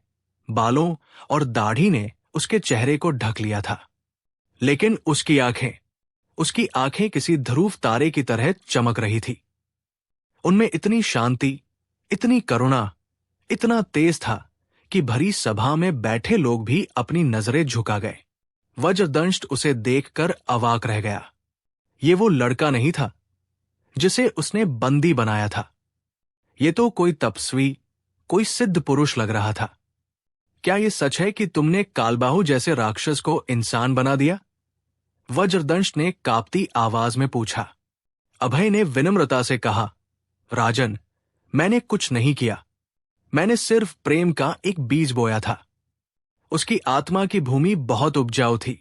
बालों और दाढ़ी ने उसके चेहरे को ढक लिया था। लेकिन उसकी आंखें किसी ध्रुव तारे की तरह चमक रही थी। उनमें इतनी शांति, इतनी करुणा, इतना तेज था कि भरी सभा में बैठे लोग भी अपनी नजरें झुका गए। वज्रदंष्ट उसे देखकर अवाक रह गया। ये वो लड़का नहीं था जिसे उसने बंदी बनाया था। ये तो कोई तपस्वी, कोई सिद्ध पुरुष लग रहा था। क्या ये सच है कि तुमने कालबाहु जैसे राक्षस को इंसान बना दिया? वज्रदंष्ट ने कांपती आवाज में पूछा। अभय ने विनम्रता से कहा, राजन, मैंने कुछ नहीं किया। मैंने सिर्फ प्रेम का एक बीज बोया था। उसकी आत्मा की भूमि बहुत उपजाऊ थी।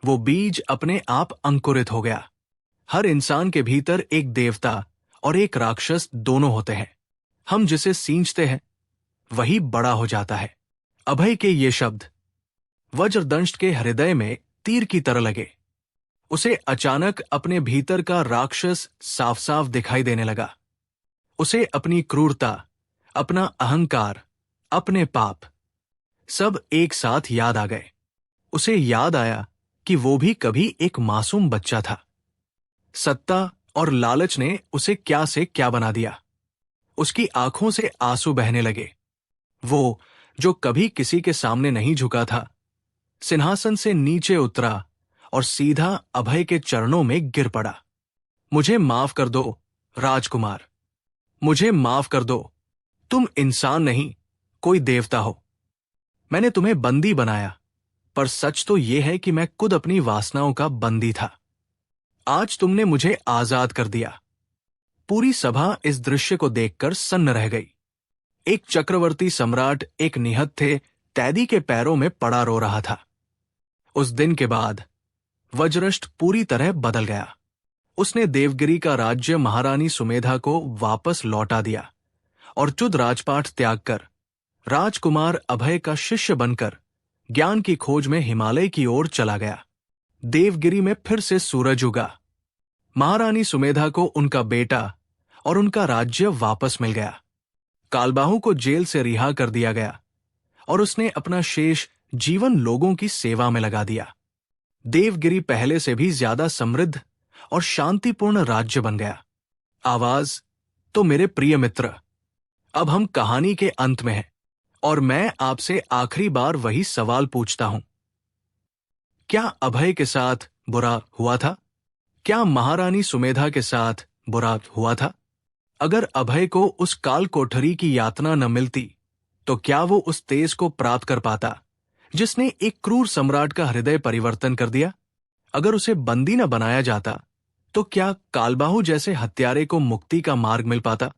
वो बीज अपने आप अंकुरित हो गया। हर इंसान के भीतर एक देवता और एक राक्षस दोनों होते हैं। हम जिसे सींचते हैं वही बड़ा हो जाता है। अभय के ये शब्द वज्रदंष्ट के हृदय में तीर की तरह लगे। उसे अचानक अपने भीतर का राक्षस साफ साफ दिखाई देने लगा। उसे अपनी क्रूरता, अपना अहंकार, अपने पाप सब एक साथ याद आ गए। उसे याद आया कि वो भी कभी एक मासूम बच्चा था। सत्ता और लालच ने उसे क्या से क्या बना दिया। उसकी आंखों से आंसू बहने लगे। वो जो कभी किसी के सामने नहीं झुका था, सिंहासन से नीचे उतरा और सीधा अभय के चरणों में गिर पड़ा। मुझे माफ कर दो राजकुमार, मुझे माफ कर दो। तुम इंसान नहीं, कोई देवता हो। मैंने तुम्हें बंदी बनाया, पर सच तो यह है कि मैं खुद अपनी वासनाओं का बंदी था। आज तुमने मुझे आजाद कर दिया। पूरी सभा इस दृश्य को देखकर सन्न रह गई। एक चक्रवर्ती सम्राट एक निहत्थे कैदी के पैरों में पड़ा रो रहा था। उस दिन के बाद वज्रष्ट पूरी तरह बदल गया। उसने देवगिरी का राज्य महारानी सुमेधा को वापस लौटा दिया और चुद राजपाट त्याग कर राजकुमार अभय का शिष्य बनकर ज्ञान की खोज में हिमालय की ओर चला गया। देवगिरी में फिर से सूरज उगा। महारानी सुमेधा को उनका बेटा और उनका राज्य वापस मिल गया। कालबाहु को जेल से रिहा कर दिया गया और उसने अपना शेष जीवन लोगों की सेवा में लगा दिया। देवगिरी पहले से भी ज्यादा समृद्ध और शांतिपूर्ण राज्य बन गया। आवाज तो मेरे प्रिय मित्र, अब हम कहानी के अंत में हैं और मैं आपसे आखिरी बार वही सवाल पूछता हूं। क्या अभय के साथ बुरा हुआ था? क्या महारानी सुमेधा के साथ बुरा हुआ था? अगर अभय को उस काल कोठरी की यातना न मिलती तो क्या वो उस तेज को प्राप्त कर पाता जिसने एक क्रूर सम्राट का हृदय परिवर्तन कर दिया? अगर उसे बंदी न बनाया जाता तो क्या कालबाहु जैसे हत्यारे को मुक्ति का मार्ग मिल पाता?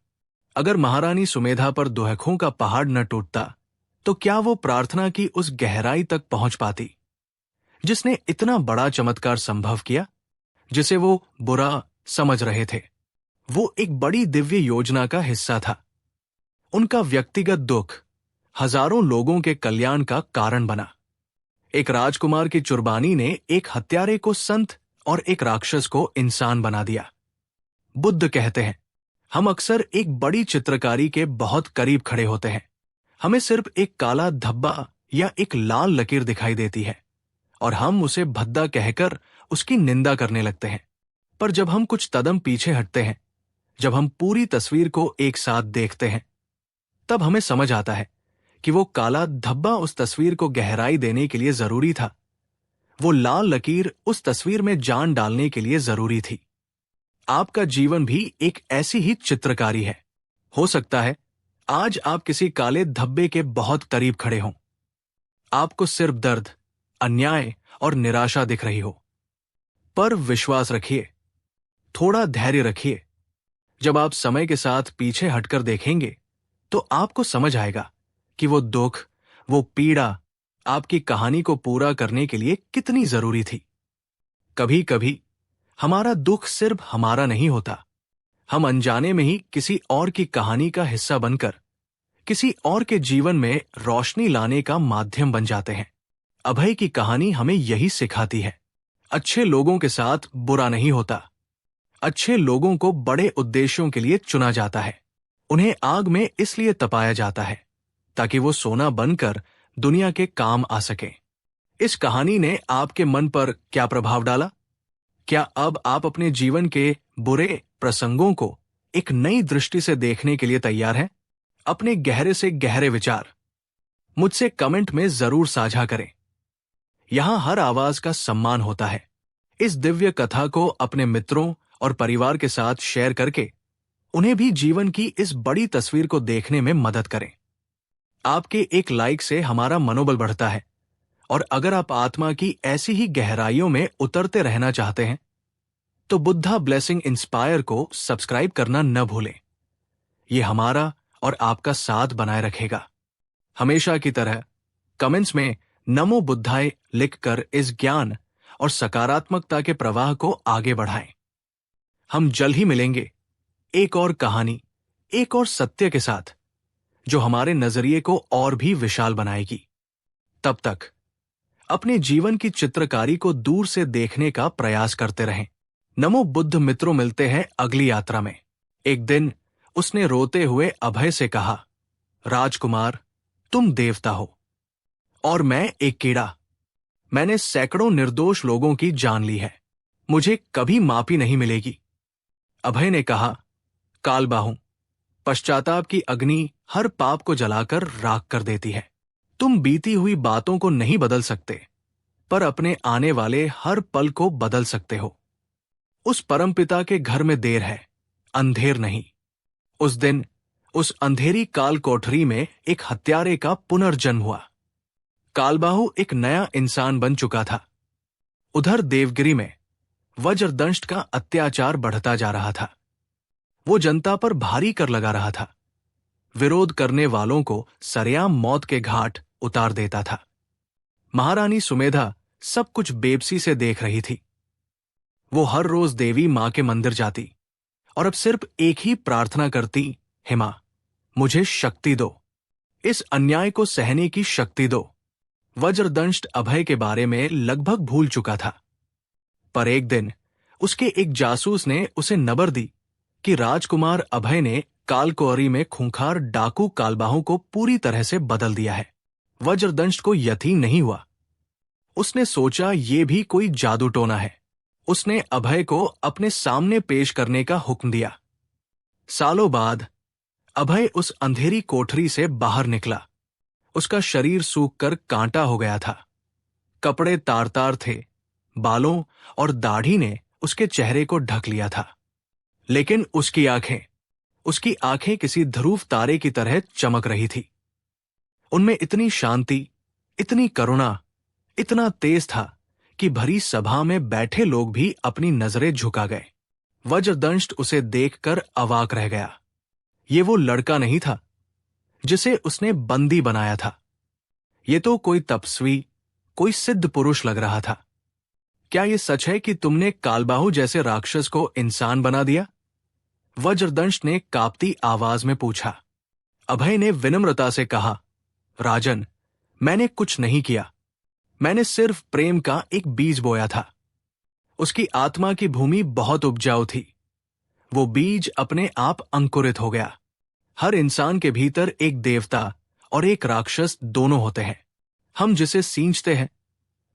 अगर महारानी सुमेधा पर दुहखों का पहाड़ न टूटता तो क्या वो प्रार्थना की उस गहराई तक पहुंच पाती जिसने इतना बड़ा चमत्कार संभव किया, जिसे वो बुरा समझ रहे थे? वो एक बड़ी दिव्य योजना का हिस्सा था। उनका व्यक्तिगत दुख हजारों लोगों के कल्याण का कारण बना। एक राजकुमार की कुर्बानी ने एक हत्यारे को संत और एक राक्षस को इंसान बना दिया। बुद्ध कहते हैं, हम अक्सर एक बड़ी चित्रकारी के बहुत करीब खड़े होते हैं। हमें सिर्फ एक काला धब्बा या एक लाल लकीर दिखाई देती है और हम उसे भद्दा कहकर उसकी निंदा करने लगते हैं। पर जब हम कुछ कदम पीछे हटते हैं, जब हम पूरी तस्वीर को एक साथ देखते हैं, तब हमें समझ आता है कि वो काला धब्बा उस तस्वीर को गहराई देने के लिए जरूरी था। वो लाल लकीर उस तस्वीर में जान डालने के लिए जरूरी थी। आपका जीवन भी एक ऐसी ही चित्रकारी है। हो सकता है आज आप किसी काले धब्बे के बहुत करीब खड़े हों। आपको सिर्फ दर्द, अन्याय और निराशा दिख रही हो। पर विश्वास रखिए, थोड़ा धैर्य रखिए। जब आप समय के साथ पीछे हटकर देखेंगे तो आपको समझ आएगा कि वो दुख, वो पीड़ा आपकी कहानी को पूरा करने के लिए कितनी जरूरी थी। कभी कभी हमारा दुख सिर्फ हमारा नहीं होता। हम अनजाने में ही किसी और की कहानी का हिस्सा बनकर किसी और के जीवन में रोशनी लाने का माध्यम बन जाते हैं। अभय की कहानी हमें यही सिखाती है। अच्छे लोगों के साथ बुरा नहीं होता। अच्छे लोगों को बड़े उद्देश्यों के लिए चुना जाता है। उन्हें आग में इसलिए तपाया जाता है ताकि वो सोना बनकर दुनिया के काम आ सके। इस कहानी ने आपके मन पर क्या प्रभाव डाला? क्या अब आप अपने जीवन के बुरे प्रसंगों को एक नई दृष्टि से देखने के लिए तैयार हैं? अपने गहरे से गहरे विचार मुझसे कमेंट में जरूर साझा करें। यहां हर आवाज का सम्मान होता है। इस दिव्य कथा को अपने मित्रों और परिवार के साथ शेयर करके उन्हें भी जीवन की इस बड़ी तस्वीर को देखने में मदद करें। आपके एक लाइक से हमारा मनोबल बढ़ता है, और अगर आप आत्मा की ऐसी ही गहराइयों में उतरते रहना चाहते हैं तो बुद्धा ब्लेसिंग इंस्पायर को सब्सक्राइब करना न भूलें। यह हमारा और आपका साथ बनाए रखेगा। हमेशा की तरह कमेंट्स में नमो बुद्धाय लिखकर इस ज्ञान और सकारात्मकता के प्रवाह को आगे बढ़ाएं। हम जल्द ही मिलेंगे एक और कहानी, एक और सत्य के साथ, जो हमारे नजरिए को और भी विशाल बनाएगी। तब तक अपने जीवन की चित्रकारी को दूर से देखने का प्रयास करते रहें। नमो बुद्ध मित्रों, मिलते हैं अगली यात्रा में। एक दिन उसने रोते हुए अभय से कहा, राजकुमार, तुम देवता हो और मैं एक कीड़ा। मैंने सैकड़ों निर्दोष लोगों की जान ली है। मुझे कभी माफी नहीं मिलेगी। अभय ने कहा, कालबाहु, पश्चाताप की अग्नि हर पाप को जलाकर राख कर देती है। तुम बीती हुई बातों को नहीं बदल सकते, पर अपने आने वाले हर पल को बदल सकते हो। उस परमपिता के घर में देर है, अंधेर नहीं। उस दिन उस अंधेरी काल कोठरी में एक हत्यारे का पुनर्जन्म हुआ। कालबाहु एक नया इंसान बन चुका था। उधर देवगिरी में वज्रदंष्ट का अत्याचार बढ़ता जा रहा था। वो जनता पर भारी कर लगा रहा था। विरोध करने वालों को सरेआम मौत के घाट उतार देता था। महारानी सुमेधा सब कुछ बेबसी से देख रही थी। वो हर रोज देवी मां के मंदिर जाती और अब सिर्फ एक ही प्रार्थना करती, हे मां, मुझे शक्ति दो, इस अन्याय को सहने की शक्ति दो। वज्रदंष्ट अभय के बारे में लगभग भूल चुका था, पर एक दिन उसके एक जासूस ने उसे नबर दी कि राजकुमार अभय ने कालकोअरी में खूंखार डाकू कालबाहु को पूरी तरह से बदल दिया है। वज्रदंष्ट को यकीन नहीं हुआ। उसने सोचा ये भी कोई जादू टोना है। उसने अभय को अपने सामने पेश करने का हुक्म दिया। सालों बाद अभय उस अंधेरी कोठरी से बाहर निकला। उसका शरीर सूख कर कांटा हो गया था। कपड़े तार तार थे, बालों और दाढ़ी ने उसके चेहरे को ढक लिया था, लेकिन उसकी आंखें किसी ध्रुव तारे की तरह चमक रही थी। उनमें इतनी शांति, इतनी करुणा, इतना तेज था कि भरी सभा में बैठे लोग भी अपनी नजरें झुका गए। वज्रदंष्ट उसे देखकर अवाक रह गया। ये वो लड़का नहीं था जिसे उसने बंदी बनाया था। ये तो कोई तपस्वी, कोई सिद्ध पुरुष लग रहा था। क्या ये सच है कि तुमने कालबाहु जैसे राक्षस को इंसान बना दिया? वज्रदंष्ट ने कांपती आवाज में पूछा। अभय ने विनम्रता से कहा, राजन, मैंने कुछ नहीं किया। मैंने सिर्फ प्रेम का एक बीज बोया था। उसकी आत्मा की भूमि बहुत उपजाऊ थी। वो बीज अपने आप अंकुरित हो गया। हर इंसान के भीतर एक देवता और एक राक्षस दोनों होते हैं। हम जिसे सींचते हैं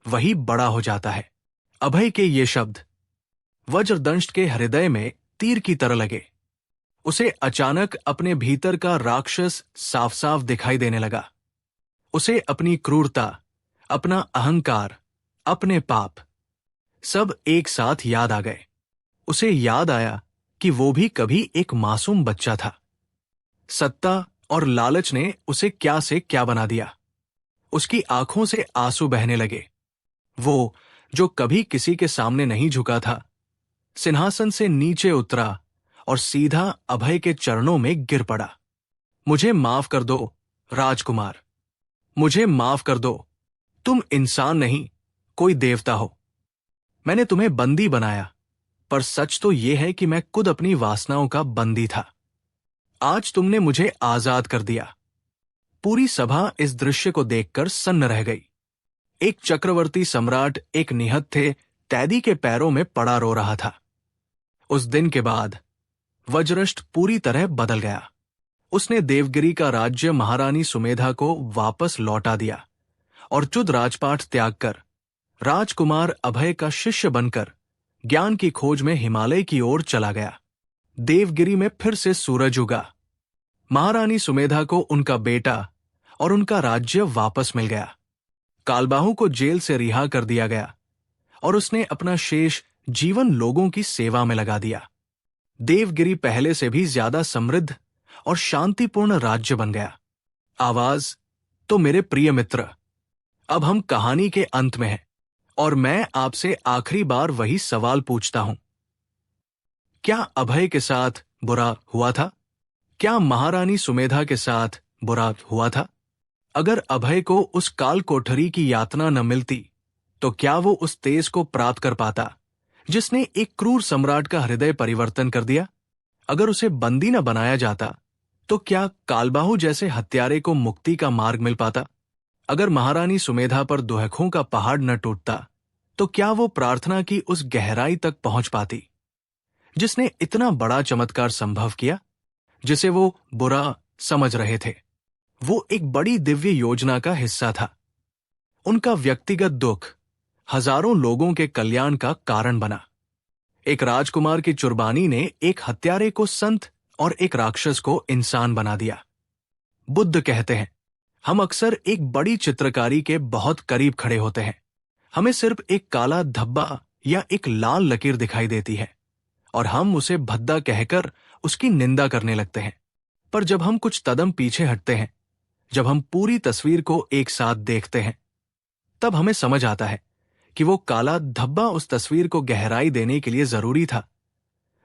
वही बड़ा हो जाता है। अभय के ये शब्द वज्रदंष्ट के हृदय में तीर की तरह लगे। उसे अचानक अपने भीतर का राक्षस साफ साफ दिखाई देने लगा। उसे अपनी क्रूरता, अपना अहंकार, अपने पाप सब एक साथ याद आ गए। उसे याद आया कि वो भी कभी एक मासूम बच्चा था। सत्ता और लालच ने उसे क्या से क्या बना दिया। उसकी आंखों से आंसू बहने लगे। वो जो कभी किसी के सामने नहीं झुका था, सिंहासन से नीचे उतरा और सीधा अभय के चरणों में गिर पड़ा। मुझे माफ कर दो राजकुमार, मुझे माफ कर दो। तुम इंसान नहीं, कोई देवता हो। मैंने तुम्हें बंदी बनाया, पर सच तो यह है कि मैं खुद अपनी वासनाओं का बंदी था। आज तुमने मुझे आजाद कर दिया। पूरी सभा इस दृश्य को देखकर सन्न रह गई। एक चक्रवर्ती सम्राट एक निहत्थे कैदी के पैरों में पड़ा रो रहा था। उस दिन के बाद वज्रष्ट पूरी तरह बदल गया। उसने देवगिरी का राज्य महारानी सुमेधा को वापस लौटा दिया और चुद राजपाट त्याग कर राजकुमार अभय का शिष्य बनकर ज्ञान की खोज में हिमालय की ओर चला गया। देवगिरी में फिर से सूरज उगा। महारानी सुमेधा को उनका बेटा और उनका राज्य वापस मिल गया। कालबाहु को जेल से रिहा कर दिया गया और उसने अपना शेष जीवन लोगों की सेवा में लगा दिया। देवगिरी पहले से भी ज्यादा समृद्ध और शांतिपूर्ण राज्य बन गया। आवाज तो मेरे प्रिय मित्र, अब हम कहानी के अंत में हैं और मैं आपसे आखिरी बार वही सवाल पूछता हूं। क्या अभय के साथ बुरा हुआ था? क्या महारानी सुमेधा के साथ बुरा हुआ था? अगर अभय को उस काल कोठरी की यातना न मिलती तो क्या वो उस तेज को प्राप्त कर पाता जिसने एक क्रूर सम्राट का हृदय परिवर्तन कर दिया? अगर उसे बंदी न बनाया जाता तो क्या कालबाहु जैसे हत्यारे को मुक्ति का मार्ग मिल पाता? अगर महारानी सुमेधा पर दुहखों का पहाड़ न टूटता तो क्या वो प्रार्थना की उस गहराई तक पहुंच पाती जिसने इतना बड़ा चमत्कार संभव किया, जिसे वो बुरा समझ रहे थे? वो एक बड़ी दिव्य योजना का हिस्सा था। उनका व्यक्तिगत दुख हजारों लोगों के कल्याण का कारण बना। एक राजकुमार की कुर्बानी ने एक हत्यारे को संत और एक राक्षस को इंसान बना दिया। बुद्ध कहते हैं, हम अक्सर एक बड़ी चित्रकारी के बहुत करीब खड़े होते हैं। हमें सिर्फ एक काला धब्बा या एक लाल लकीर दिखाई देती है और हम उसे भद्दा कहकर उसकी निंदा करने लगते हैं। पर जब हम कुछ कदम पीछे हटते हैं, जब हम पूरी तस्वीर को एक साथ देखते हैं, तब हमें समझ आता है कि वो काला धब्बा उस तस्वीर को गहराई देने के लिए जरूरी था।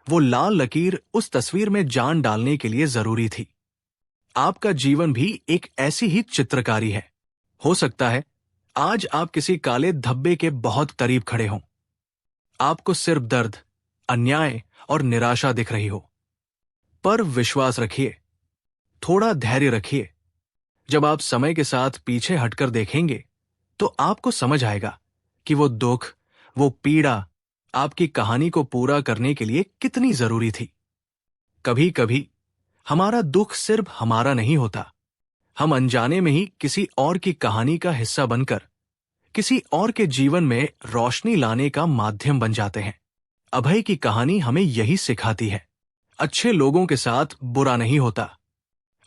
वो लाल लकीर उस तस्वीर में जान डालने के लिए जरूरी थी। आपका जीवन भी एक ऐसी ही चित्रकारी है। हो सकता है आज आप किसी काले धब्बे के बहुत करीब खड़े हों। आपको सिर्फ दर्द, अन्याय और निराशा दिख रही हो। पर विश्वास रखिए, थोड़ा धैर्य रखिए। जब आप समय के साथ पीछे हटकर देखेंगे तो आपको समझ आएगा कि वो दुख, वो पीड़ा आपकी कहानी को पूरा करने के लिए कितनी जरूरी थी। कभी कभी हमारा दुख सिर्फ हमारा नहीं होता। हम अनजाने में ही किसी और की कहानी का हिस्सा बनकर किसी और के जीवन में रोशनी लाने का माध्यम बन जाते हैं। अभय की कहानी हमें यही सिखाती है। अच्छे लोगों के साथ बुरा नहीं होता।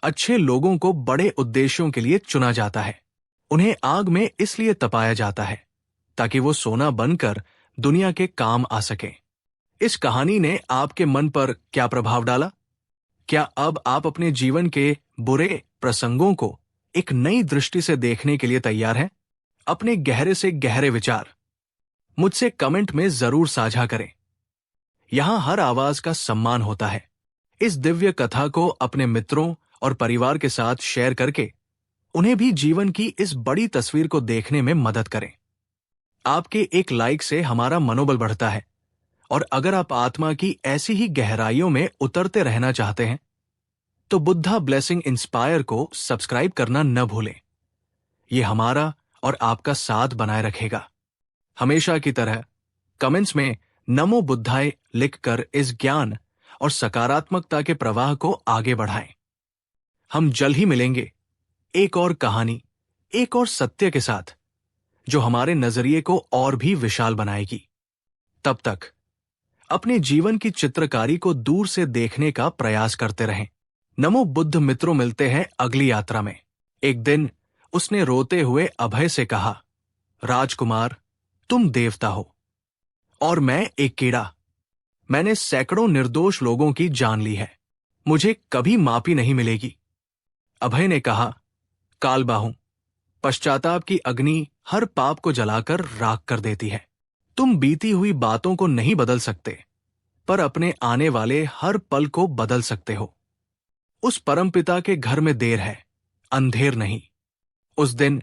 अच्छे लोगों को बड़े उद्देश्यों के लिए चुना जाता है। उन्हें आग में इसलिए तपाया जाता है ताकि वो सोना बनकर दुनिया के काम आ सकें। इस कहानी ने आपके मन पर क्या प्रभाव डाला? क्या अब आप अपने जीवन के बुरे प्रसंगों को एक नई दृष्टि से देखने के लिए तैयार हैं? अपने गहरे से गहरे विचार मुझसे कमेंट में जरूर साझा करें। यहां हर आवाज का सम्मान होता है। इस दिव्य कथा को अपने मित्रों और परिवार के साथ शेयर करके उन्हें भी जीवन की इस बड़ी तस्वीर को देखने में मदद करें। आपके एक लाइक से हमारा मनोबल बढ़ता है, और अगर आप आत्मा की ऐसी ही गहराइयों में उतरते रहना चाहते हैं तो बुद्धा ब्लेसिंग इंस्पायर को सब्सक्राइब करना न भूलें। यह हमारा और आपका साथ बनाए रखेगा। हमेशा की तरह कमेंट्स में नमो बुद्धाय लिखकर इस ज्ञान और सकारात्मकता के प्रवाह को आगे बढ़ाएं। हम जल्द ही मिलेंगे एक और कहानी, एक और सत्य के साथ, जो हमारे नजरिए को और भी विशाल बनाएगी। तब तक अपने जीवन की चित्रकारी को दूर से देखने का प्रयास करते रहें। नमो बुद्ध मित्रों, मिलते हैं अगली यात्रा में। एक दिन उसने रोते हुए अभय से कहा, राजकुमार, तुम देवता हो और मैं एक कीड़ा। मैंने सैकड़ों निर्दोष लोगों की जान ली है, मुझे कभी माफी नहीं मिलेगी। अभय ने कहा, कालबाहु, पश्चाताप की अग्नि हर पाप को जलाकर राख कर देती है। तुम बीती हुई बातों को नहीं बदल सकते, पर अपने आने वाले हर पल को बदल सकते हो। उस परमपिता के घर में देर है, अंधेर नहीं। उस दिन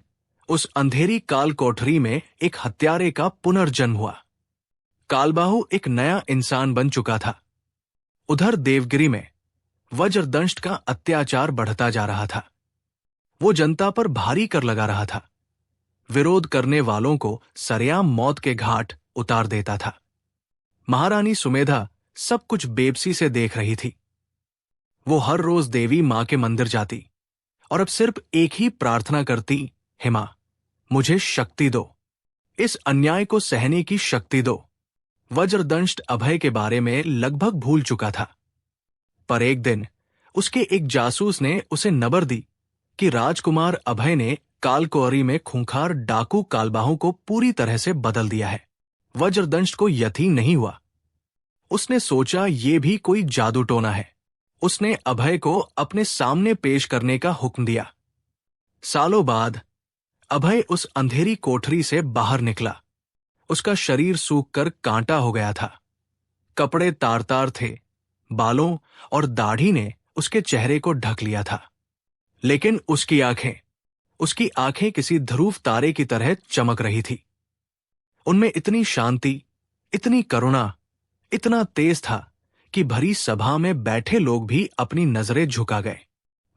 उस अंधेरी काल कोठरी में एक हत्यारे का पुनर्जन्म हुआ। कालबाहु एक नया इंसान बन चुका था। उधर देवगिरी में वज्रदंष्ट का अत्याचार बढ़ता जा रहा था। वो जनता पर भारी कर लगा रहा था, विरोध करने वालों को सरेआम मौत के घाट उतार देता था। महारानी सुमेधा सब कुछ बेबसी से देख रही थी। वो हर रोज देवी मां के मंदिर जाती और अब सिर्फ एक ही प्रार्थना करती, हे मां, मुझे शक्ति दो, इस अन्याय को सहने की शक्ति दो। वज्रदंष्ट अभय के बारे में लगभग भूल चुका था, पर एक दिन उसके एक जासूस ने उसे नबर दी कि राजकुमार अभय ने कालकोअरी में खूंखार डाकू कालबाहु को पूरी तरह से बदल दिया है। वज्रदंष्ट को यकीन नहीं हुआ। उसने सोचा ये भी कोई जादू टोना है। उसने अभय को अपने सामने पेश करने का हुक्म दिया। सालों बाद अभय उस अंधेरी कोठरी से बाहर निकला। उसका शरीर सूखकर कांटा हो गया था। कपड़े तार तार थे, बालों और दाढ़ी ने उसके चेहरे को ढक लिया था। लेकिन उसकी आंखें किसी ध्रुव तारे की तरह चमक रही थी। उनमें इतनी शांति, इतनी करुणा, इतना तेज था कि भरी सभा में बैठे लोग भी अपनी नजरें झुका गए।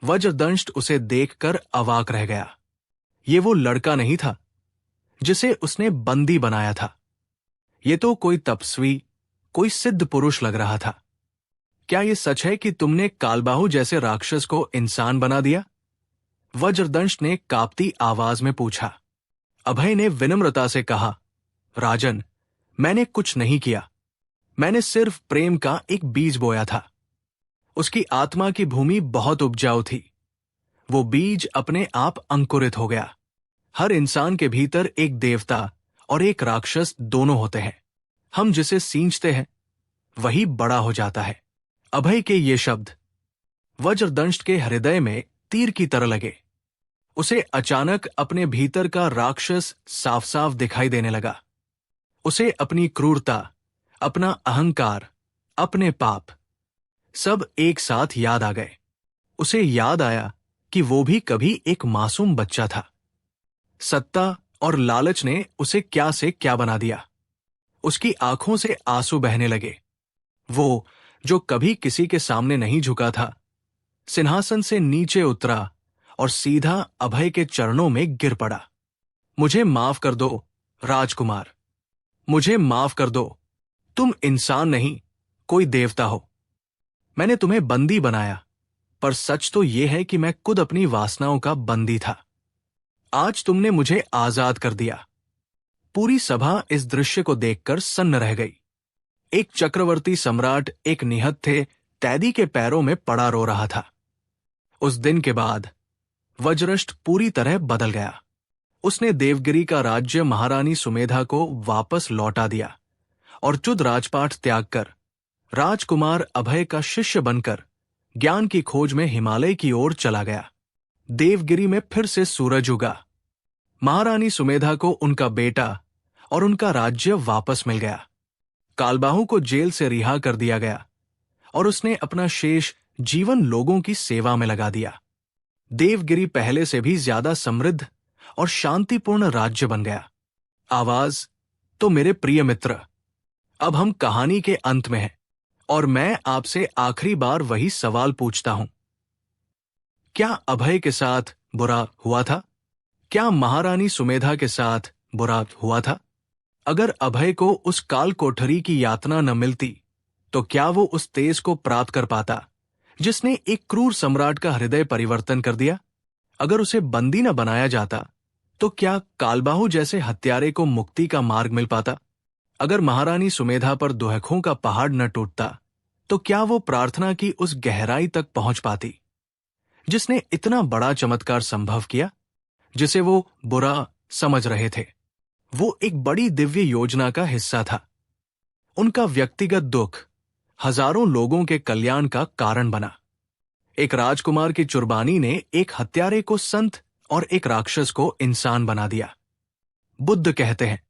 वज्रदंष्ट उसे देखकर अवाक रह गया। ये वो लड़का नहीं था जिसे उसने बंदी बनाया था। ये तो कोई तपस्वी, कोई सिद्ध पुरुष लग रहा था। क्या ये सच है कि तुमने कालबाहु जैसे राक्षस को इंसान बना दिया? वज्रदंष्ट ने कांपती आवाज में पूछा। अभय ने विनम्रता से कहा, राजन, मैंने कुछ नहीं किया। मैंने सिर्फ प्रेम का एक बीज बोया था। उसकी आत्मा की भूमि बहुत उपजाऊ थी। वो बीज अपने आप अंकुरित हो गया। हर इंसान के भीतर एक देवता और एक राक्षस दोनों होते हैं। हम जिसे सींचते हैं वही बड़ा हो जाता है। अभय के ये शब्द वज्रदंष्ट के हृदय में तीर की तरह लगे। उसे अचानक अपने भीतर का राक्षस साफ साफ दिखाई देने लगा। उसे अपनी क्रूरता, अपना अहंकार, अपने पाप सब एक साथ याद आ गए। उसे याद आया कि वो भी कभी एक मासूम बच्चा था। सत्ता और लालच ने उसे क्या से क्या बना दिया। उसकी आंखों से आंसू बहने लगे। वो जो कभी किसी के सामने नहीं झुका था, सिंहासन से नीचे उतरा और सीधा अभय के चरणों में गिर पड़ा। मुझे माफ कर दो राजकुमार, मुझे माफ कर दो। तुम इंसान नहीं, कोई देवता हो। मैंने तुम्हें बंदी बनाया, पर सच तो यह है कि मैं खुद अपनी वासनाओं का बंदी था। आज तुमने मुझे आजाद कर दिया। पूरी सभा इस दृश्य को देखकर सन्न रह गई। एक चक्रवर्ती सम्राट एक निहत्थे कैदी के पैरों में पड़ा रो रहा था। उस दिन के बाद वज्रष्ट पूरी तरह बदल गया। उसने देवगिरी का राज्य महारानी सुमेधा को वापस लौटा दिया और चुद राजपाट त्याग कर राजकुमार अभय का शिष्य बनकर ज्ञान की खोज में हिमालय की ओर चला गया। देवगिरी में फिर से सूरज उगा। महारानी सुमेधा को उनका बेटा और उनका राज्य वापस मिल गया। कालबाहु को जेल से रिहा कर दिया गया और उसने अपना शेष जीवन लोगों की सेवा में लगा दिया। देवगिरी पहले से भी ज्यादा समृद्ध और शांतिपूर्ण राज्य बन गया। आवाज तो मेरे प्रिय मित्र, अब हम कहानी के अंत में हैं और मैं आपसे आखिरी बार वही सवाल पूछता हूं। क्या अभय के साथ बुरा हुआ था? क्या महारानी सुमेधा के साथ बुरा हुआ था? अगर अभय को उस काल कोठरी की यातना न मिलती तो क्या वो उस तेज को प्राप्त कर पाता जिसने एक क्रूर सम्राट का हृदय परिवर्तन कर दिया? अगर उसे बंदी न बनाया जाता तो क्या कालबाहु जैसे हत्यारे को मुक्ति का मार्ग मिल पाता? अगर महारानी सुमेधा पर दुहखों का पहाड़ न टूटता तो क्या वो प्रार्थना की उस गहराई तक पहुंच पाती जिसने इतना बड़ा चमत्कार संभव किया, जिसे वो बुरा समझ रहे थे? वो एक बड़ी दिव्य योजना का हिस्सा था। उनका व्यक्तिगत दुख हजारों लोगों के कल्याण का कारण बना। एक राजकुमार की कुर्बानी ने एक हत्यारे को संत और एक राक्षस को इंसान बना दिया। बुद्ध कहते हैं,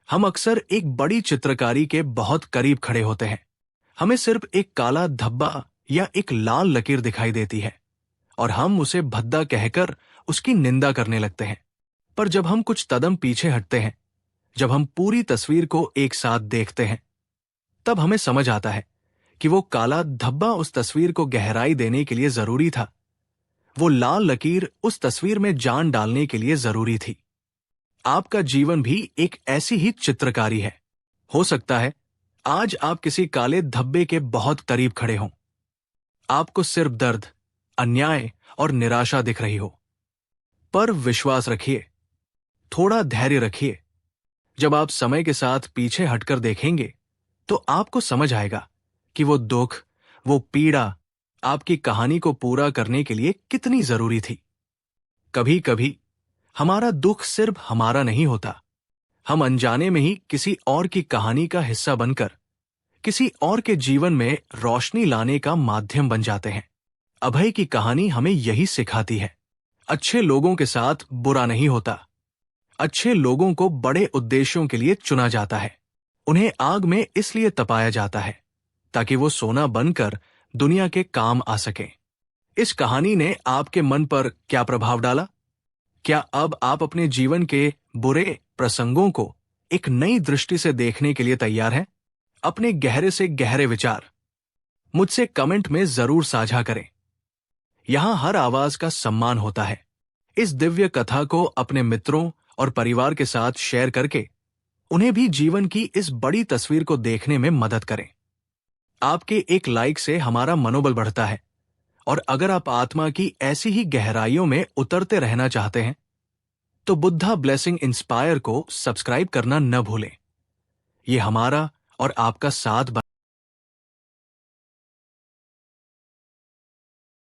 हम अक्सर एक बड़ी चित्रकारी के बहुत करीब खड़े होते हैं। हमें सिर्फ एक काला धब्बा या एक लाल लकीर दिखाई देती है और हम उसे भद्दा कहकर उसकी निंदा करने लगते हैं। पर जब हम कुछ कदम पीछे हटते हैं, जब हम पूरी तस्वीर को एक साथ देखते हैं, तब हमें समझ आता है कि वो काला धब्बा उस तस्वीर को गहराई देने के लिए जरूरी था। वो लाल लकीर उस तस्वीर में जान डालने के लिए जरूरी थी। आपका जीवन भी एक ऐसी ही चित्रकारी है। हो सकता है आज आप किसी काले धब्बे के बहुत करीब खड़े हों। आपको सिर्फ दर्द, अन्याय और निराशा दिख रही हो। पर विश्वास रखिए, थोड़ा धैर्य रखिए। जब आप समय के साथ पीछे हटकर देखेंगे तो आपको समझ आएगा कि वो दुख, वो पीड़ा आपकी कहानी को पूरा करने के लिए कितनी जरूरी थी। कभी कभी हमारा दुख सिर्फ हमारा नहीं होता। हम अनजाने में ही किसी और की कहानी का हिस्सा बनकर किसी और के जीवन में रोशनी लाने का माध्यम बन जाते हैं। अभय की कहानी हमें यही सिखाती है। अच्छे लोगों के साथ बुरा नहीं होता। अच्छे लोगों को बड़े उद्देश्यों के लिए चुना जाता है। उन्हें आग में इसलिए तपाया जाता है ताकि वो सोना बनकर दुनिया के काम आ सके। इस कहानी ने आपके मन पर क्या प्रभाव डाला? क्या अब आप अपने जीवन के बुरे प्रसंगों को एक नई दृष्टि से देखने के लिए तैयार हैं? अपने गहरे से गहरे विचार मुझसे कमेंट में जरूर साझा करें। यहां हर आवाज का सम्मान होता है। इस दिव्य कथा को अपने मित्रों और परिवार के साथ शेयर करके उन्हें भी जीवन की इस बड़ी तस्वीर को देखने में मदद करें। आपके एक लाइक से हमारा मनोबल बढ़ता है और अगर आप आत्मा की ऐसी ही गहराइयों में उतरते रहना चाहते हैं तो बुद्धा ब्लेसिंग इंस्पायर को सब्सक्राइब करना न भूलें। ये हमारा और आपका साथ